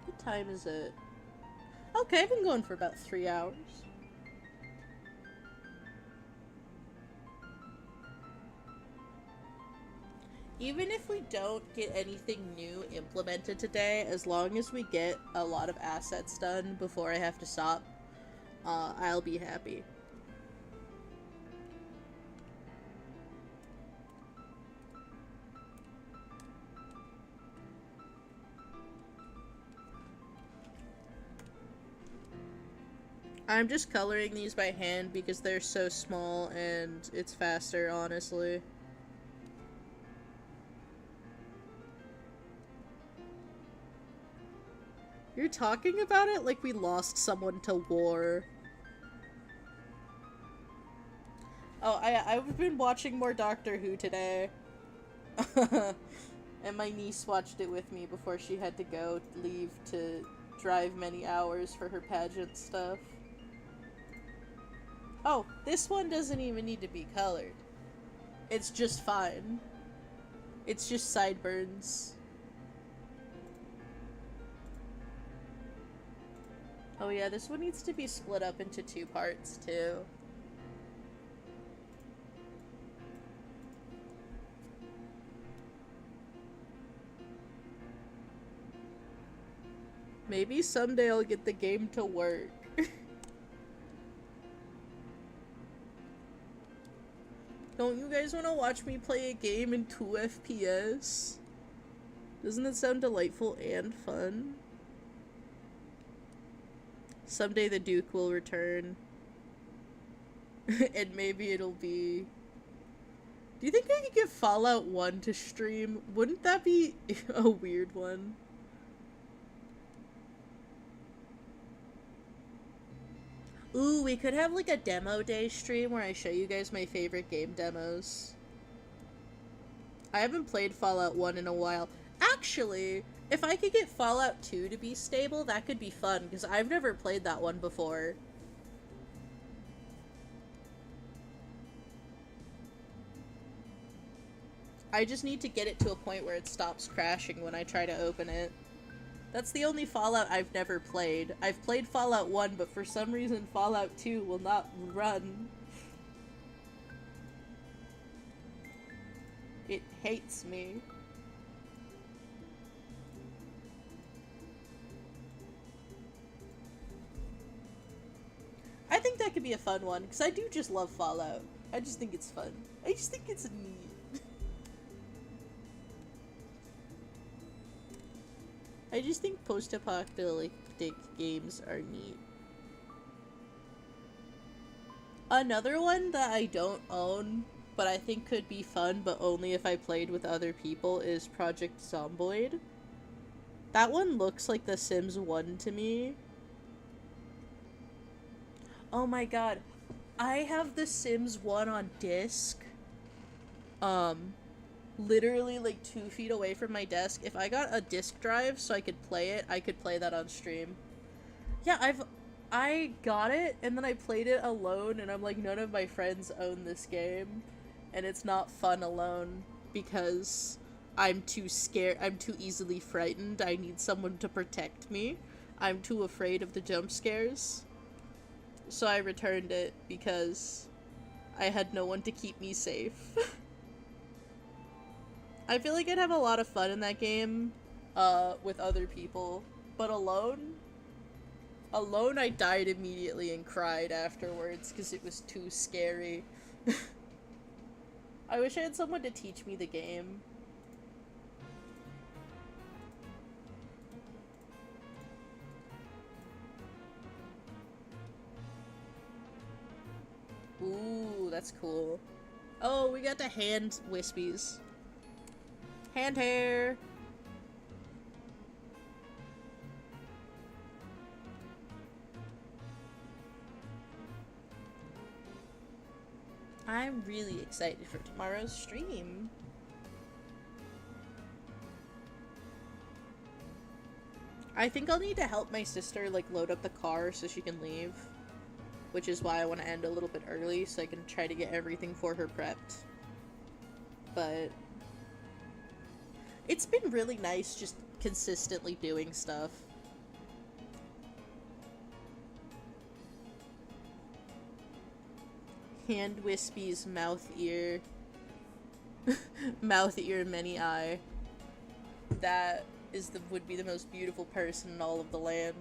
What time is it? Okay, I've been going for about 3 hours. Even if we don't get anything new implemented today, as long as we get a lot of assets done before I have to stop, I'll be happy. I'm just coloring these by hand because they're so small and it's faster, honestly. You're talking about it like we lost someone to war. Oh, I've been watching more Doctor Who today. And my niece watched it with me before she had to leave to drive many hours for her pageant stuff. Oh, this one doesn't even need to be colored. It's just fine. It's just sideburns. Oh yeah, this one needs to be split up into 2 parts too. Maybe someday I'll get the game to work. Don't you guys want to watch me play a game in 2 FPS? Doesn't it sound delightful and fun? Someday the Duke will return. And maybe it'll be... Do you think I could get Fallout 1 to stream? Wouldn't that be a weird one? Ooh, we could have like a demo day stream where I show you guys my favorite game demos. I haven't played Fallout 1 in a while. Actually, if I could get Fallout 2 to be stable, that could be fun, because I've never played that one before. I just need to get it to a point where it stops crashing when I try to open it. That's the only Fallout I've never played. I've played Fallout 1, but for some reason Fallout 2 will not run. It hates me. I think that could be a fun one, because I do just love Fallout. I just think it's fun. I just think it's neat. I just think post-apocalyptic games are neat. Another one that I don't own, but I think could be fun, but only if I played with other people, is Project Zomboid. That one looks like The Sims 1 to me. Oh my god. I have The Sims 1 on disc. Literally like 2 feet away from my desk. If I got a disc drive so I could play it, I could play that on stream. Yeah, I got it and then I played it alone and I'm like, none of my friends own this game and it's not fun alone because I'm too scared. I'm too easily frightened. I need someone to protect me. I'm too afraid of the jump scares. So I returned it because I had no one to keep me safe. I feel like I'd have a lot of fun in that game, with other people, but alone I died immediately and cried afterwards because it was too scary. I wish I had someone to teach me the game. Ooh, that's cool. Oh, we got the hand wispies. Hand hair! I'm really excited for tomorrow's stream. I think I'll need to help my sister, like, load up the car so she can leave. Which is why I want to end a little bit early so I can try to get everything for her prepped. But it's been really nice just consistently doing stuff. Hand wispies, mouth ear. Mouth ear, many eye. That would be the most beautiful person in all of the land.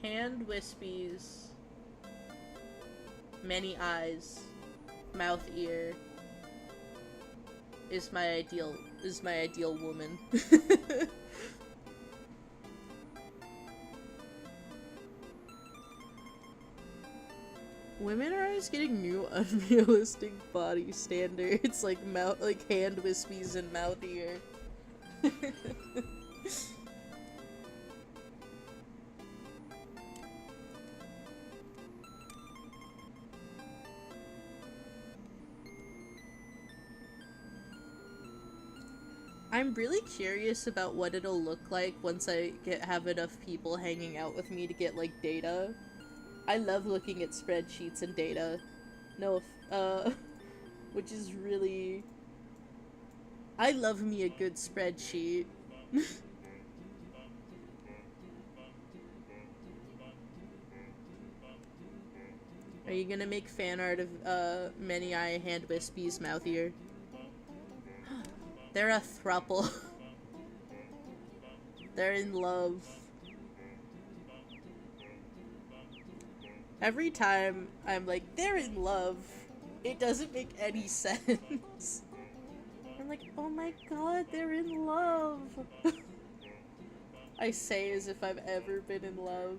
Hand wispies, many eyes, mouth ear is my ideal woman. Women are always getting new unrealistic body standards, like hand wispies and mouth ear. I'm really curious about what it'll look like once I have enough people hanging out with me to get, like, data. I love looking at spreadsheets and data. Which is really... I love me a good spreadsheet. Are you gonna make fan art of, Many Eye Hand Wispy's mouth ear? They're a throuple. They're in love. Every time I'm like, they're in love, it doesn't make any sense. I'm like, oh my god, they're in love. I say as if I've ever been in love.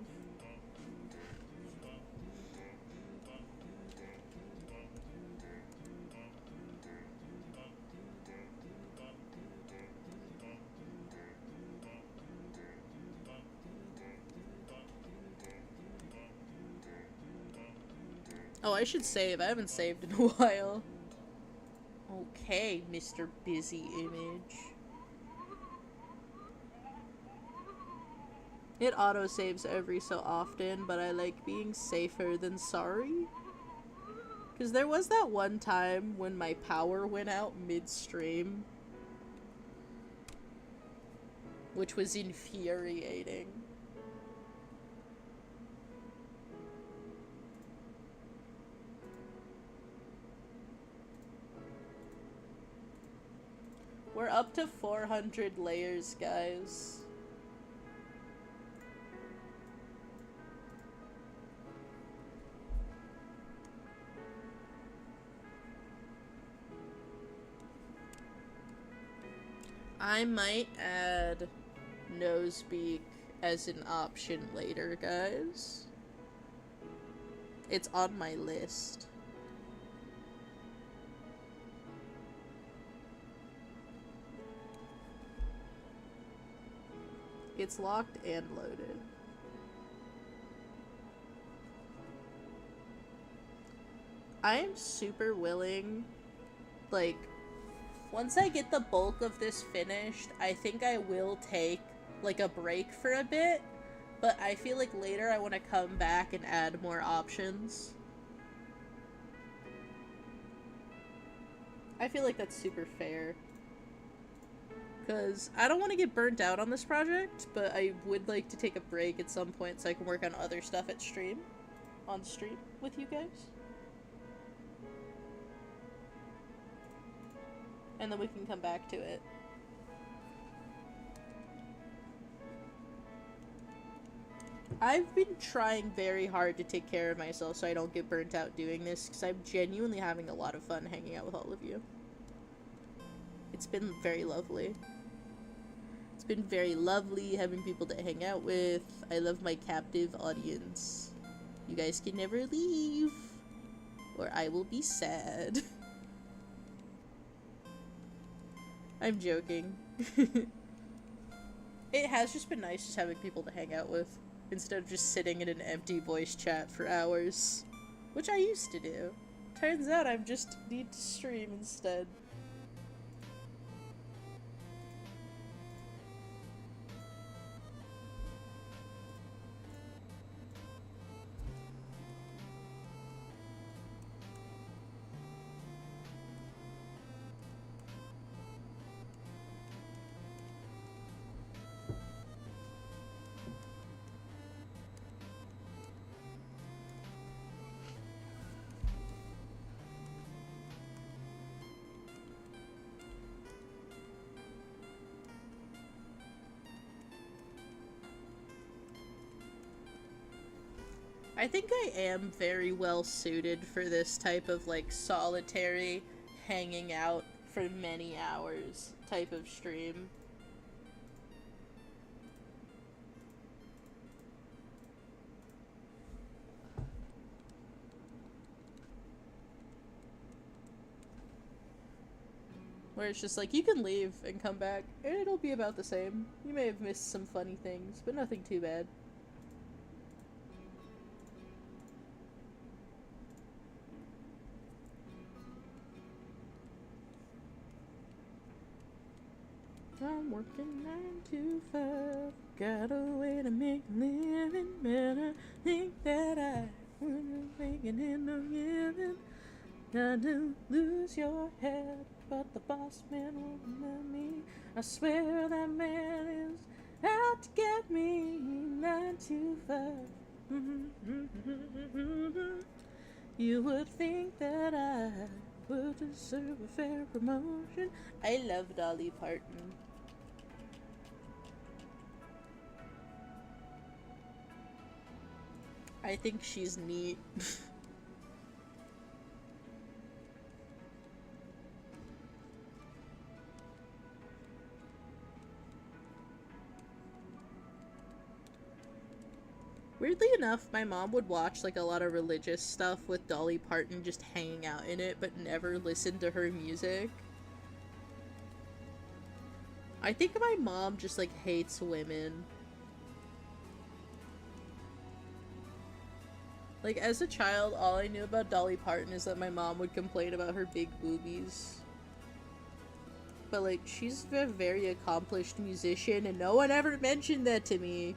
Oh, I should save. I haven't saved in a while. Okay, Mr. Busy Image. It autosaves every so often, but I like being safer than sorry. Because there was that one time when my power went out mid-stream, which was infuriating. We're up to 400 layers, guys. I might add Nosebeak as an option later, guys. It's on my list. It's locked and loaded. I am super willing, like, once I get the bulk of this finished, I think I will take, like, a break for a bit, but I feel like later I want to come back and add more options. I feel like that's super fair. Because I don't want to get burnt out on this project, but I would like to take a break at some point so I can work on other stuff at stream. On stream with you guys. And then we can come back to it. I've been trying very hard to take care of myself so I don't get burnt out doing this, because I'm genuinely having a lot of fun hanging out with all of you. It's been very lovely. It's been very lovely having people to hang out with. I love my captive audience. You guys can never leave, or I will be sad. I'm joking. It has just been nice just having people to hang out with, instead of just sitting in an empty voice chat for hours, which I used to do. Turns out I just need to stream instead. I think I am very well suited for this type of, like, solitary, hanging out for many hours type of stream. Where it's just like, you can leave and come back, and it'll be about the same. You may have missed some funny things, but nothing too bad. I'm working 9 to 5, got a way to make a living, better think that I wouldn't make it in no giving. Got to lose your head, but the boss man won't let me. I swear that man is out to get me. 9 to 5. You would think that I would deserve a fair promotion. I love Dolly Parton. I think she's neat. Weirdly enough, my mom would watch like a lot of religious stuff with Dolly Parton just hanging out in it, but never listen to her music. I think my mom just like hates women. Like, as a child, all I knew about Dolly Parton is that my mom would complain about her big boobies. But, like, she's a very accomplished musician, and no one ever mentioned that to me.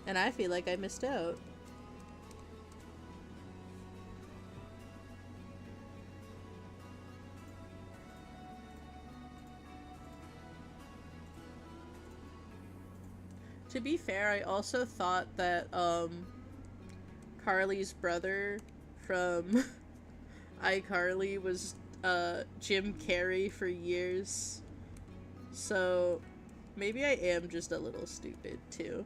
And I feel like I missed out. To be fair, I also thought that, Carly's brother from iCarly was Jim Carrey for years. So maybe I am just a little stupid too.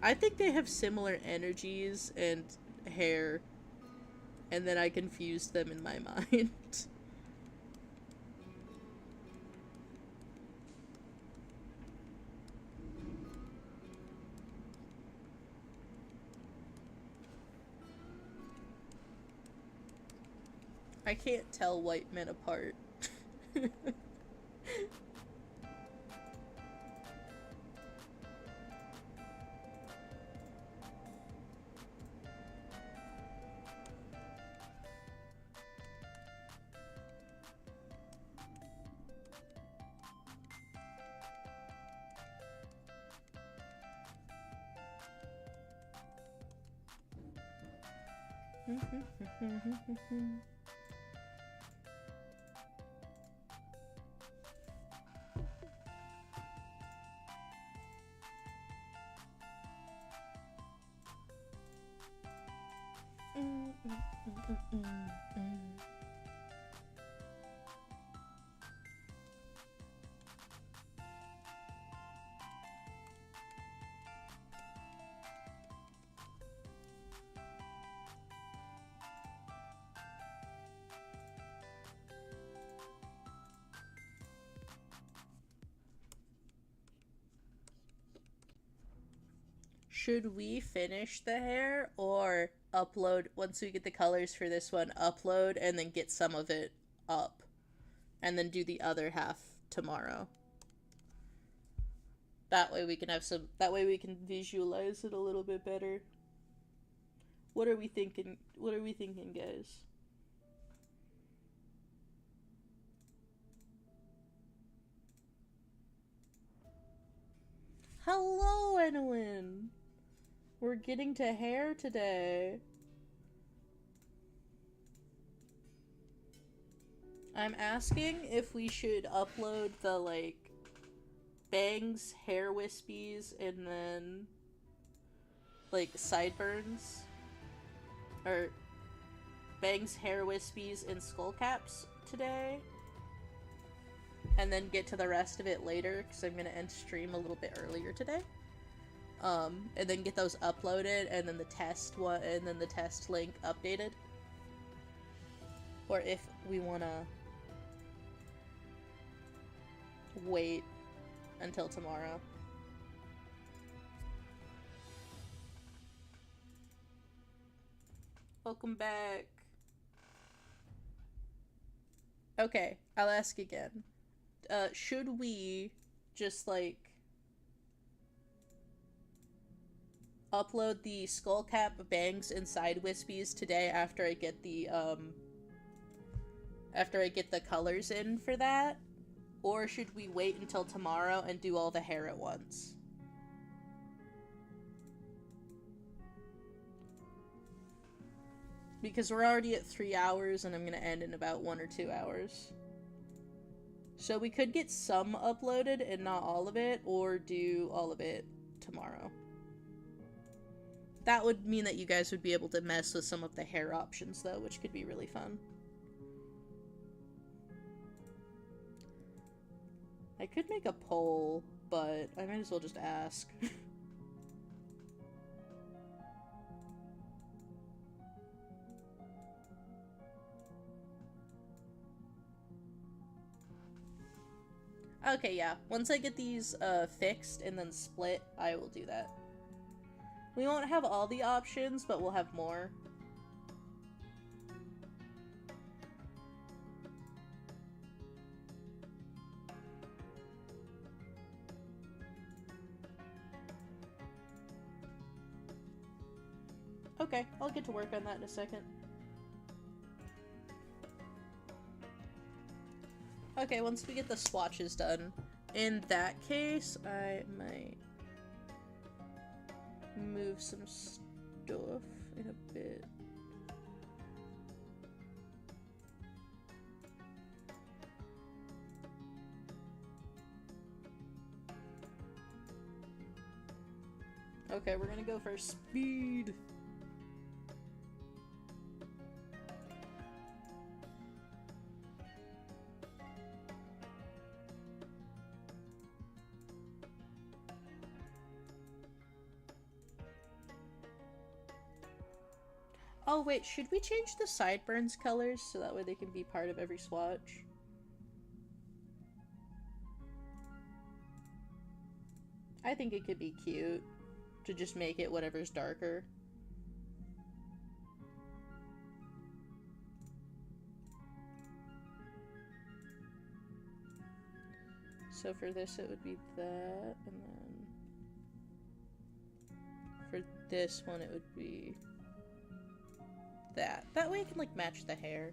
I think they have similar energies and hair, and then I confused them in my mind. I can't tell white men apart. Should we finish the hair or upload, once we get the colors for this one, upload and then get some of it up and then do the other half tomorrow? That way we can have some, that way we can visualize it a little bit better. What are we thinking? What are we thinking, guys? Hello, Enwin! We're getting to hair today. I'm asking if we should upload the, like, bangs, hair wispies, and then, like, sideburns. Or bangs, hair wispies, and skull caps today. And then get to the rest of it later, because I'm going to end stream a little bit earlier today. And then get those uploaded, and then the test one, and then the test link updated. Or if we want to wait until tomorrow. Welcome back. Okay, I'll ask again. Should we just, like, upload the skullcap, bangs, and side wispies today after I get the colors in for that? Or should we wait until tomorrow and do all the hair at once? Because we're already at 3 hours and I'm gonna end in about 1 or 2 hours. So we could get some uploaded and not all of it, or do all of it tomorrow. That would mean that you guys would be able to mess with some of the hair options though, which could be really fun. I could make a poll, but I might as well just ask. Okay, yeah. Once I get these fixed and then split, I will do that. We won't have all the options, but we'll have more. Okay, I'll get to work on that in a second. Okay, once we get the swatches done, in that case, I might move some stuff in a bit. Okay, we're gonna go for speed. Oh wait, should we change the sideburns colors so that way they can be part of every swatch? I think it could be cute to just make it whatever's darker. So for this it would be that, and then for this one it would be that. That way it can like match the hair.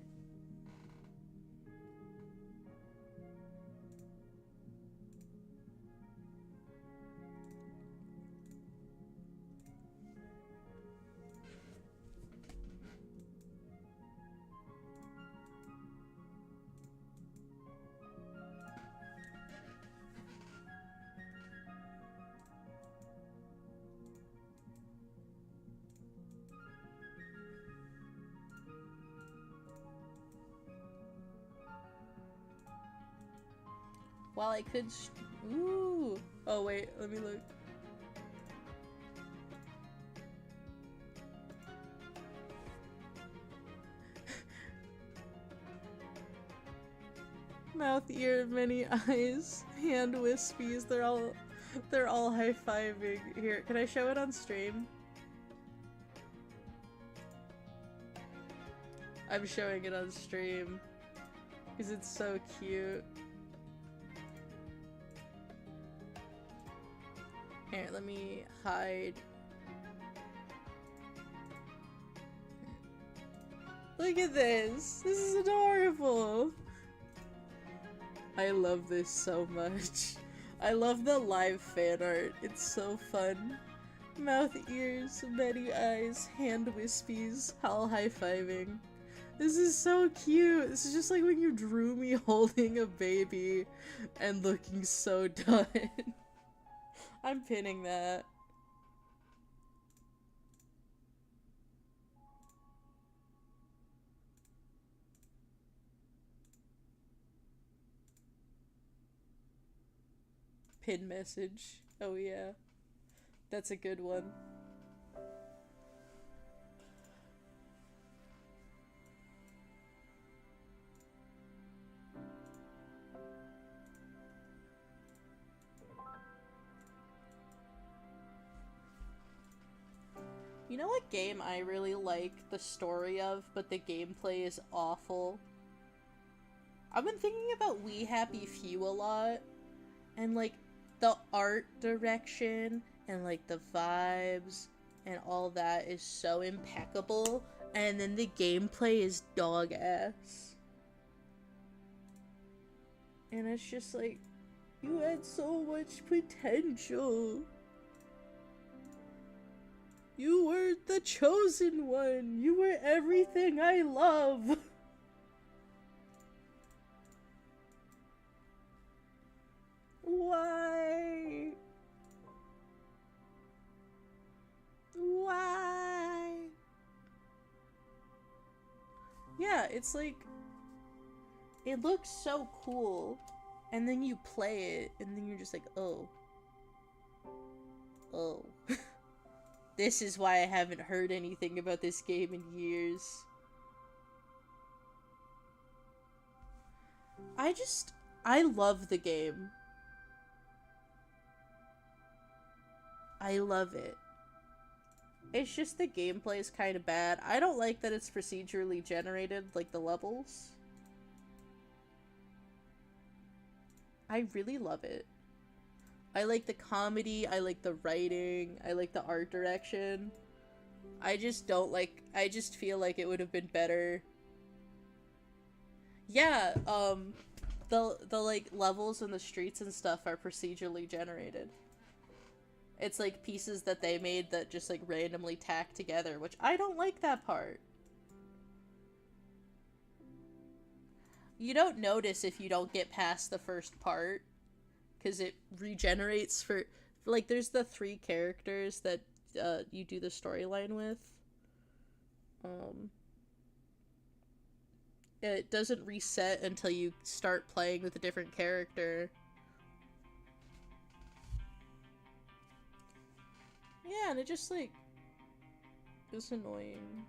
While I could ooh! Oh wait, let me look. Mouth, ear, many eyes, hand wispies, they're all high-fiving. Here, can I show it on stream? I'm showing it on stream because it's so cute. Here, let me hide. Look at this! This is adorable! I love this so much. I love the live fan art. It's so fun. Mouth, ears, many eyes, hand wispies, all high-fiving. This is so cute! This is just like when you drew me holding a baby and looking so done. I'm pinning that. Pin message. Oh yeah. That's a good one. You know what game I really like the story of, but the gameplay is awful? I've been thinking about We Happy Few a lot, and like the art direction and like the vibes and all that is so impeccable, and then the gameplay is dog ass. And it's just like, you had so much potential. You were the chosen one. You were everything I love. Why? Why? Yeah, it's like, it looks so cool, and then you play it, and then you're just like, oh. Oh. This is why I haven't heard anything about this game in years. I love the game. I love it. It's just the gameplay is kind of bad. I don't like that it's procedurally generated, like the levels. I really love it. I like the comedy, I like the writing, I like the art direction. I just feel like it would have been better. Yeah, the like levels in the streets and stuff are procedurally generated. It's like pieces that they made that just like randomly tack together, which I don't like that part. You don't notice if you don't get past the first part, because it regenerates for, like, there's the 3 characters that you do the storyline with. It doesn't reset until you start playing with a different character. Yeah, and it just, like, is annoying.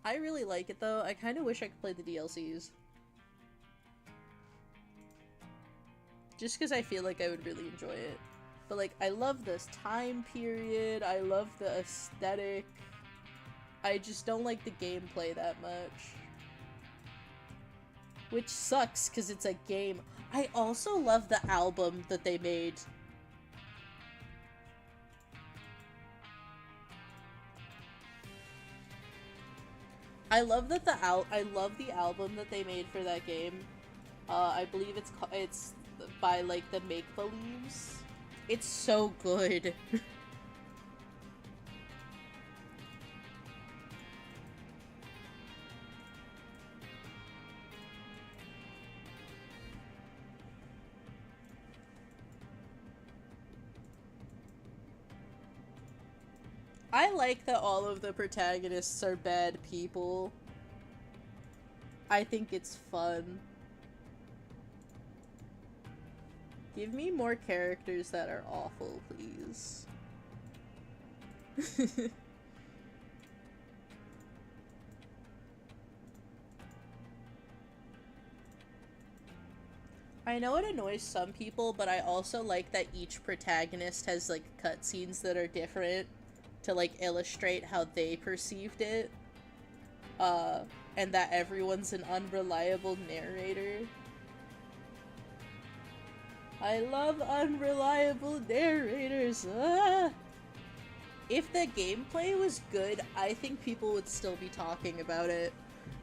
I really like it, though. I kind of wish I could play the DLCs. Just because I feel like I would really enjoy it. But, like, I love this time period. I love the aesthetic. I just don't like the gameplay that much. Which sucks, because it's a game. I also love the album that they made. I love that I love the album that they made for that game. I believe it's by like the Make Believes. It's so good. I like that all of the protagonists are bad people. I think it's fun. Give me more characters that are awful, please. I know it annoys some people, but I also like that each protagonist has, like, cutscenes that are different to, like, illustrate how they perceived it. And that everyone's an unreliable narrator. I love unreliable narrators. Ah! If the gameplay was good, I think people would still be talking about it.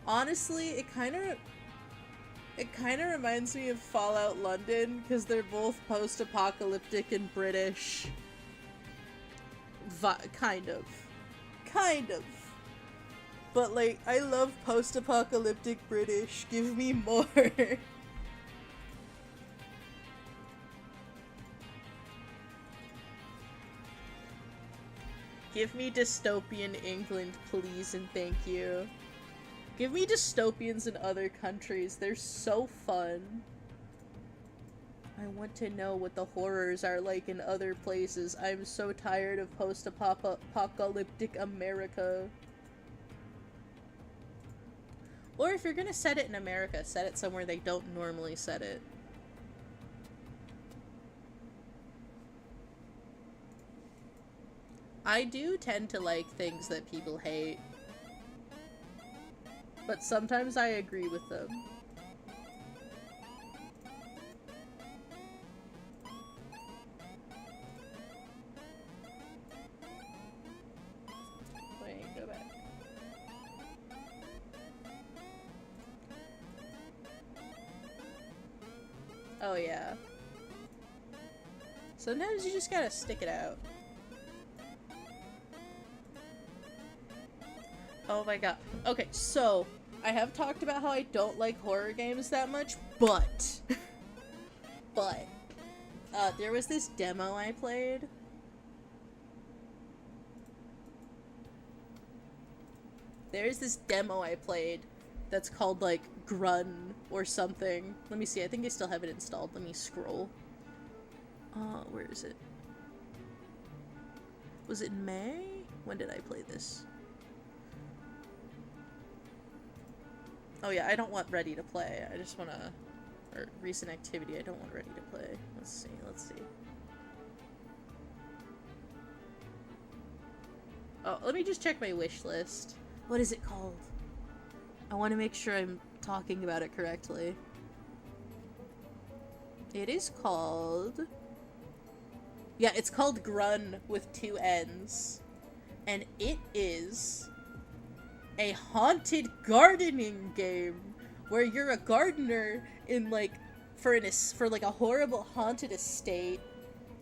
Honestly, it kind of reminds me of Fallout London, because they're both post-apocalyptic and British. Kind of. But, like, I love post-apocalyptic British. Give me more. Give me dystopian England, please, and thank you. Give me dystopians in other countries. They're so fun. I want to know what the horrors are like in other places. I'm so tired of post-apocalyptic America. Or if you're gonna set it in America, set it somewhere they don't normally set it. I do tend to like things that people hate. but sometimes I agree with them. Wait, go back. Oh yeah. Sometimes you just gotta stick it out. Oh my god. Okay, so I have talked about how I don't like horror games that much, but there was this demo I played. There's this demo I played that's called like Grun or something. Let me see. I think I still have it installed. Let me scroll. Where is it? Was it May? When did I play this? Oh yeah, I don't want ready to play. I just want to... Or recent activity, I don't want ready to play. Let's see. Oh, let me just check my wish list. What is it called? I want to make sure I'm talking about it correctly. It is called... Yeah, it's called Grun with 2 N's. And it is a haunted gardening game where you're a gardener in like for like a horrible haunted estate,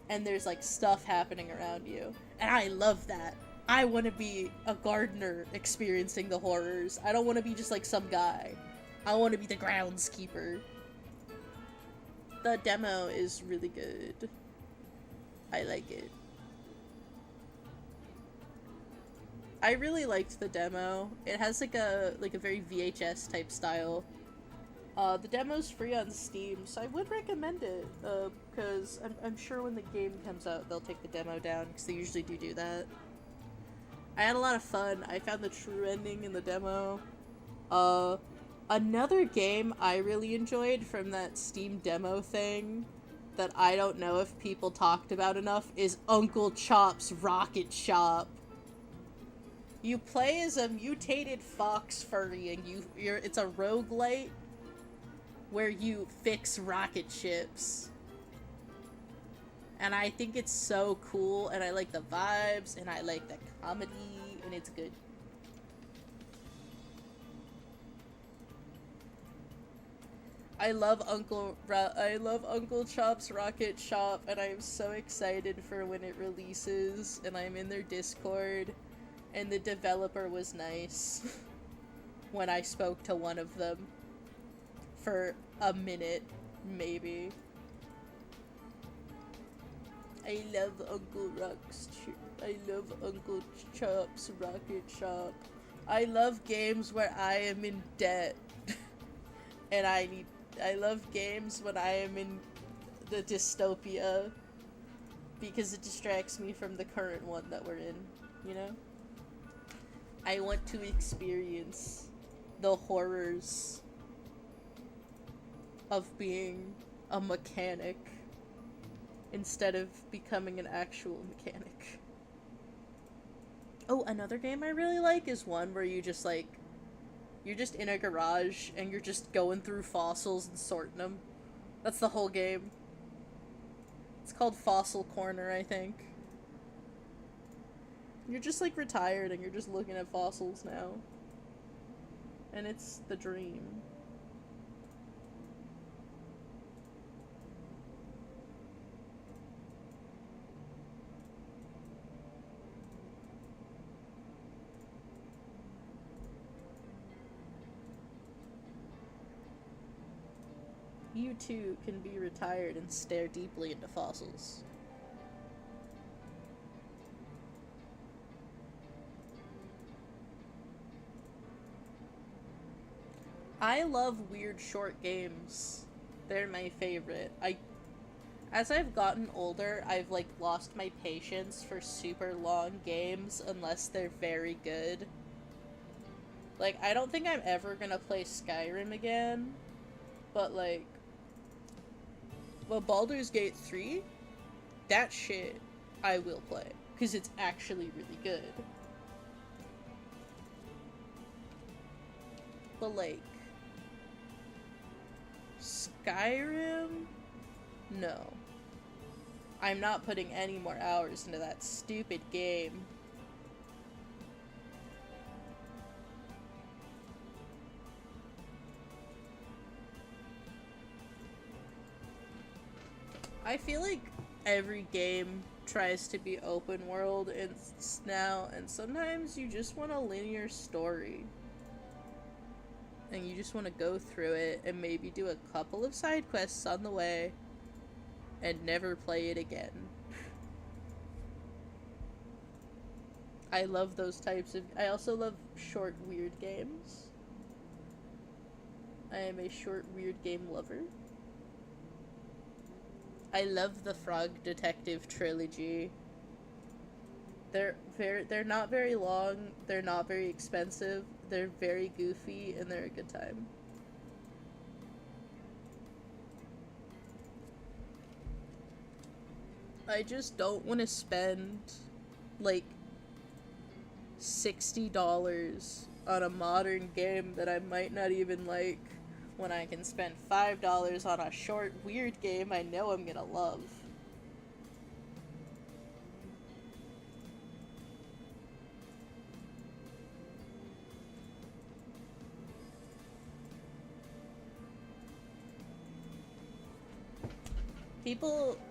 and there's like stuff happening around you. And I love that. I want to be a gardener experiencing the horrors. I don't want to be just like some guy. I want to be the groundskeeper. The demo is really good. I like it. I really liked the demo. It has like a very VHS type style. The demo's free on Steam, so I would recommend it. Because I'm sure when the game comes out, they'll take the demo down, because they usually do that. I had a lot of fun. I found the true ending in the demo. Another game I really enjoyed from that Steam demo thing that I don't know if people talked about enough is Uncle Chop's Rocket Shop. You play as a mutated fox furry, and it's a roguelite where you fix rocket ships. And I think it's so cool, and I like the vibes, and I like the comedy, and it's good. I love Uncle Chop's Rocket Shop, and I'm so excited for when it releases, and I'm in their Discord, and the developer was nice when I spoke to one of them for a minute, maybe. I love Uncle Chop's Rocket Shop. I love games where I am in debt, and I love games when I am in the dystopia, because it distracts me from the current one that we're in, you know? I want to experience the horrors of being a mechanic instead of becoming an actual mechanic. Oh, another game I really like is one where you're just in a garage and you're just going through fossils and sorting them. That's the whole game. It's called Fossil Corner, I think. You're just like retired and you're just looking at fossils now. And it's the dream. You too can be retired and stare deeply into fossils. I love weird short games. They're my favorite. As I've gotten older, I've like lost my patience for super long games unless they're very good. Like, I don't think I'm ever gonna play Skyrim again, but like, well, Baldur's Gate 3, that shit I will play, because it's actually really good. a lake. Skyrim? No. I'm not putting any more hours into that stupid game. I feel like every game tries to be open world now, and sometimes you just want a linear story. And you just want to go through it and maybe do a couple of side quests on the way and never play it again. I love those types of... I also love short, weird games. I am a short, weird game lover. I love the Frog Detective trilogy. They're not very long, they're not very expensive, they're very goofy, and they're a good time. I just don't want to spend, like, $60 on a modern game that I might not even like, when I can spend $5 on a short, weird game I know I'm gonna love.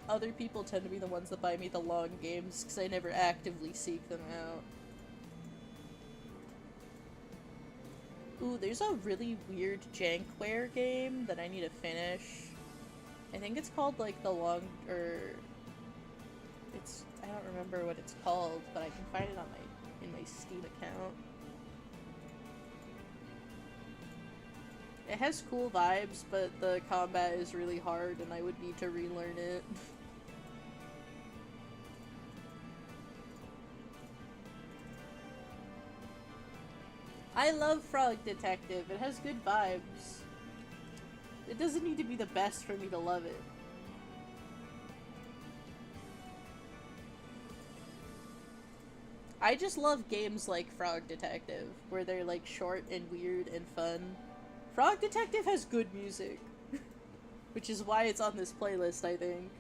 Other people tend to be the ones that buy me the long games, because I never actively seek them out. Ooh, there's a really weird jankware game that I need to finish. I think it's called, like, I don't remember what it's called, but I can find it on in my Steam account. It has cool vibes, but the combat is really hard, and I would need to relearn it. I love Frog Detective. It has good vibes. It doesn't need to be the best for me to love it. I just love games like Frog Detective, where they're, like, short and weird and fun. Frog Detective has good music, which is why it's on this playlist, I think.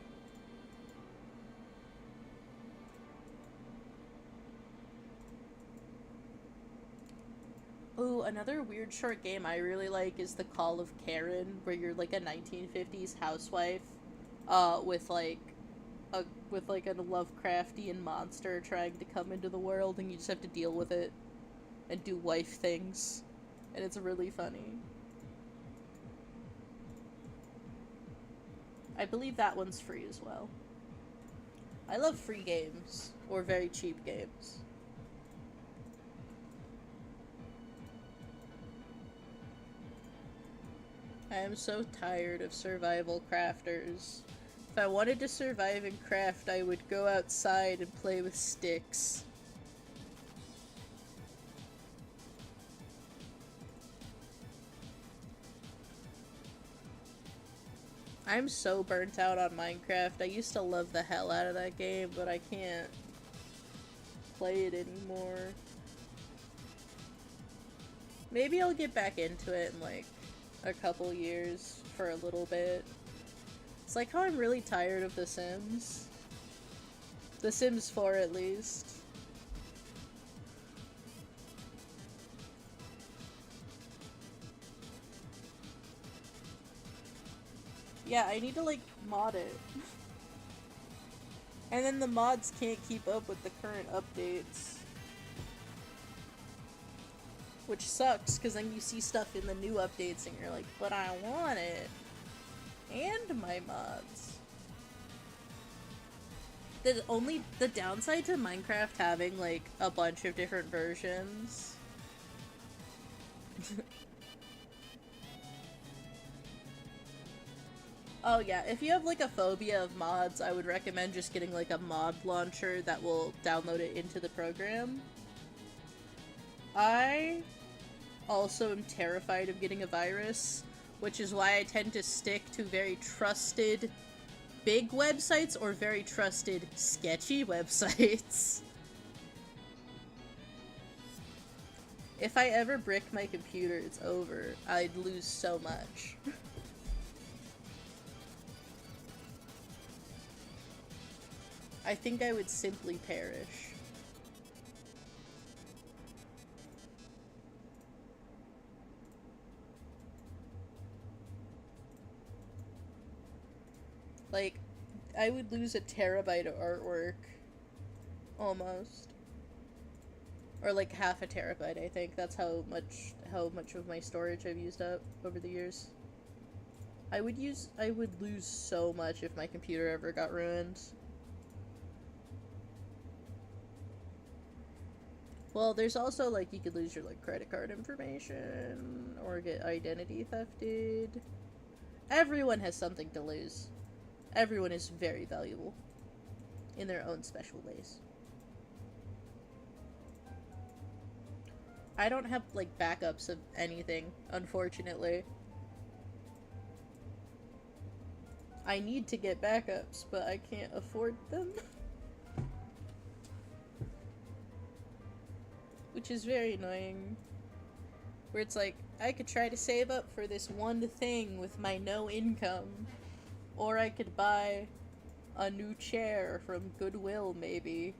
Ooh, another weird short game I really like is The Call of Karen, where you're, like, a 1950s housewife, with a Lovecraftian monster trying to come into the world, and you just have to deal with it and do wife things, and it's really funny. I believe that one's free as well. I love free games, or very cheap games. I am so tired of survival crafters. If I wanted to survive and craft, I would go outside and play with sticks. I'm so burnt out on Minecraft. I used to love the hell out of that game, but I can't play it anymore. Maybe I'll get back into it in, like, a couple years for a little bit. It's like how I'm really tired of The Sims. The Sims 4, at least. Yeah, I need to, like, mod it. And then the mods can't keep up with the current updates. Which sucks, because then you see stuff in the new updates and you're like, but I want it. And my mods. The downside to Minecraft having, like, a bunch of different versions... Oh yeah, if you have, like, a phobia of mods, I would recommend just getting, like, a mod launcher that will download it into the program. I also am terrified of getting a virus, which is why I tend to stick to very trusted big websites or very trusted sketchy websites. If I ever brick my computer, it's over. I'd lose so much. I think I would simply perish. Like, I would lose a terabyte of artwork. Almost. Or like half a terabyte, I think. That's how much of my storage I've used up over the years. I would lose so much if my computer ever got ruined. Well, there's also, like, you could lose your, like, credit card information, or get identity thefted. Everyone has something to lose. Everyone is very valuable. In their own special ways. I don't have, like, backups of anything, unfortunately. I need to get backups, but I can't afford them. Which is very annoying. Where it's like, I could try to save up for this one thing with my no income. Or I could buy a new chair from Goodwill, maybe.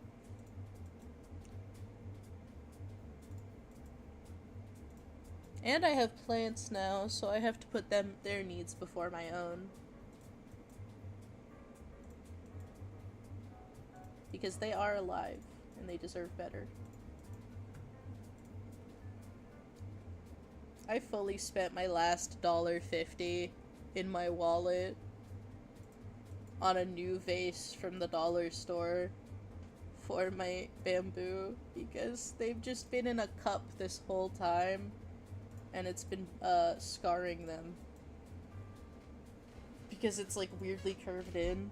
And I have plants now, so I have to put their needs before my own. Because they are alive, and they deserve better. I fully spent my last $1.50 in my wallet on a new vase from the dollar store for my bamboo, because they've just been in a cup this whole time, and it's been scarring them. Because it's like weirdly curved in.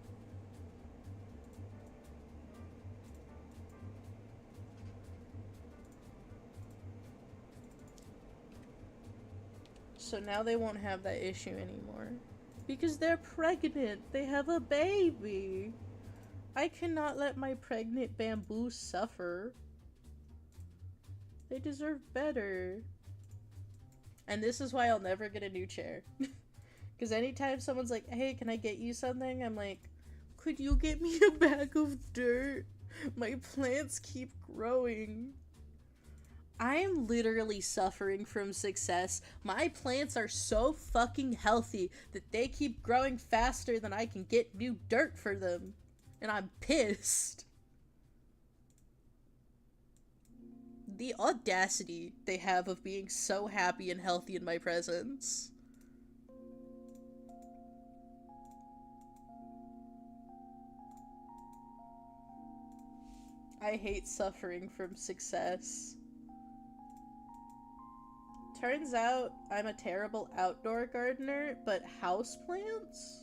So now they won't have that issue anymore. Because they're pregnant. They have a baby. I cannot let my pregnant bamboo suffer. They deserve better. And this is why I'll never get a new chair. Because anytime someone's like, hey, can I get you something? I'm like, could you get me a bag of dirt? My plants keep growing. I am literally suffering from success. My plants are so fucking healthy that they keep growing faster than I can get new dirt for them. And I'm pissed. The audacity they have of being so happy and healthy in my presence. I hate suffering from success. Turns out I'm a terrible outdoor gardener, but houseplants?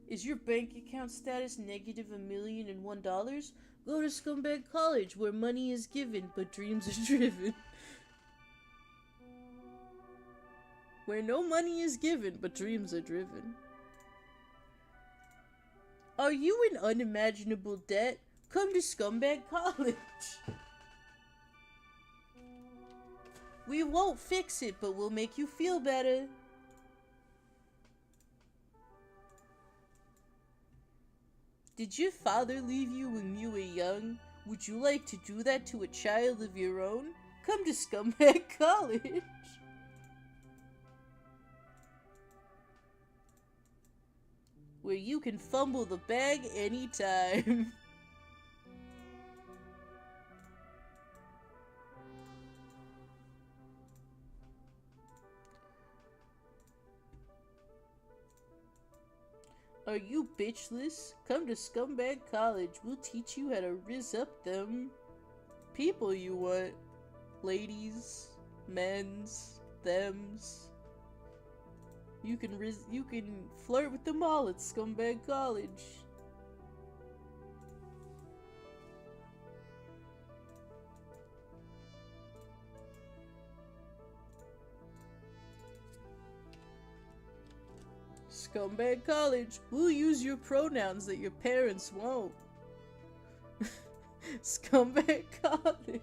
Is your bank account status negative $1,001,001? Go to Scumbag College, where money is given, but dreams are driven. Where no money is given, but dreams are driven. Are you in unimaginable debt? Come to Scumbag College. We won't fix it, but we'll make you feel better. Did your father leave you when you were young? Would you like to do that to a child of your own? Come to Scumbag College. Where you can fumble the bag anytime. Are you bitchless? Come to Scumbag College. We'll teach you how to rizz up them people you want. Ladies, men's, thems. You can flirt with them all at Scumbag College. Scumbag College, we'll use your pronouns that your parents won't. Scumbag College.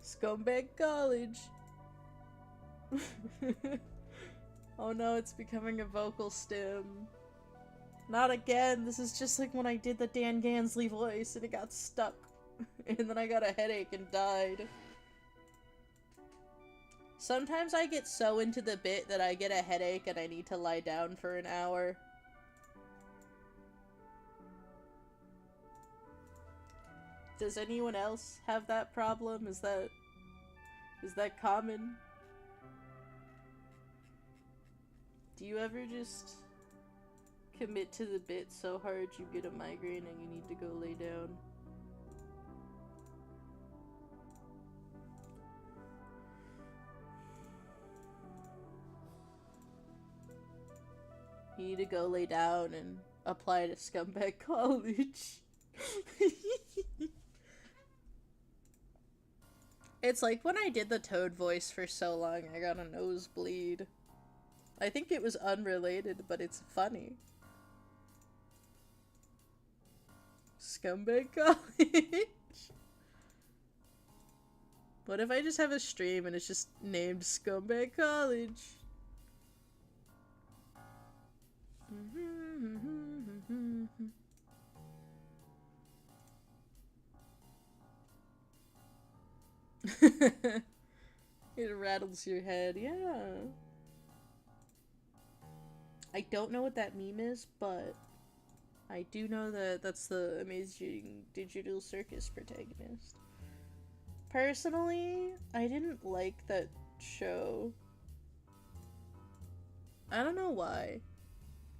Scumbag College. Oh no, it's becoming a vocal stim. Not again. This is just like when I did the Dan Gansley voice and it got stuck. And then I got a headache and died. Sometimes I get so into the bit that I get a headache and I need to lie down for an hour. Does anyone else have that problem? Is that common? Do you ever just commit to the bit so hard you get a migraine and you need to go lay down? You need to go lay down and apply to Scumbag College. It's like when I did the Toad voice for so long, I got a nosebleed. I think it was unrelated, but it's funny. Scumbag College. What if I just have a stream and it's just named Scumbag College? It rattles your head, yeah. I don't know what that meme is, but I do know that that's the Amazing Digital Circus protagonist. Personally, I didn't like that show. I don't know why.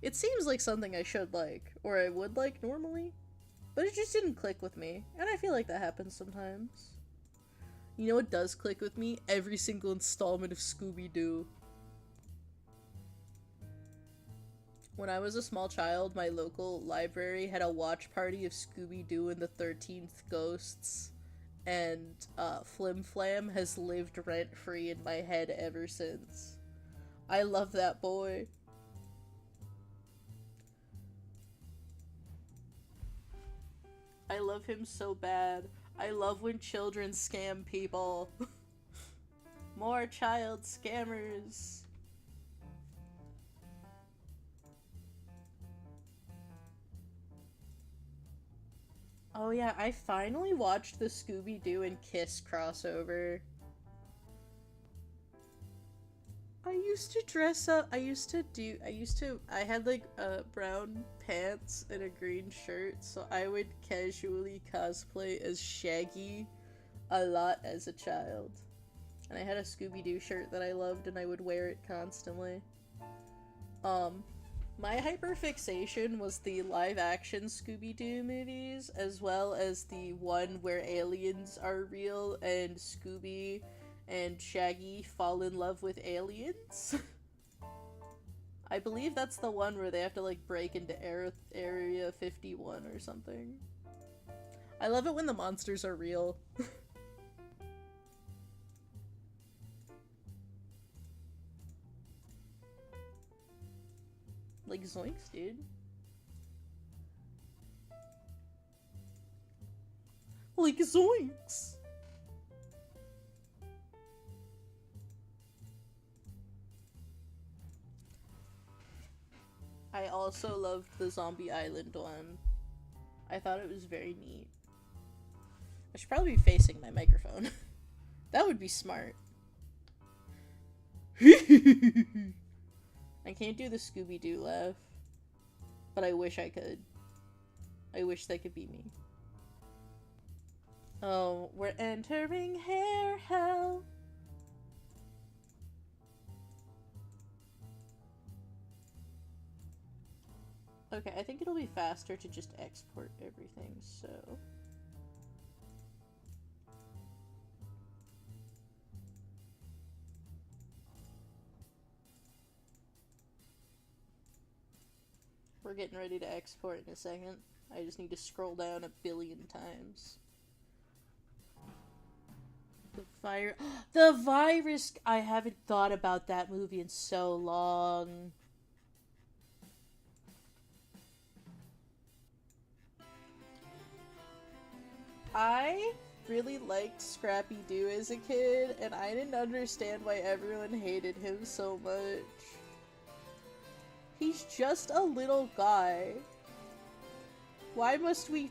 It seems like something I should like, or I would like normally, but it just didn't click with me, and I feel like that happens sometimes. You know what does click with me? Every single installment of Scooby-Doo. When I was a small child, my local library had a watch party of Scooby-Doo and the 13th Ghosts, and Flim Flam has lived rent-free in my head ever since. I love that boy. I love him so bad. I love when children scam people. More child scammers. Oh yeah, I finally watched the Scooby-Doo and Kiss crossover. I used to dress up, I had like brown pants and a green shirt, so I would casually cosplay as Shaggy a lot as a child. And I had a Scooby-Doo shirt that I loved and I would wear it constantly. My hyperfixation was the live-action Scooby-Doo movies, as well as the one where aliens are real and Scooby and Shaggy fall in love with aliens. I believe that's the one where they have to like break into Area 51 or something. I love it when the monsters are real. Like zoinks, dude. Like zoinks. I also loved the Zombie Island one. I thought it was very neat. I should probably be facing my microphone. That would be smart. I can't do the Scooby-Doo laugh, but I wish I could. I wish that could be me. Oh, we're entering hair hell. Okay, I think it'll be faster to just export everything, so... We're getting ready to export in a second. I just need to scroll down a billion times. The virus! I haven't thought about that movie in so long. I really liked Scrappy-Doo as a kid, and I didn't understand why everyone hated him so much. He's just a little guy. Why must we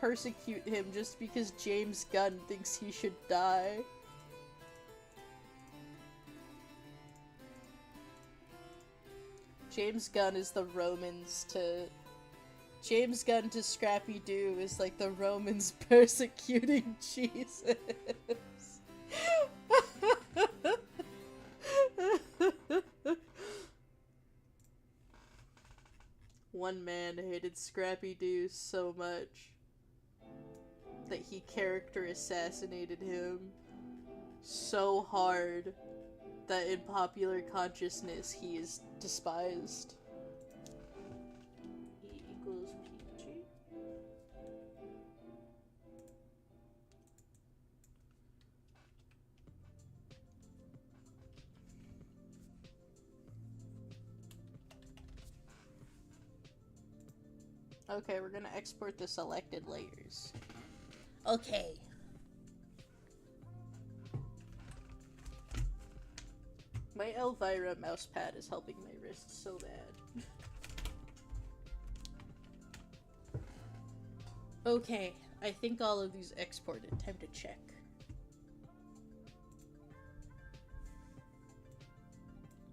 persecute him just because James Gunn thinks he should die? James Gunn is the Romans to... James Gunn to Scrappy-Doo is like the Romans persecuting Jesus. One man hated Scrappy-Doo so much that he character assassinated him so hard that in popular consciousness he is despised. E equals PG. Okay, we're gonna export the selected layers. Okay. My Elvira mousepad is helping my wrist so bad. Okay, I think all of these exported. Time to check.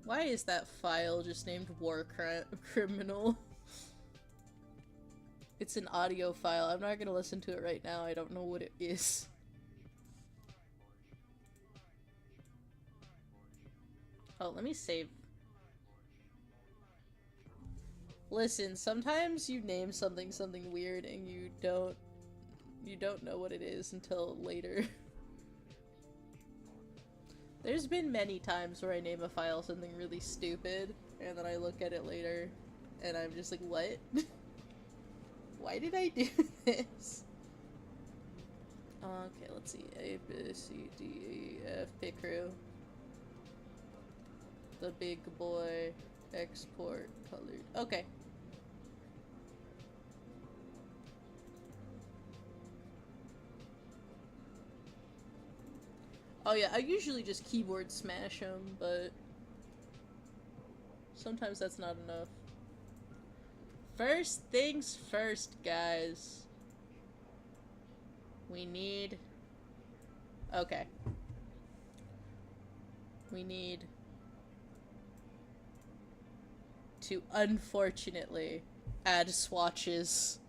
Why is that file just named War Criminal? It's an audio file. I'm not gonna listen to it right now. I don't know what it is. Oh, let me save. Listen, sometimes you name something weird and you don't know what it is until later. There's been many times where I name a file something really stupid and then I look at it later and I'm just like, what? Why did I do this? Okay, let's see. A, B, C, D, E, F, picrew. The big boy. Export colored. Okay. Oh yeah, I usually just keyboard smash them, but sometimes that's not enough. First things first, guys. We need... Okay. We need to, unfortunately, add swatches.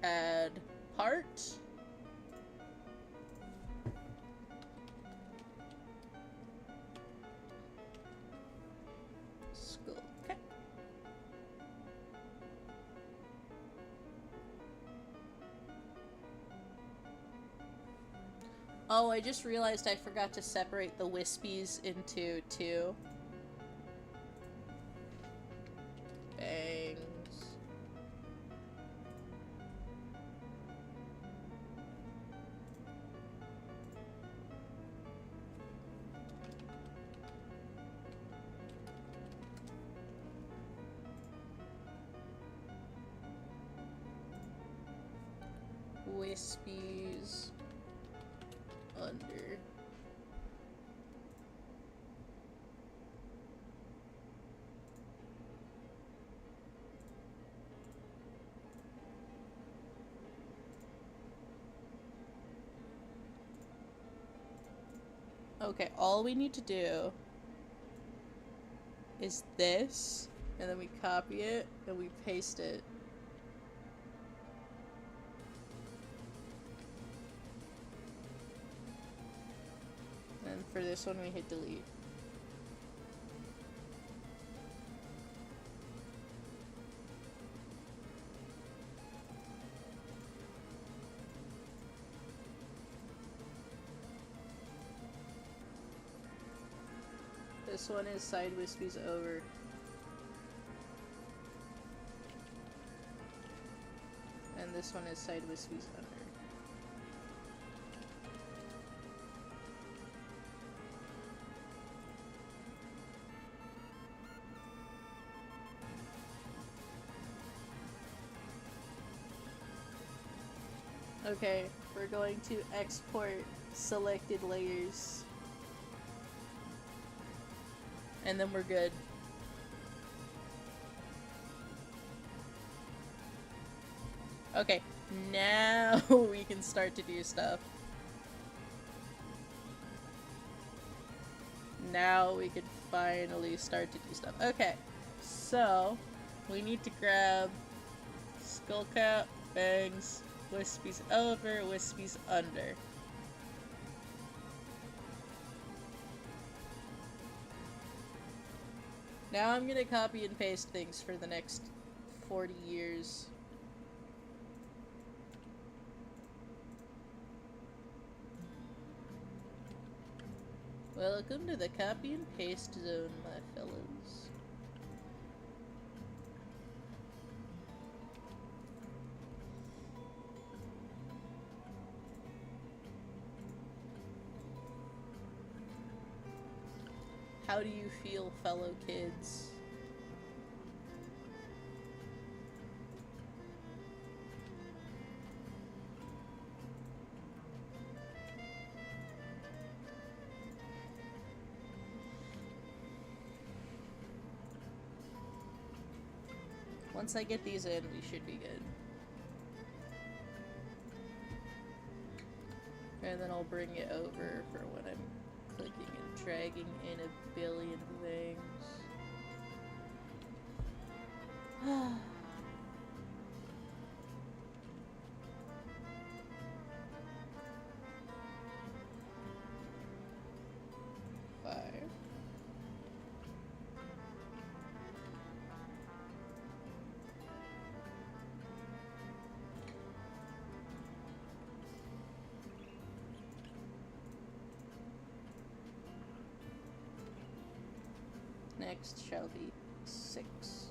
Add part. School. Okay. Oh, I just realized I forgot to separate the wispies into two. Bangs. Wispies. Under. Okay, all we need to do is this, and then we copy it, and we paste it. And for this one, we hit delete. This one is side wispies over. And this one is side wispies under. Okay, we're going to export selected layers. And then we're good. Okay, now we can start to do stuff. Now we can finally start to do stuff. Okay, so we need to grab skullcap, bangs, wispies over, wispies under. Now I'm gonna copy and paste things for the next 40 years. Welcome to the copy and paste zone, my fellows. How do you feel, fellow kids? Once I get these in, we should be good. And then I'll bring it over for when I'm clicking and dragging in a billion things. Fire. Next shall be 6.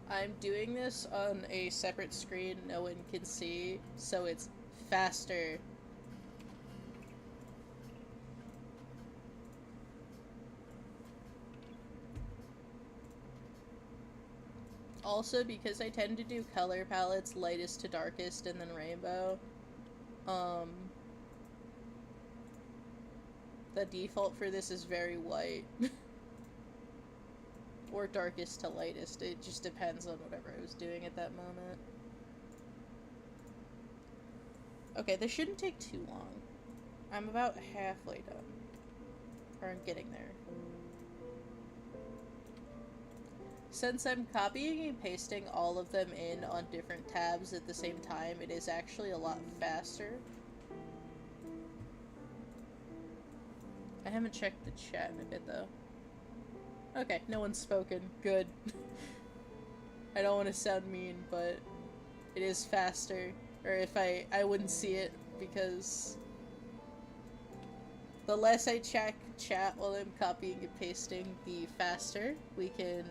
I'm doing this on a separate screen no one can see, so it's faster. Also, because I tend to do color palettes lightest to darkest and then rainbow, the default for this is very white. Or darkest to lightest. It just depends on whatever I was doing at that moment. Okay, this shouldn't take too long. I'm about halfway done. Or I'm getting there. Since I'm copying and pasting all of them in on different tabs at the same time, it is actually a lot faster. I haven't checked the chat in a bit, though. Okay, no one's spoken. Good. I don't want to sound mean, but it is faster. Or if I wouldn't see it, because the less I check chat while I'm copying and pasting, the faster we can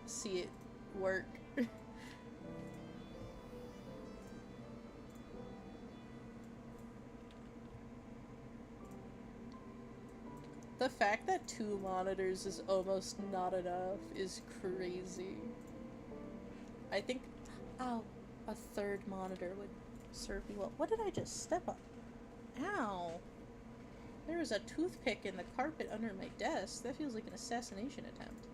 see it work. The fact that 2 monitors is almost not enough is crazy. I think, ow, a 3rd monitor would serve me well. What did I just step on? Ow. There was a toothpick in the carpet under my desk. That feels like an assassination attempt.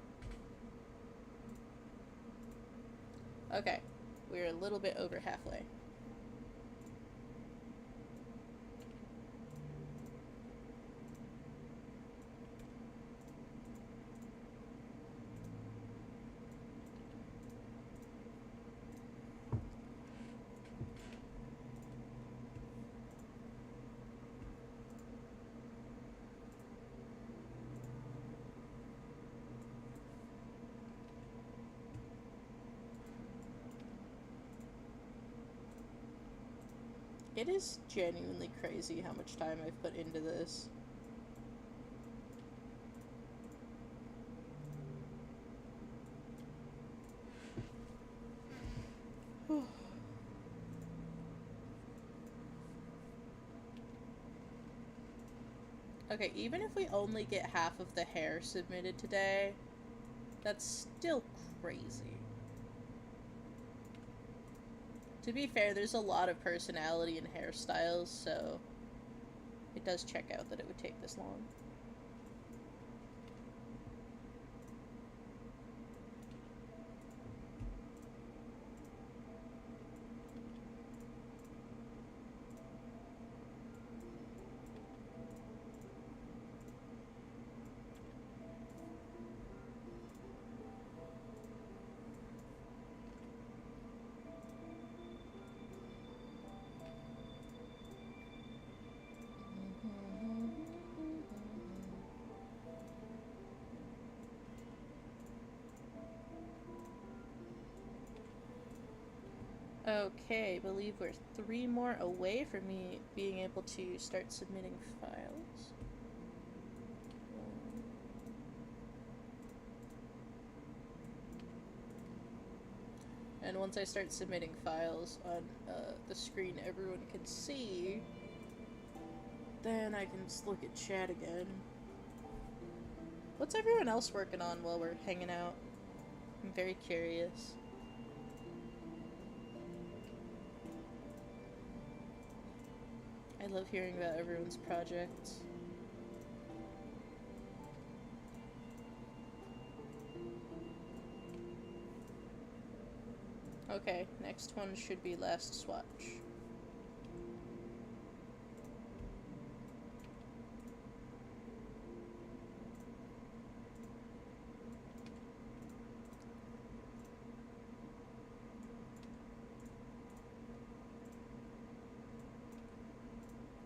Okay, we're a little bit over halfway. It is genuinely crazy how much time I've put into this. Okay, even if we only get half of the hair submitted today, that's still crazy. To be fair, there's a lot of personality in hairstyles, so it does check out that it would take this long. Okay, I believe we're 3 more away from me being able to start submitting files. And once I start submitting files on the screen everyone can see, then I can just look at chat again. What's everyone else working on while we're hanging out? I'm very curious. I love hearing about everyone's projects. Okay, next one should be last swatch.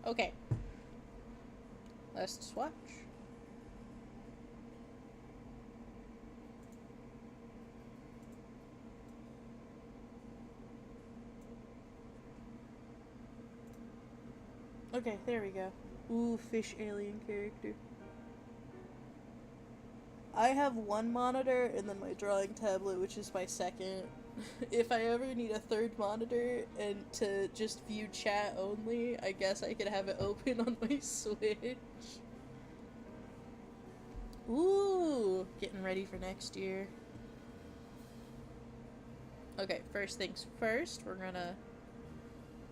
Okay. Last swatch. Okay, there we go. Ooh, fish alien character. I have one monitor and then my drawing tablet, which is my second. If I ever need a third monitor and to just view chat only, I guess I could have it open on my Switch. Ooh, getting ready for next year. Okay, first things first, we're gonna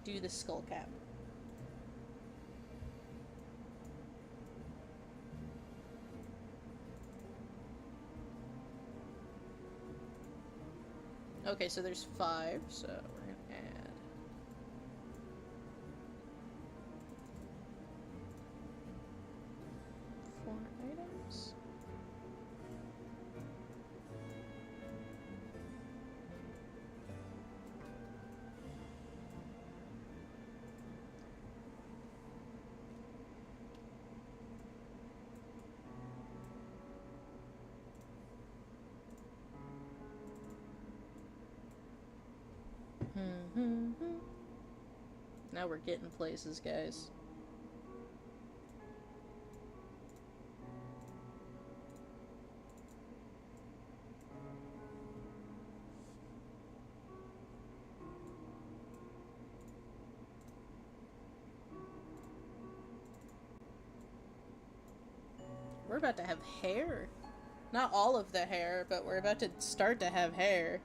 do the skull cap. Okay, so there's 5, so we're gonna add. Four items. Now we're getting places, guys. We're about to have hair. Not all of the hair, but we're about to start to have hair.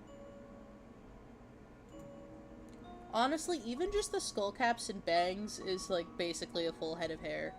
Honestly, even just the skull caps and bangs is, like, basically a full head of hair.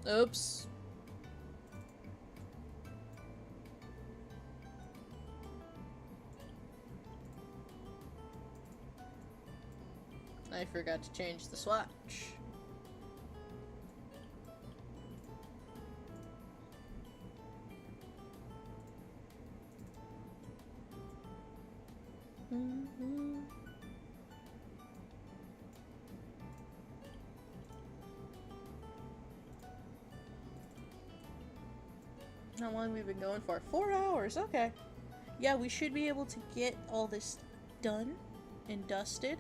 Oops. I forgot to change the swatch. How long have we been going for? 4 hours, okay. Yeah, we should be able to get all this done and dusted.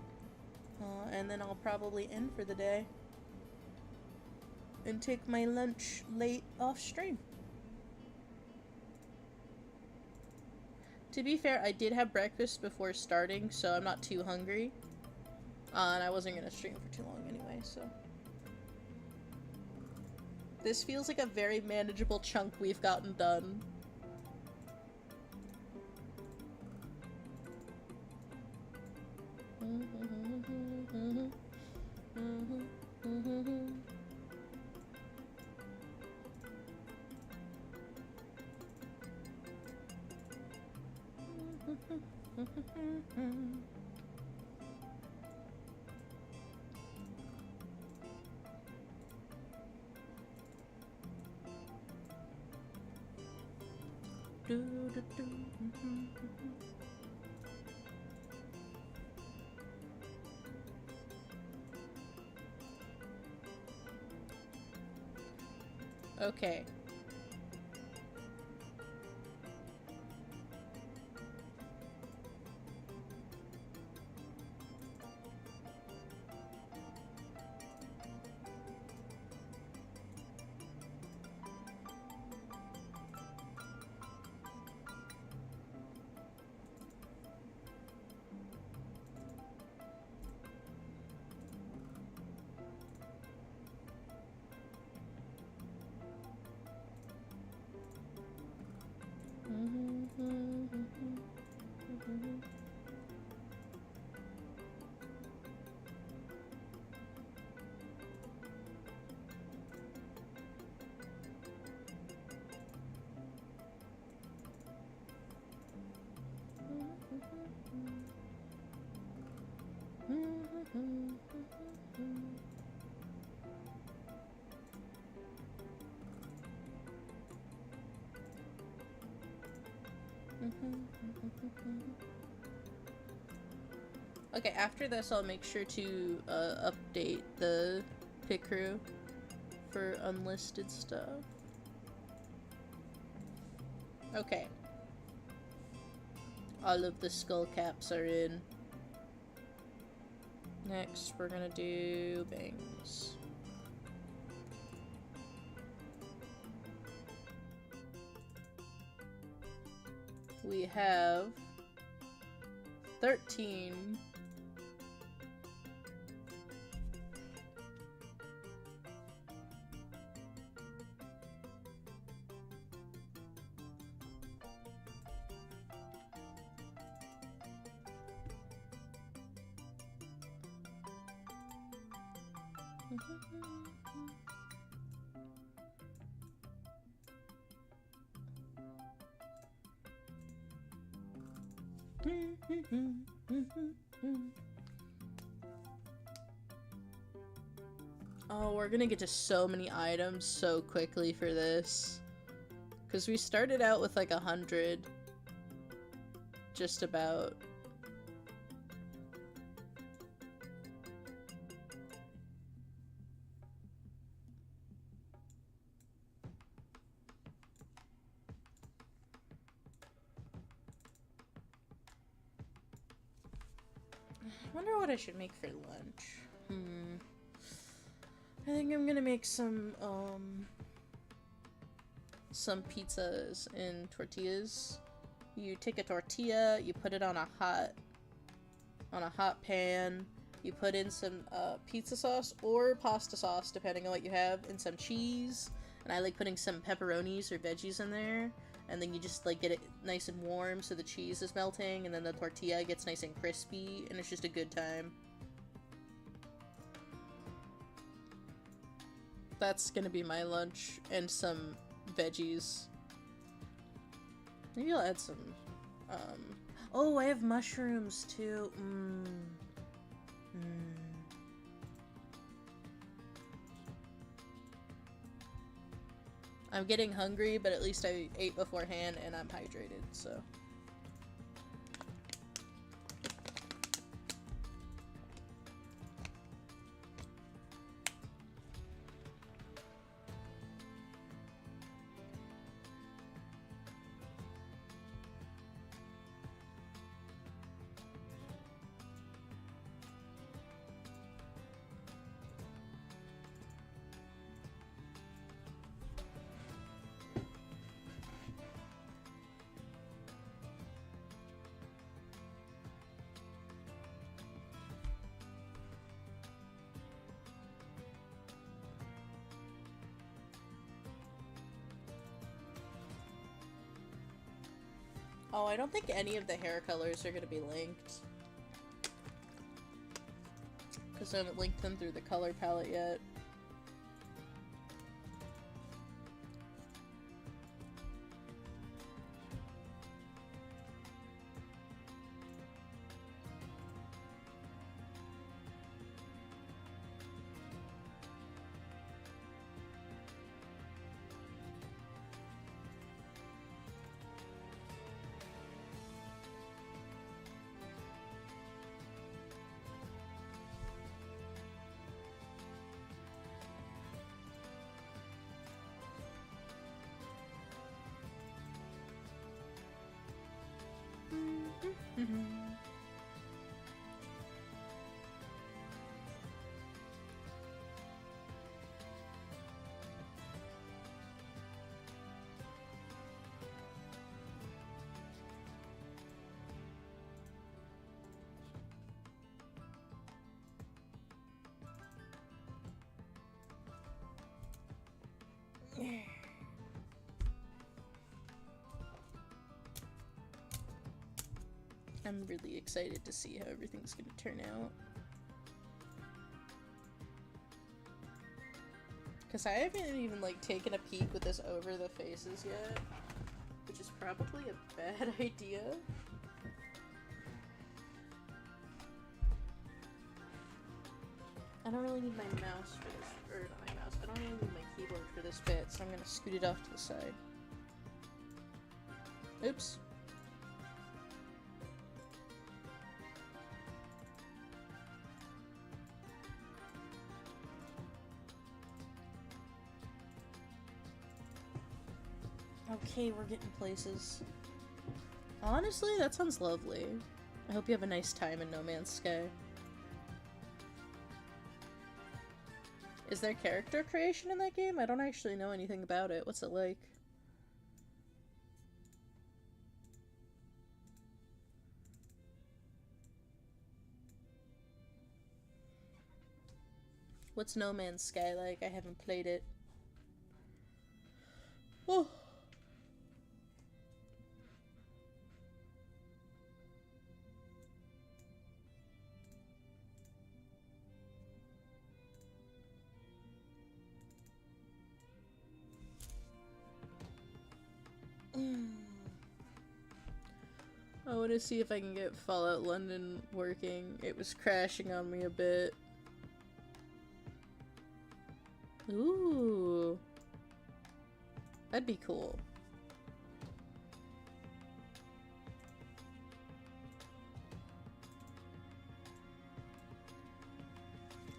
And then I'll probably end for the day. And take my lunch late off stream. To be fair, I did have breakfast before starting, so I'm not too hungry. And I wasn't gonna stream for too long anyway, so. This feels like a very manageable chunk we've gotten done. Okay. Okay, after this I'll make sure to update the picrew for unlisted stuff. Okay. All of the skull caps are in. Next, we're gonna do bangs. We have 13. Oh, we're gonna get to so many items so quickly for this. Because we started out with like 100. Just about. I wonder what I should make for lunch. I think I'm gonna make some pizzas in tortillas. You take a tortilla, you put it on a hot pan, you put in some pizza sauce or pasta sauce, depending on what you have, and some cheese, and I like putting some pepperonis or veggies in there, and then you just like get it nice and warm so the cheese is melting, and then the tortilla gets nice and crispy, and it's just a good time. That's gonna be my lunch, and some veggies. Maybe I'll add some, oh, I have mushrooms, too. I'm getting hungry, but at least I ate beforehand, and I'm hydrated, so... Oh, I don't think any of the hair colors are gonna be linked. Because I haven't linked them through the color palette yet. I'm really excited to see how everything's gonna turn out. Because I haven't even, like, taken a peek with this over the faces yet, which is probably a bad idea. I don't really need my mouse for this, or not my mouse, I don't really need my keyboard for this bit, so I'm gonna scoot it off to the side. Oops. Okay, we're getting places. Honestly, that sounds lovely. I hope you have a nice time in No Man's Sky. Is there character creation in that game? I don't actually know anything about it. What's it like? What's No Man's Sky like? I haven't played it. Oh. I want to see if I can get Fallout London working. It was crashing on me a bit. Ooh. That'd be cool.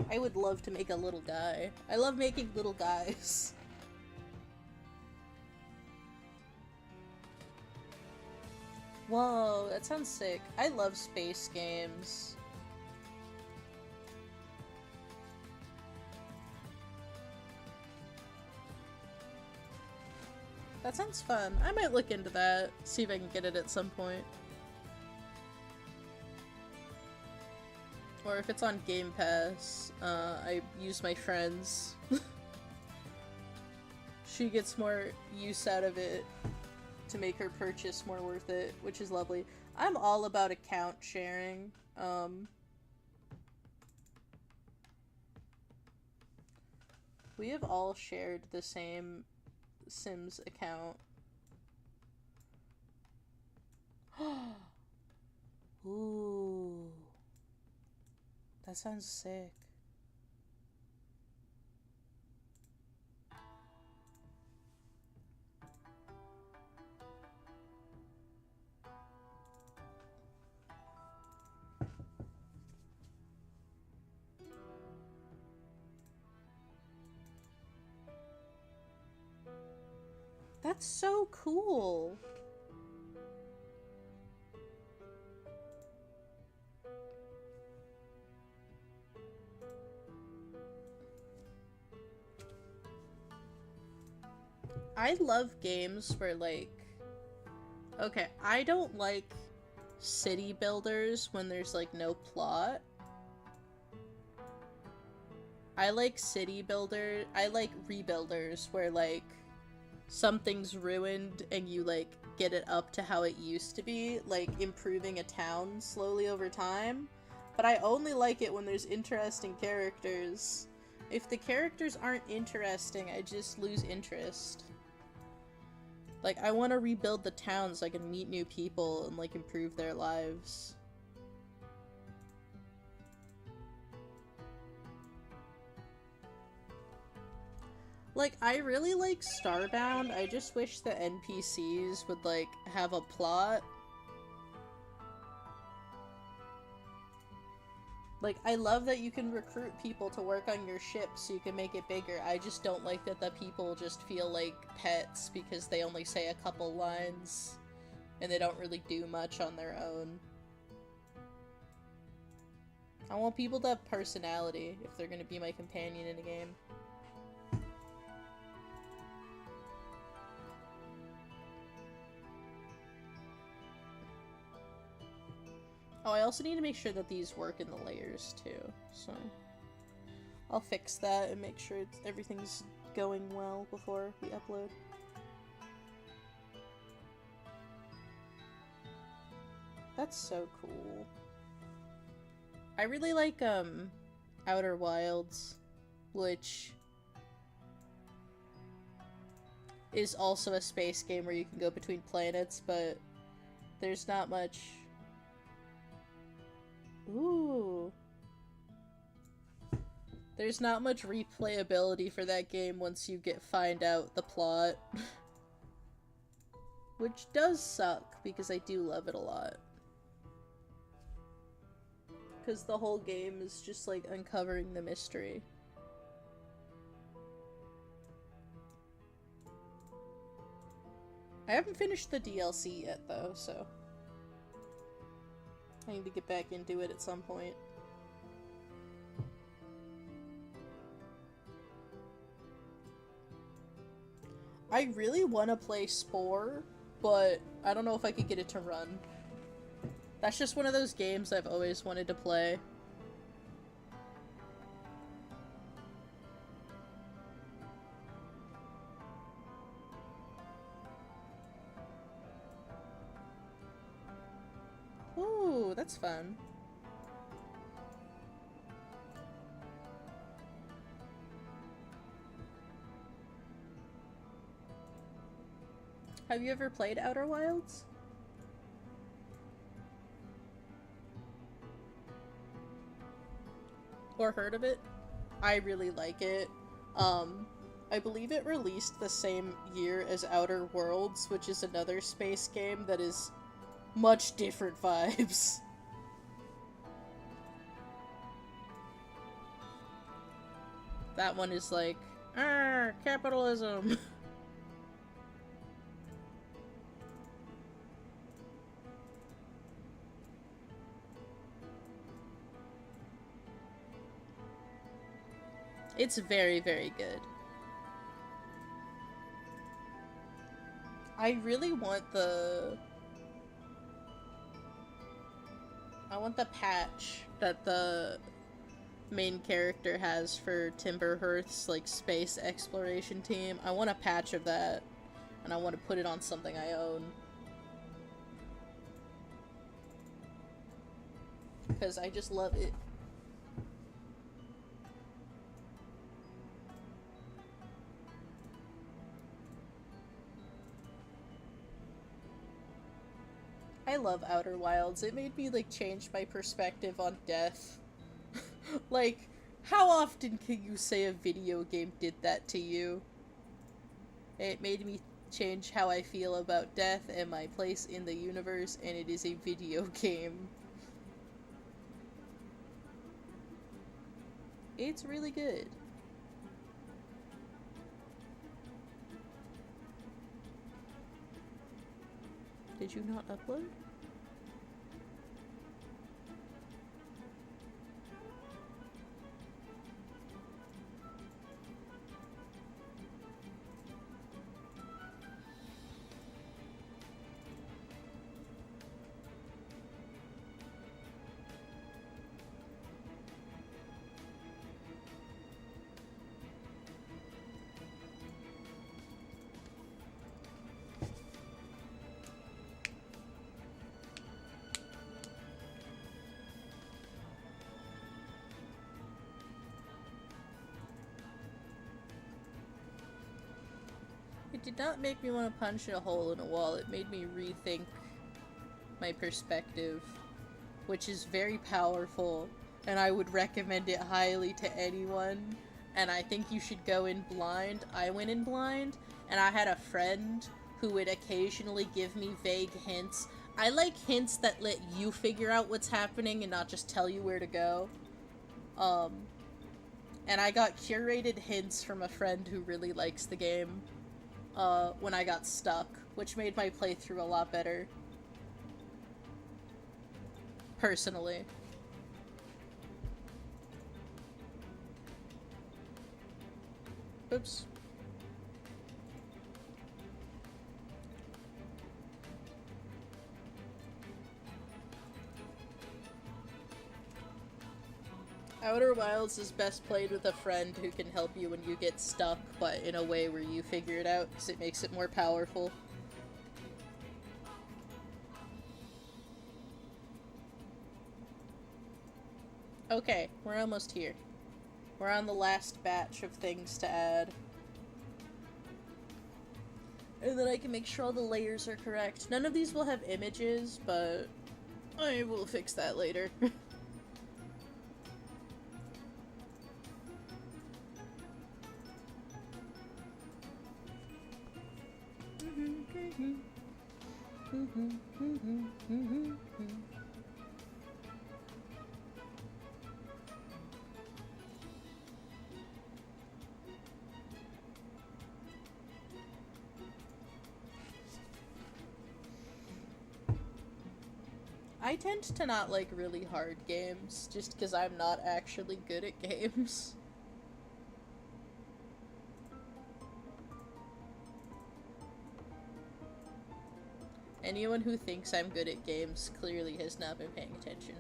I would love to make a little guy. I love making little guys. Whoa, that sounds sick. I love space games. That sounds fun. I might look into that, see if I can get it at some point. Or if it's on Game Pass, I use my friends. She gets more use out of it to make her purchase more worth it, which is lovely. I'm all about account sharing. We have all shared the same Sims account. Ooh. That sounds sick. That's so cool. I love games where, like... Okay, I don't like city builders when there's, like, no plot. I like city builder... I like rebuilders where, like, something's ruined and you, like, get it up to how it used to be, like improving a town slowly over time. But I only like it when there's interesting characters. If the characters aren't interesting, I just lose interest. Like, I want to rebuild the town so I can meet new people and, like, improve their lives. Like, I really like Starbound. I just wish the NPCs would, like, have a plot. Like, I love that you can recruit people to work on your ship so you can make it bigger. I just don't like that the people just feel like pets because they only say a couple lines and they don't really do much on their own. I want people to have personality if they're gonna be my companion in a game. Oh, I also need to make sure that these work in the layers, too, so... I'll fix that and make sure everything's going well before we upload. That's so cool. I really like, Outer Wilds, which is also a space game where you can go between planets, but there's not much... Ooh. There's not much replayability for that game once you find out the plot. Which does suck, because I do love it a lot. Because the whole game is just, like, uncovering the mystery. I haven't finished the DLC yet, though, so... I need to get back into it at some point. I really want to play Spore, but I don't know if I could get it to run. That's just one of those games I've always wanted to play. Ooh, that's fun. Have you ever played Outer Wilds? Or heard of it? I really like it. I believe it released the same year as Outer Worlds, which is another space game that is much different vibes. That one is like, capitalism. It's very, very good. I really want the... I want the patch that the main character has for Timberhearth's, like, space exploration team. I want a patch of that, and I want to put it on something I own. Because I just love it. I love Outer Wilds. It made me, like, change my perspective on death. Like, how often can you say a video game did that to you? It made me change how I feel about death and my place in the universe, and it is a video game. It's really good. Did you not upload? It did not make me want to punch a hole in a wall. It made me rethink my perspective, which is very powerful, and I would recommend it highly to anyone. And I think you should go in blind. I went in blind, and I had a friend who would occasionally give me vague hints. I like hints that let you figure out what's happening and not just tell you where to go. And I got curated hints from a friend who really likes the game. When I got stuck, which made my playthrough a lot better. Personally. Oops. Outer Wilds is best played with a friend who can help you when you get stuck, but in a way where you figure it out, because it makes it more powerful. Okay, we're almost here. We're on the last batch of things to add. And then I can make sure all the layers are correct. None of these will have images, but I will fix that later. I tend to not like really hard games, just because I'm not actually good at games. Anyone who thinks I'm good at games clearly has not been paying attention.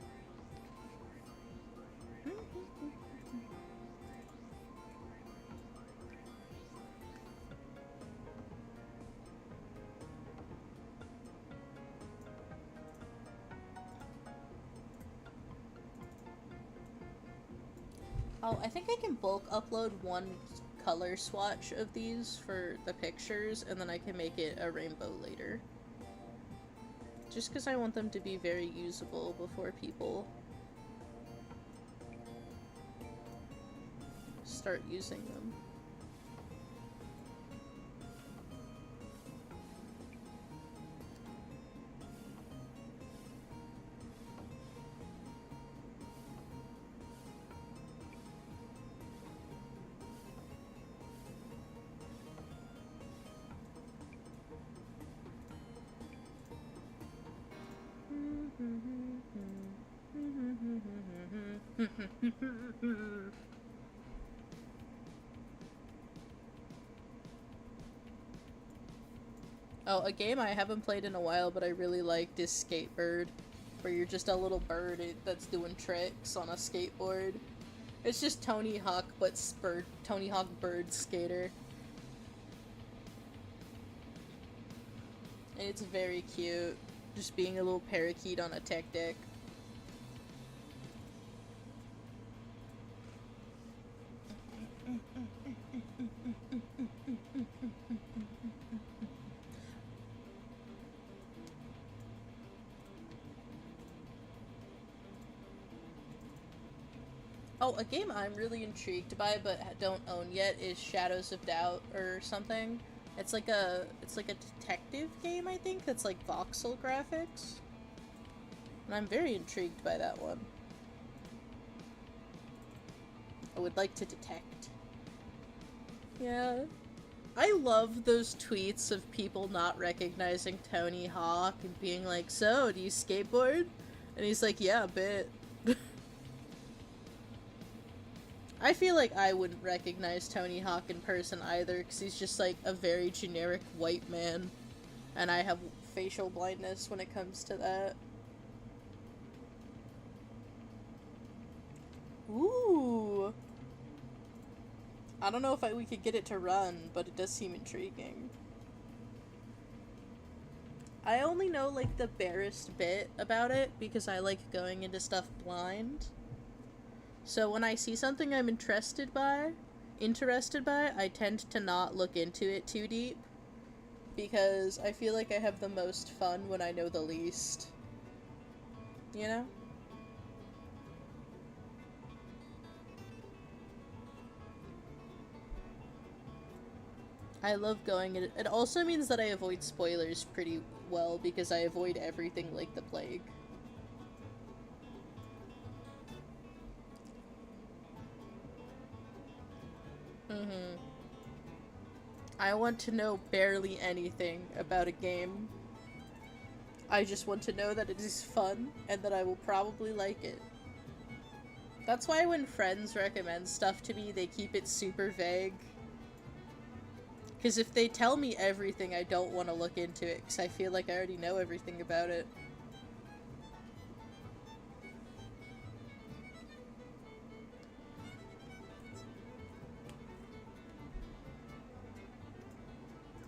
Oh, I think I can bulk upload one color swatch of these for the pictures, and then I can make it a rainbow later. Just because I want them to be very usable before people start using them. Oh, a game I haven't played in a while but I really liked is Skatebird, where you're just a little bird that's doing tricks on a skateboard. It's just Tony Hawk, but Tony Hawk Bird Skater. And it's very cute, just being a little parakeet on a tech deck. Oh, a game I'm really intrigued by but don't own yet is Shadows of Doubt or something. It's like a detective game, I think, that's like voxel graphics. And I'm very intrigued by that one. I would like to detect. Yeah. I love those tweets of people not recognizing Tony Hawk and being like, "So, do you skateboard?" And he's like, "Yeah, a bit." I feel like I wouldn't recognize Tony Hawk in person either, because he's just like a very generic white man. And I have facial blindness when it comes to that. Ooh! I don't know if we could get it to run, but it does seem intriguing. I only know like the barest bit about it, because I like going into stuff blind. So when I see something I'm interested by, I tend to not look into it too deep, because I feel like I have the most fun when I know the least. You know? I love going in. It also means that I avoid spoilers pretty well, because I avoid everything like the plague. Mm-hmm. I want to know barely anything about a game. I just want to know that it is fun, and that I will probably like it. That's why when friends recommend stuff to me, they keep it super vague. Because if they tell me everything, I don't want to look into it, because I feel like I already know everything about it.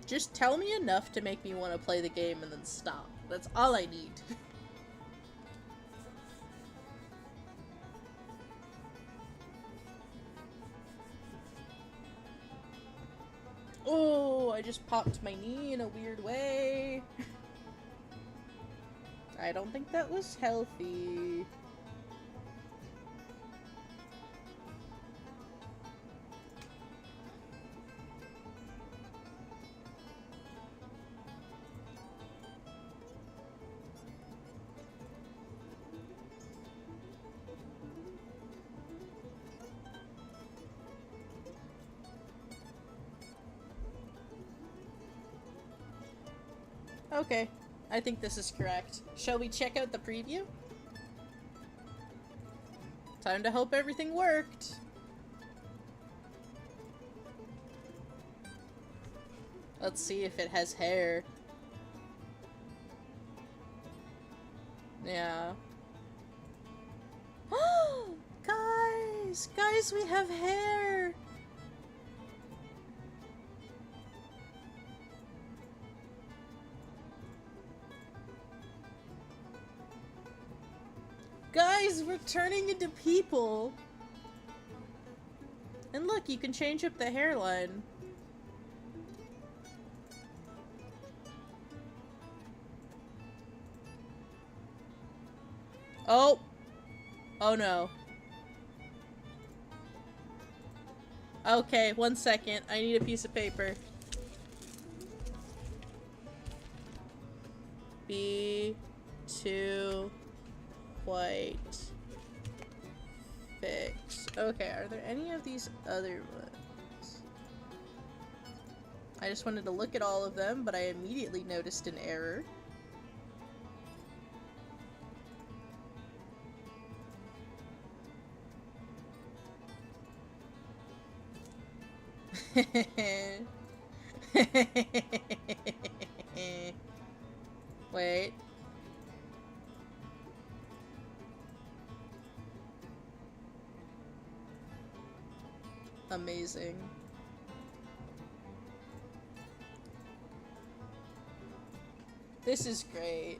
Just tell me enough to make me want to play the game and then stop. That's all I need. Oh, I just popped my knee in a weird way. I don't think that was healthy. Okay, I think this is correct. Shall we check out the preview? Time to hope everything worked. Let's see if it has hair. Yeah. Guys, we have hair! Guys, we're turning into people! And look, you can change up the hairline. Oh! Oh no. Okay, 1 second. I need a piece of paper. B2 white fix. Okay, are there any of these other ones? I just wanted to look at all of them, but I immediately noticed an error. Wait. Amazing. This is great.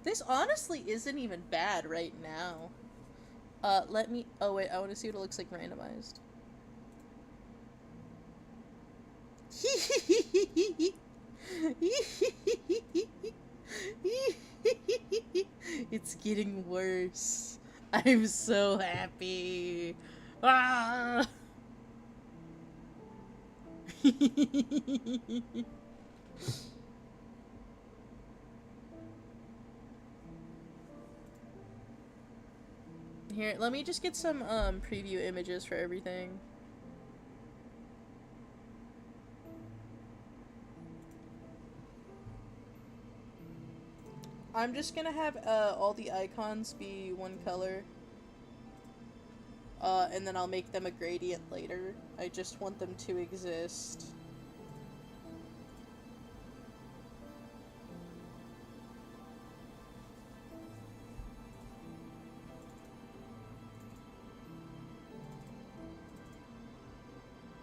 This honestly isn't even bad right now. Let me- oh wait, I want to see what it looks like randomized. It's getting worse. I'm so happy. Ah! Here, let me just get some preview images for everything. I'm just gonna have all the icons be one color. And then I'll make them a gradient later. I just want them to exist.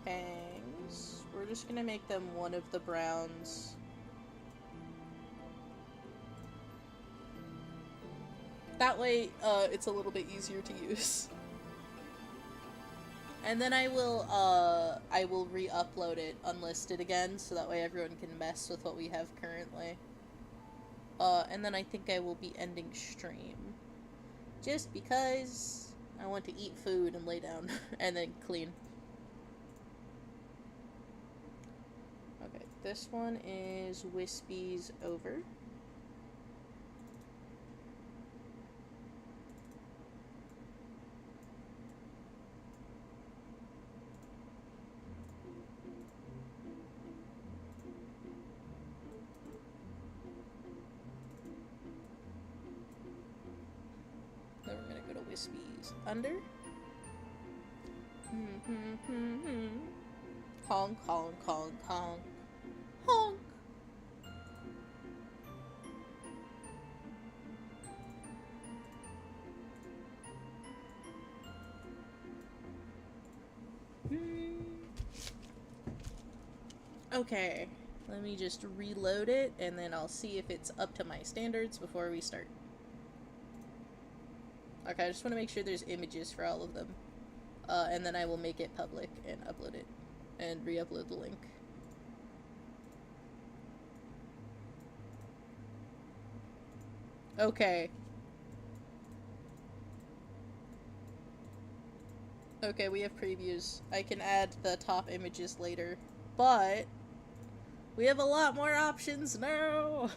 Bangs. We're just gonna make them one of the browns. That way, it's a little bit easier to use. And then I will re-upload it unlisted again, so that way everyone can mess with what we have currently. And then I think I will be ending stream. Just because I want to eat food and lay down, and then clean. Okay, this one is Wispy's over. Then we're gonna go to Wispy's under. Honk, honk, honk, honk. Honk! Okay, let me just reload it, and then I'll see if it's up to my standards before we start. Okay, I just want to make sure there's images for all of them. And then I will make it public and upload it, and re-upload the link. Okay. Okay, we have previews. I can add the top images later, but we have a lot more options now!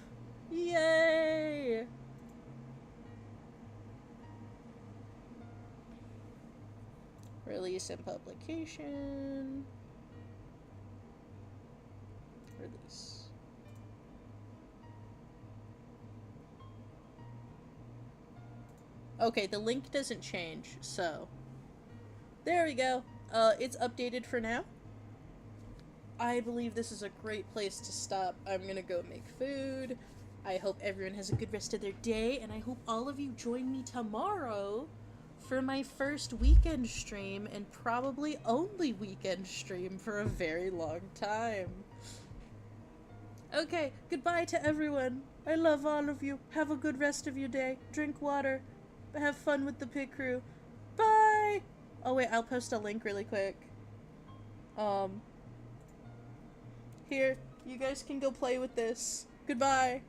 Yay! Release and publication. Release. Okay, the link doesn't change, so there we go. It's updated for now. I believe this is a great place to stop. I'm gonna go make food. I hope everyone has a good rest of their day, and I hope all of you join me tomorrow for my first weekend stream, and probably only weekend stream for a very long time. Okay, goodbye to everyone. I love all of you. Have a good rest of your day. Drink water. Have fun with the picrew. Bye! Oh wait, I'll post a link really quick. Here, you guys can go play with this. Goodbye.